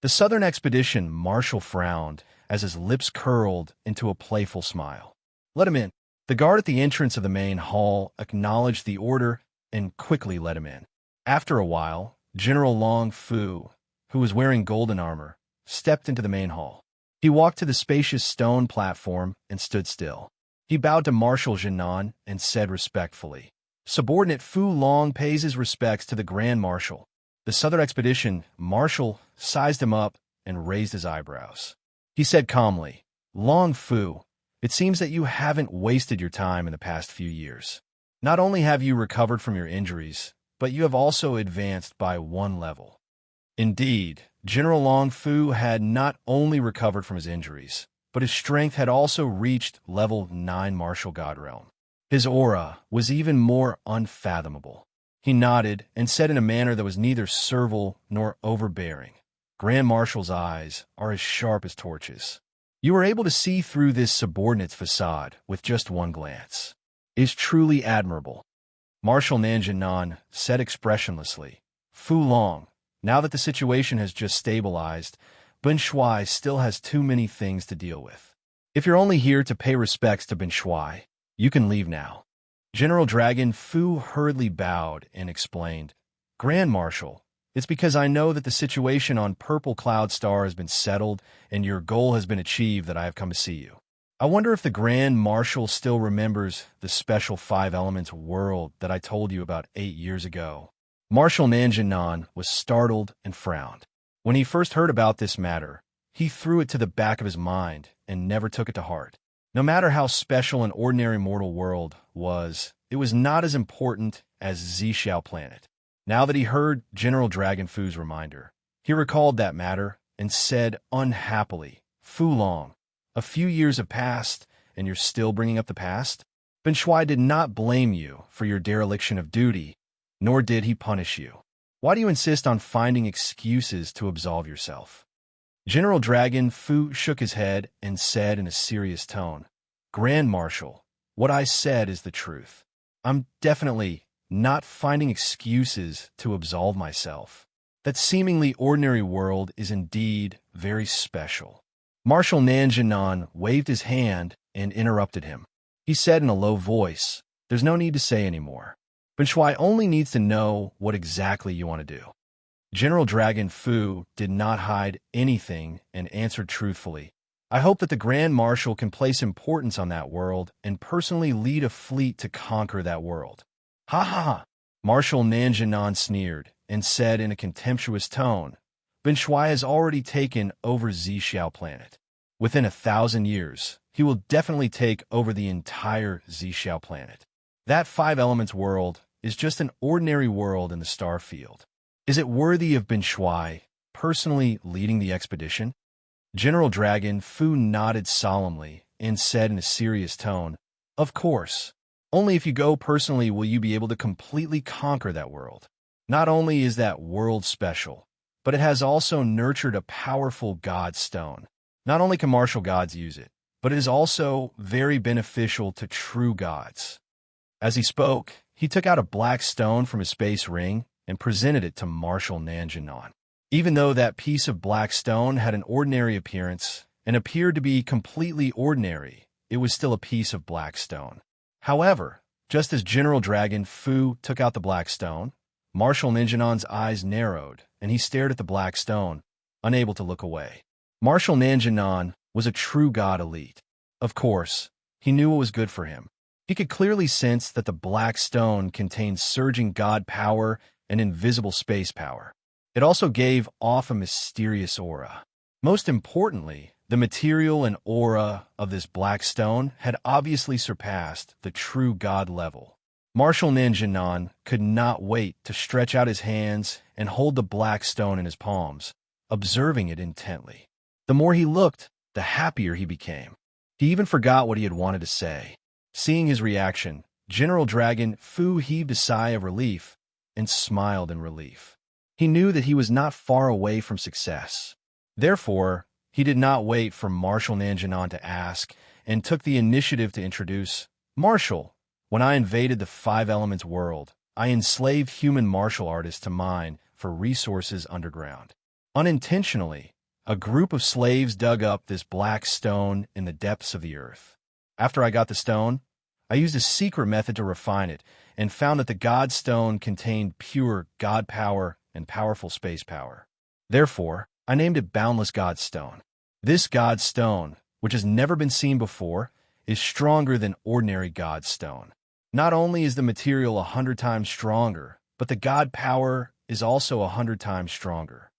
The Southern Expedition Marshal frowned as his lips curled into a playful smile. "Let him in." The guard at the entrance of the main hall acknowledged the order and quickly let him in. After a while, General Long Fu, who was wearing golden armor, stepped into the main hall. He walked to the spacious stone platform and stood still. He bowed to Marshal Jinan and said respectfully, "Subordinate Fu Long pays his respects to the Grand Marshal." The Southern Expedition Marshal sized him up and raised his eyebrows. He said calmly, "Long Fu, it seems that you haven't wasted your time in the past few years. Not only have you recovered from your injuries, but you have also advanced by 1 level." Indeed, General Long Fu had not only recovered from his injuries, but his strength had also reached level 9 Martial God Realm. His aura was even more unfathomable. He nodded and said in a manner that was neither servile nor overbearing, "Grand Marshal's eyes are as sharp as torches. You were able to see through this subordinate's facade with just 1 glance. It is truly admirable." Marshal Nanjinan said expressionlessly, "Fu Long, now that the situation has just stabilized, Ben Shuai still has too many things to deal with. If you're only here to pay respects to Ben Shuai, you can leave now." General Dragon Fu hurriedly bowed and explained, "Grand Marshal, it's because I know that the situation on Purple Cloud Star has been settled and your goal has been achieved that I have come to see you. I wonder if the Grand Marshal still remembers the special 5 elements world that I told you about 8 years ago." Marshal Nanjinan was startled and frowned. When he first heard about this matter, he threw it to the back of his mind and never took it to heart. No matter how special an ordinary mortal world was, it was not as important as Zhixiao Planet. Now that he heard General Dragon Fu's reminder, he recalled that matter and said unhappily, "Fu Long, a few years have passed and you're still bringing up the past? Ben Shuai did not blame you for your dereliction of duty, nor did he punish you. Why do you insist on finding excuses to absolve yourself?" General Dragon Fu shook his head and said in a serious tone, "Grand Marshal, what I said is the truth. I'm definitely not finding excuses to absolve myself. That seemingly ordinary world is indeed very special." Marshal Nanjinan waved his hand and interrupted him. He said in a low voice, "There's no need to say any more. Ben Shuai only needs to know what exactly you want to do." General Dragon Fu did not hide anything and answered truthfully, "I hope that the Grand Marshal can place importance on that world and personally lead a fleet to conquer that world." "Ha ha ha!" Marshal Nanjinan sneered and said in a contemptuous tone, "Ben Shuai has already taken over Zhixiao Planet. Within 1,000 years, he will definitely take over the entire Zhixiao Planet. That 5 elements world is just an ordinary world in the star field. Is it worthy of Ben Shuai personally leading the expedition?" General Dragon Fu nodded solemnly and said in a serious tone, "Of course. Only if you go personally will you be able to completely conquer that world. Not only is that world special, but it has also nurtured a powerful god stone. Not only can martial gods use it, but it is also very beneficial to true gods." As he spoke, he took out a black stone from his space ring and presented it to Marshal Nanjinan. Even though that piece of black stone had an ordinary appearance and appeared to be completely ordinary, it was still a piece of black stone. However, just as General Dragon Fu took out the black stone, Marshal Nanjinan's eyes narrowed and he stared at the black stone, unable to look away. Marshal Nanjinan was a true god elite. Of course, he knew what was good for him. He could clearly sense that the black stone contained surging god power and invisible space power. It also gave off a mysterious aura. Most importantly, the material and aura of this black stone had obviously surpassed the true god level. Marshal Nanjinan could not wait to stretch out his hands and hold the black stone in his palms, observing it intently. The more he looked, the happier he became. He even forgot what he had wanted to say. Seeing his reaction, General Dragon Fu heaved a sigh of relief and smiled in relief. He knew that he was not far away from success. Therefore, he did not wait for Marshal Nanjinan to ask and took the initiative to introduce, "Marshal, when I invaded the Five Elements world, I enslaved human martial artists to mine for resources underground. Unintentionally, a group of slaves dug up this black stone in the depths of the earth. After I got the stone, I used a secret method to refine it and found that the God Stone contained pure God power and powerful space power. Therefore, I named it Boundless God Stone. This God Stone, which has never been seen before, is stronger than ordinary God Stone. Not only is the material 100 times stronger, but the God power is also 100 times stronger."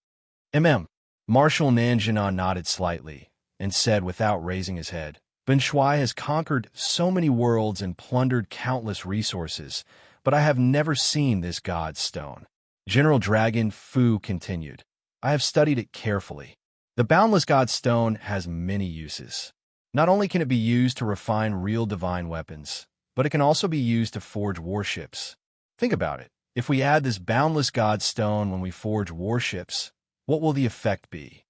Marshal Nanjinan nodded slightly and said without raising his head, "Ben Shuai has conquered so many worlds and plundered countless resources, but I have never seen this God Stone." General Dragon Fu continued, "I have studied it carefully. The Boundless God Stone has many uses. Not only can it be used to refine real divine weapons, but it can also be used to forge warships. Think about it. If we add this Boundless God Stone when we forge warships, what will the effect be?"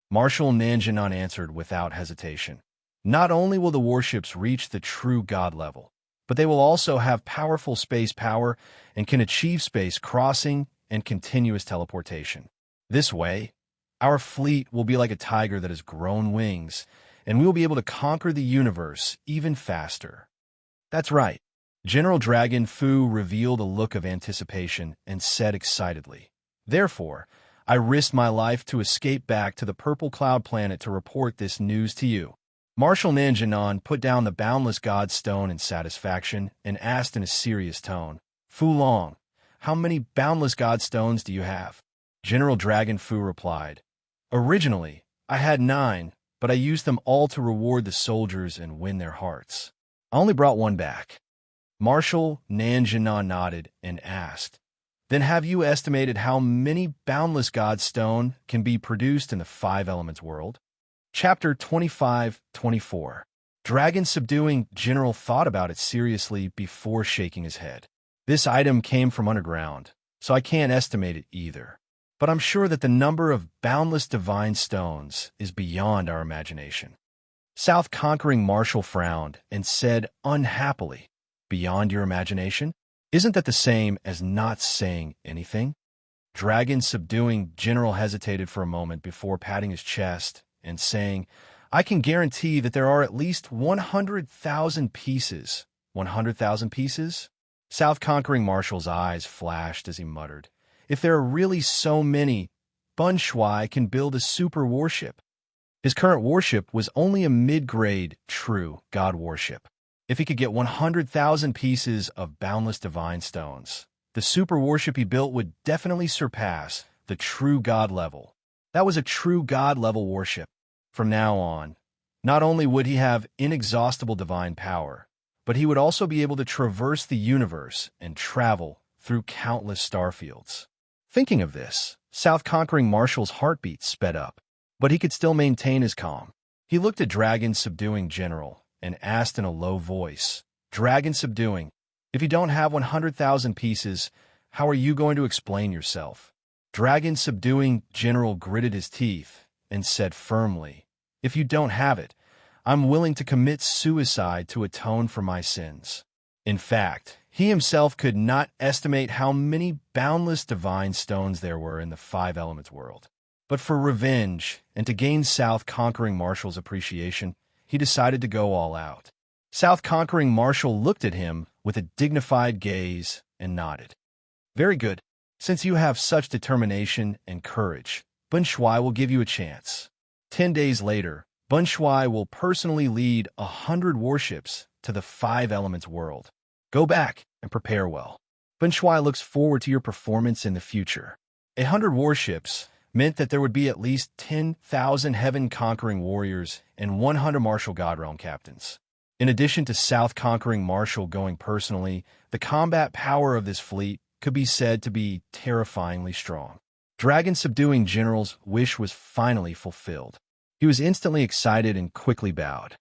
Marshal Nanjinan answered without hesitation, "Not only will the warships reach the true God level, but they will also have powerful space power and can achieve space crossing and continuous teleportation. This way, our fleet will be like a tiger that has grown wings, and we will be able to conquer the universe even faster." "That's right." General Dragon Fu revealed a look of anticipation and said excitedly, "Therefore, I risked my life to escape back to the Purple Cloud planet to report this news to you." Marshal Nanjinan put down the Boundless God Stone in satisfaction and asked in a serious tone, "Fu Long, how many Boundless God Stones do you have?" General Dragon Fu replied, "Originally, I had 9, but I used them all to reward the soldiers and win their hearts. I only brought 1 back." Marshal Nanjinan nodded and asked, "Then have you estimated how many Boundless God Stone can be produced in the Five Elements world?" Chapter 25-24. Dragon Subduing General thought about it seriously before shaking his head. "This item came from underground, so I can't estimate it either. But I'm sure that the number of boundless divine stones is beyond our imagination." South Conquering Marshal frowned and said unhappily, "Beyond your imagination? Isn't that the same as not saying anything?" Dragon Subduing General hesitated for a moment before patting his chest and saying, "I can guarantee that there are at least 100,000 pieces." 100,000 pieces? South Conquering Marshal's eyes flashed as he muttered, "If there are really so many, Bun Shuai can build a super warship." His current warship was only a mid-grade, true god warship. If he could get 100,000 pieces of boundless divine stones, the super warship he built would definitely surpass the true god level. That was a true god level warship. From now on, not only would he have inexhaustible divine power, but he would also be able to traverse the universe and travel through countless starfields. Thinking of this, South Conquering Marshal's heartbeat sped up, but he could still maintain his calm. He looked at Dragon Subduing General and asked in a low voice, "Dragon Subduing, if you don't have 100,000 pieces, how are you going to explain yourself?" Dragon Subduing General gritted his teeth and said firmly, "If you don't have it, I'm willing to commit suicide to atone for my sins." In fact, he himself could not estimate how many boundless divine stones there were in the Five Elements world. But for revenge and to gain South Conquering Marshal's appreciation, he decided to go all out. South Conquering Marshal looked at him with a dignified gaze and nodded. "Very good. Since you have such determination and courage, Bun Shuai will give you a chance. 10 days later, Bun Shuai will personally lead 100 warships to the Five Elements world. Go back and prepare well. Bun Shuai looks forward to your performance in the future." 100 warships meant that there would be at least 10,000 heaven-conquering warriors and 100 martial god realm captains. In addition to south-conquering Marshall going personally, the combat power of this fleet could be said to be terrifyingly strong. Dragon-subduing general's wish was finally fulfilled. He was instantly excited and quickly bowed.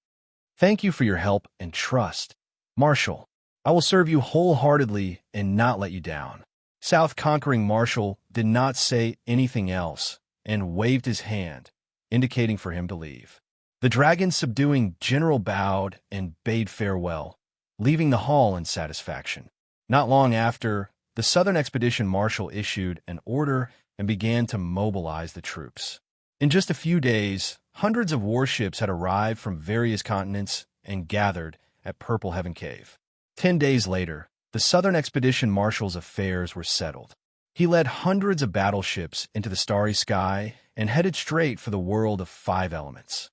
"Thank you for your help and trust, Marshall. I will serve you wholeheartedly and not let you down." South-conquering Marshall did not say anything else and waved his hand, indicating for him to leave. The dragon-subduing general bowed and bade farewell, leaving the hall in satisfaction. Not long after, the Southern Expedition Marshal issued an order and began to mobilize the troops. In just a few days, hundreds of warships had arrived from various continents and gathered at Purple Heaven Cave. 10 days later, the Southern Expedition Marshal's affairs were settled. He led hundreds of battleships into the starry sky and headed straight for the world of 5 elements.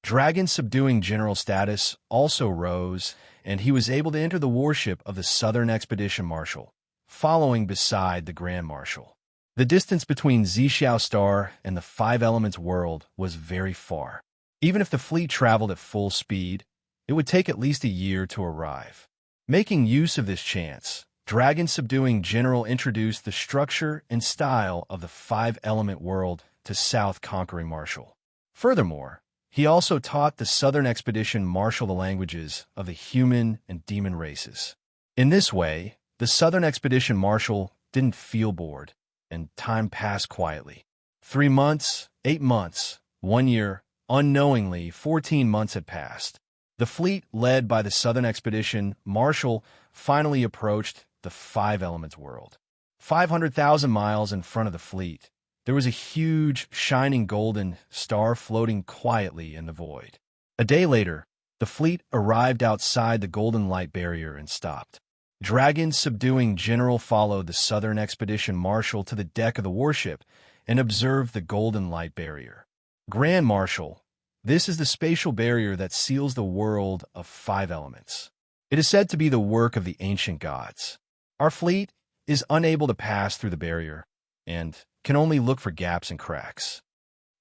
Dragon-subduing general status also rose, and he was able to enter the warship of the Southern Expedition Marshal, following beside the Grand Marshal. The distance between Zhixiao Star and the 5 Elements world was very far. Even if the fleet traveled at full speed, it would take at least a year to arrive. Making use of this chance, Dragon-subduing general introduced the structure and style of the 5 Element world to South-conquering Marshal. Furthermore, he also taught the Southern Expedition Marshal the languages of the human and demon races. In this way, the Southern Expedition Marshal didn't feel bored, and time passed quietly. 3 months, 8 months, 1 year, unknowingly 14 months had passed. The fleet led by the Southern Expedition Marshal finally approached the 5 Elements world. 500,000 miles in front of the fleet, there was a huge, shining golden star floating quietly in the void. A day later, the fleet arrived outside the golden light barrier and stopped. Dragon-subduing general followed the Southern Expedition Marshal to the deck of the warship and observed the golden light barrier. Grand Marshal, this is the spatial barrier that seals the world of 5 elements. It is said to be the work of the ancient gods. Our fleet is unable to pass through the barrier and can only look for gaps and cracks.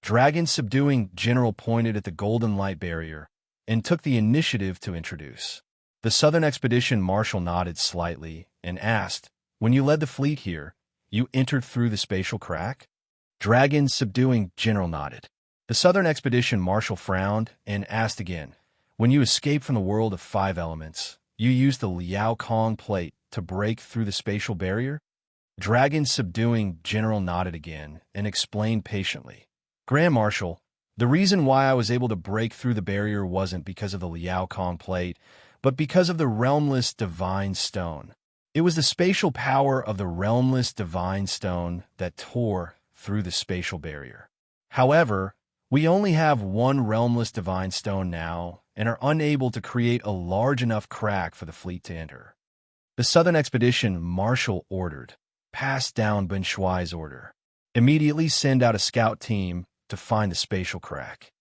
Dragon-subduing general pointed at the golden light barrier and took the initiative to introduce. The Southern Expedition Marshal nodded slightly and asked, "When you led the fleet here, you entered through the spatial crack?" Dragon-subduing general nodded. The Southern Expedition Marshal frowned and asked again, "When you escaped from the world of 5 elements, you used the Liao Kong plate to break through the spatial barrier?" Dragon-subduing general nodded again and explained patiently. "Grand Marshal, the reason why I was able to break through the barrier wasn't because of the Liao Kong plate, but because of the realmless divine stone. It was the spatial power of the realmless divine stone that tore through the spatial barrier. However, we only have one realmless divine stone now and are unable to create a large enough crack for the fleet to enter." The Southern Expedition Marshal ordered, "Pass down Ben Shuai's order. Immediately send out a scout team to find the spatial crack."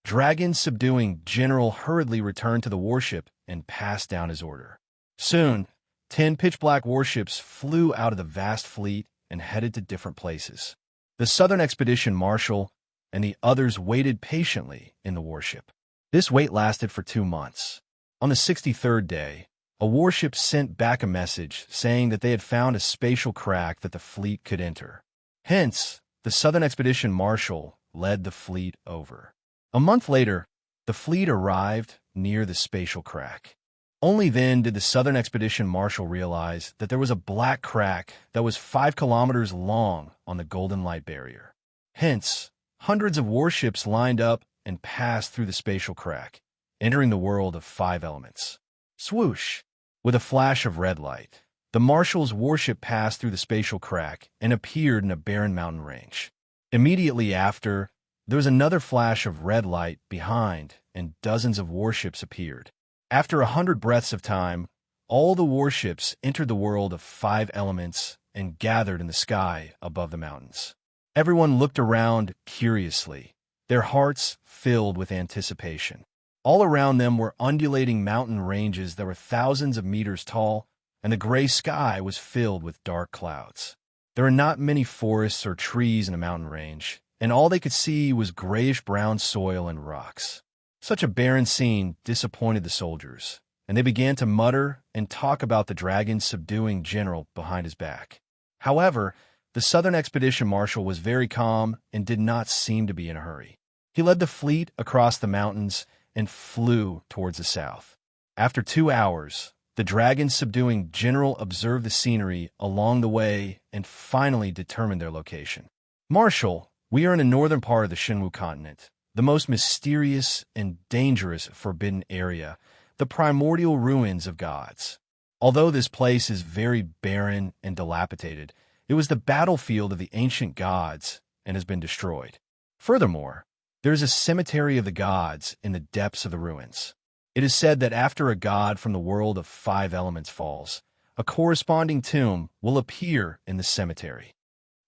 Dragon-subduing general hurriedly returned to the warship and passed down his order. Soon, 10 pitch-black warships flew out of the vast fleet and headed to different places. The Southern Expedition Marshal and the others waited patiently in the warship. This wait lasted for 2 months. On the 63rd day, a warship sent back a message saying that they had found a spatial crack that the fleet could enter. Hence, the Southern Expedition Marshal led the fleet over. A month later, the fleet arrived near the spatial crack. Only then did the Southern Expedition Marshal realize that there was a black crack that was 5 kilometers long on the Golden Light Barrier. Hence, hundreds of warships lined up and passed through the spatial crack, entering the world of 5 elements. Swoosh! With a flash of red light, the Marshal's warship passed through the spatial crack and appeared in a barren mountain range. Immediately after, there was another flash of red light behind, and dozens of warships appeared. After 100 breaths of time, all the warships entered the world of 5 elements and gathered in the sky above the mountains. Everyone looked around curiously, their hearts filled with anticipation. All around them were undulating mountain ranges that were thousands of meters tall, and the gray sky was filled with dark clouds. There were not many forests or trees in a mountain range, and all they could see was grayish-brown soil and rocks. Such a barren scene disappointed the soldiers, and they began to mutter and talk about the dragon subduing general behind his back. However, the Southern Expedition Marshal was very calm and did not seem to be in a hurry. He led the fleet across the mountains and flew towards the south. After 2 hours, the dragon subduing general observed the scenery along the way and finally determined their location. Marshal, we are in the northern part of the Shinwu continent, the most mysterious and dangerous forbidden area, the primordial ruins of gods. Although this place is very barren and dilapidated, it was the battlefield of the ancient gods and has been destroyed. Furthermore, there is a cemetery of the gods in the depths of the ruins. It is said that after a god from the world of 5 elements falls, a corresponding tomb will appear in the cemetery.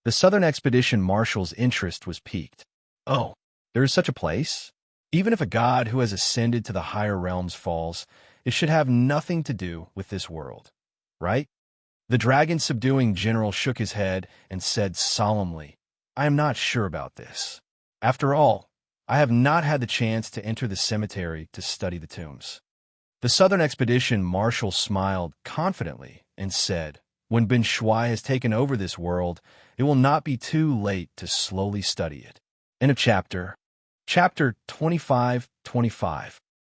The Southern Expedition Marshal's interest was piqued. Oh, there is such a place? Even if a god who has ascended to the higher realms falls, it should have nothing to do with this world, right? The dragon-subduing general shook his head and said solemnly, I am not sure about this. After all, I have not had the chance to enter the cemetery to study the tombs. The Southern Expedition Marshal smiled confidently and said, when Ben Shuai has taken over this world, it will not be too late to slowly study it. End of chapter. Chapter 25.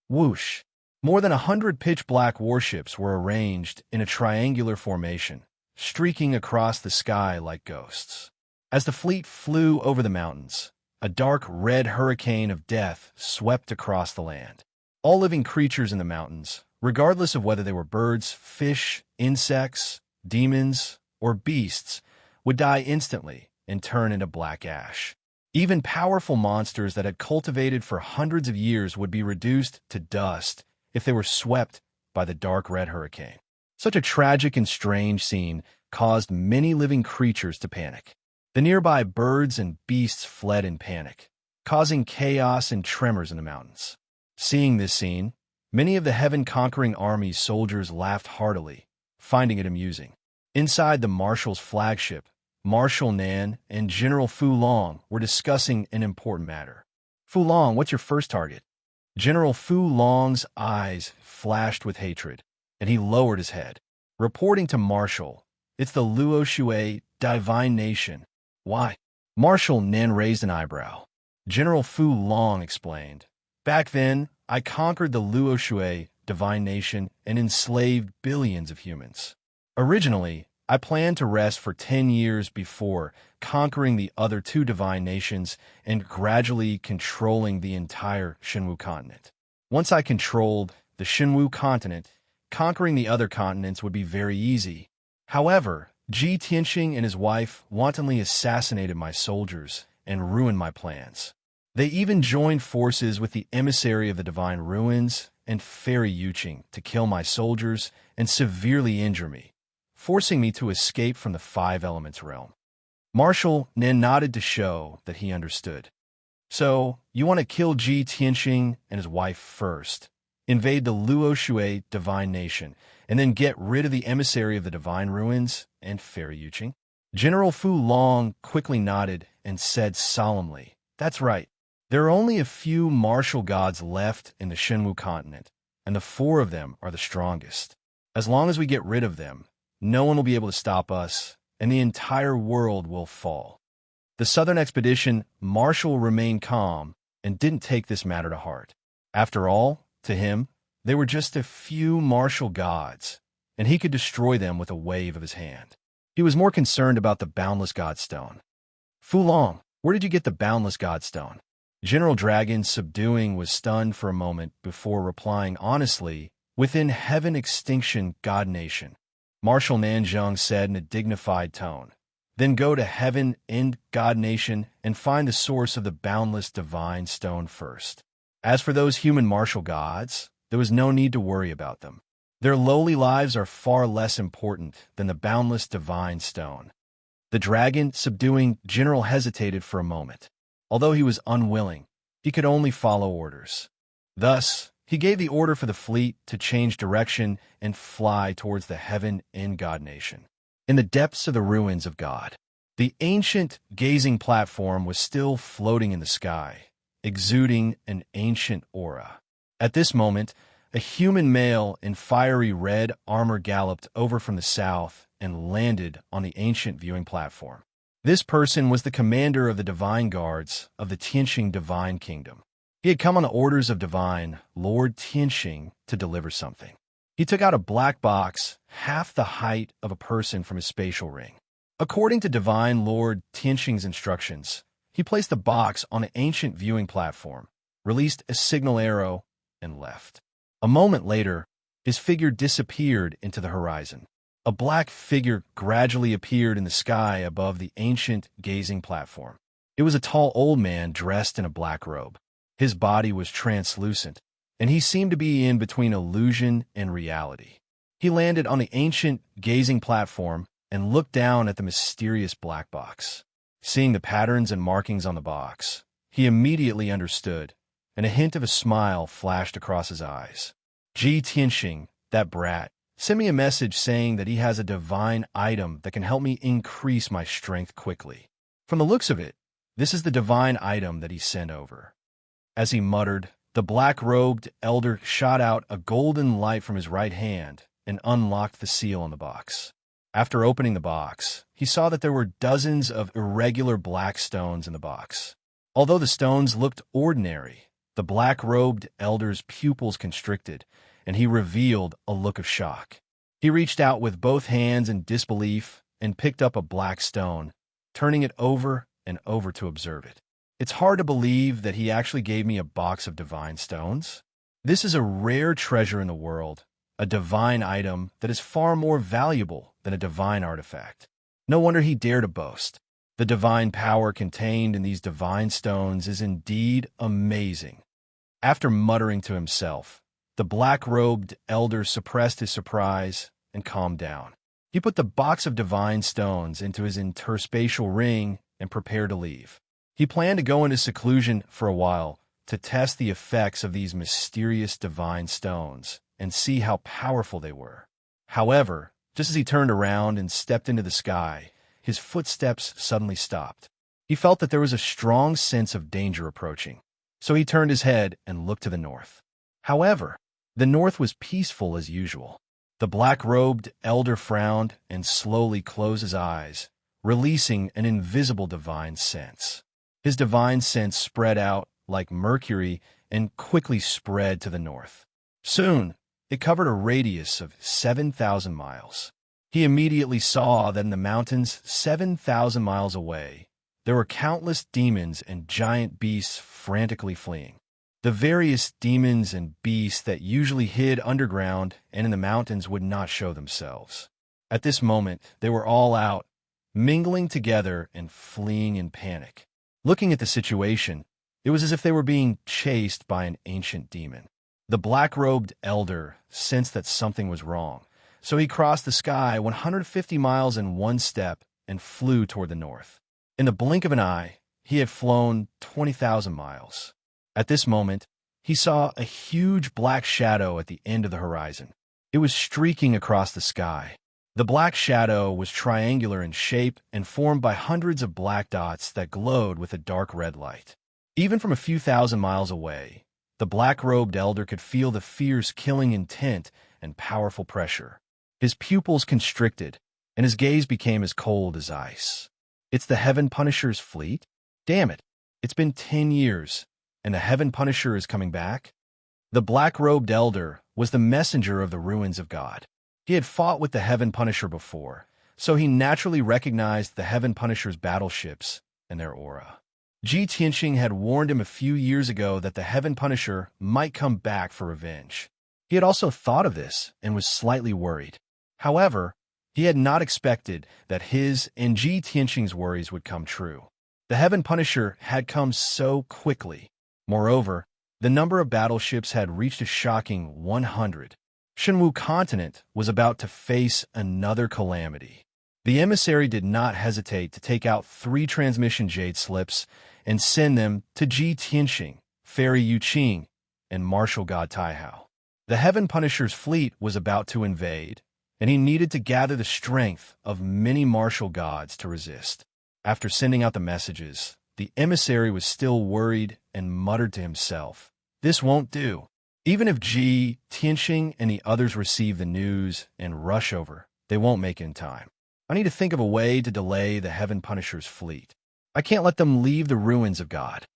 Whoosh. More than 100 pitch-black warships were arranged in a triangular formation, streaking across the sky like ghosts. As the fleet flew over the mountains, a dark red hurricane of death swept across the land. All living creatures in the mountains, regardless of whether they were birds, fish, insects, demons, or beasts, would die instantly and turn into black ash. Even powerful monsters that had cultivated for hundreds of years would be reduced to dust if they were swept by the dark red hurricane. Such a tragic and strange scene caused many living creatures to panic. The nearby birds and beasts fled in panic, causing chaos and tremors in the mountains. Seeing this scene, many of the heaven-conquering army's soldiers laughed heartily, finding it amusing. Inside the Marshal's flagship, Marshal Nan and General Fu Long were discussing an important matter. Fu Long, what's your first target? General Fu Long's eyes flashed with hatred, and he lowered his head. Reporting to Marshal, it's the Luo Shui Divine Nation. Why? Marshal Nen raised an eyebrow. General Fu Long explained, back then, I conquered the Luo Shui Divine Nation and enslaved billions of humans. Originally, I planned to rest for 10 years before conquering the other 2 divine nations and gradually controlling the entire Shinwu continent. Once I controlled the Shinwu continent, conquering the other continents would be very easy. However, Ji Tianxing and his wife wantonly assassinated my soldiers and ruined my plans. They even joined forces with the emissary of the Divine Ruins and Fairy Yuqing to kill my soldiers and severely injure me, forcing me to escape from the 5 Elements realm. Marshal Nen nodded to show that he understood. So, you want to kill Ji Tianxing and his wife first, invade the Luo Shui Divine Nation, and then get rid of the emissary of the Divine Ruins and Fairy Yuqing? General Fu Long quickly nodded and said solemnly, that's right. There are only a few martial gods left in the Shinwu continent, and the 4 of them are the strongest. As long as we get rid of them, no one will be able to stop us, and the entire world will fall. The Southern Expedition Marshal remained calm and didn't take this matter to heart. After all, to him, they were just a few martial gods, and he could destroy them with a wave of his hand. He was more concerned about the Boundless Godstone. Fu Long, where did you get the Boundless Godstone? General Dragon Subduing was stunned for a moment before replying honestly, within Heaven Extinction God Nation. Marshal Nanzheng said in a dignified tone, then go to Heaven End God Nation and find the source of the Boundless Divine Stone first. As for those human martial gods, there was no need to worry about them. Their lowly lives are far less important than the Boundless Divine Stone. The dragon subduing general hesitated for a moment. Although he was unwilling, he could only follow orders. Thus, he gave the order for the fleet to change direction and fly towards the Heaven in God Nation. In the depths of the ruins of God, the ancient gazing platform was still floating in the sky, exuding an ancient aura. At this moment, a human male in fiery red armor galloped over from the south and landed on the ancient viewing platform. This person was the commander of the Divine Guards of the Tianqing Divine Kingdom. He had come on the orders of Divine Lord Tianqing to deliver something. He took out a black box, half the height of a person, from his spatial ring. According to Divine Lord Tianqing's instructions, he placed the box on an ancient viewing platform, released a signal arrow, and left. A moment later, his figure disappeared into the horizon. A black figure gradually appeared in the sky above the ancient gazing platform. It was a tall old man dressed in a black robe. His body was translucent, and he seemed to be in between illusion and reality. He landed on the ancient gazing platform and looked down at the mysterious black box. Seeing the patterns and markings on the box, he immediately understood, and a hint of a smile flashed across his eyes. Ji Tianqing, that brat, sent me a message saying that he has a divine item that can help me increase my strength quickly. From the looks of it, this is the divine item that he sent over. As he muttered, the black-robed elder shot out a golden light from his right hand and unlocked the seal on the box. After opening the box, he saw that there were dozens of irregular black stones in the box. Although the stones looked ordinary, the black-robed elder's pupils constricted, and he revealed a look of shock. He reached out with both hands in disbelief and picked up a black stone, turning it over and over to observe it. It's hard to believe that he actually gave me a box of divine stones. This is a rare treasure in the world, a divine item that is far more valuable than a divine artifact. No wonder he dared to boast. The divine power contained in these divine stones is indeed amazing. After muttering to himself, the black-robed elder suppressed his surprise and calmed down. He put the box of divine stones into his interspatial ring and prepared to leave. He planned to go into seclusion for a while to test the effects of these mysterious divine stones and see how powerful they were. However, just as he turned around and stepped into the sky, his footsteps suddenly stopped. He felt that there was a strong sense of danger approaching, so he turned his head and looked to the north. However, the north was peaceful as usual. The black-robed elder frowned and slowly closed his eyes, releasing an invisible divine sense. His divine sense spread out like mercury and quickly spread to the north. Soon, it covered a radius of 7,000 miles. He immediately saw that in the mountains 7,000 miles away, there were countless demons and giant beasts frantically fleeing. The various demons and beasts that usually hid underground and in the mountains would not show themselves. At this moment, they were all out, mingling together and fleeing in panic. Looking at the situation, it was as if they were being chased by an ancient demon. The black-robed elder sensed that something was wrong, so he crossed the sky 150 miles in one step and flew toward the north. In the blink of an eye, he had flown 20,000 miles. At this moment, he saw a huge black shadow at the end of the horizon. It was streaking across the sky. The black shadow was triangular in shape and formed by hundreds of black dots that glowed with a dark red light. Even from a few thousand miles away, the black-robed elder could feel the fierce killing intent and powerful pressure. His pupils constricted, and his gaze became as cold as ice. It's the Heaven Punisher's fleet? Damn it, it's been 10 years, and the Heaven Punisher is coming back? The black-robed elder was the messenger of the ruins of God. He had fought with the Heaven Punisher before, so he naturally recognized the Heaven Punisher's battleships and their aura. Ji Tianqing had warned him a few years ago that the Heaven Punisher might come back for revenge. He had also thought of this and was slightly worried. However, he had not expected that his and Ji Tianqing's worries would come true. The Heaven Punisher had come so quickly. Moreover, the number of battleships had reached a shocking 100. Shenwu continent was about to face another calamity. The emissary did not hesitate to take out 3 transmission jade slips and send them to Ji Tianqing, Fairy Yuqing, and Martial God Taihao. The Heaven Punisher's fleet was about to invade, and he needed to gather the strength of many martial gods to resist. After sending out the messages, The emissary was still worried and muttered to himself, "This won't do. Even if Tianxing and the others receive the news and rush over, they won't make it in time. I need to think of a way to delay the Heaven Punisher's fleet. I can't let them leave the ruins of God."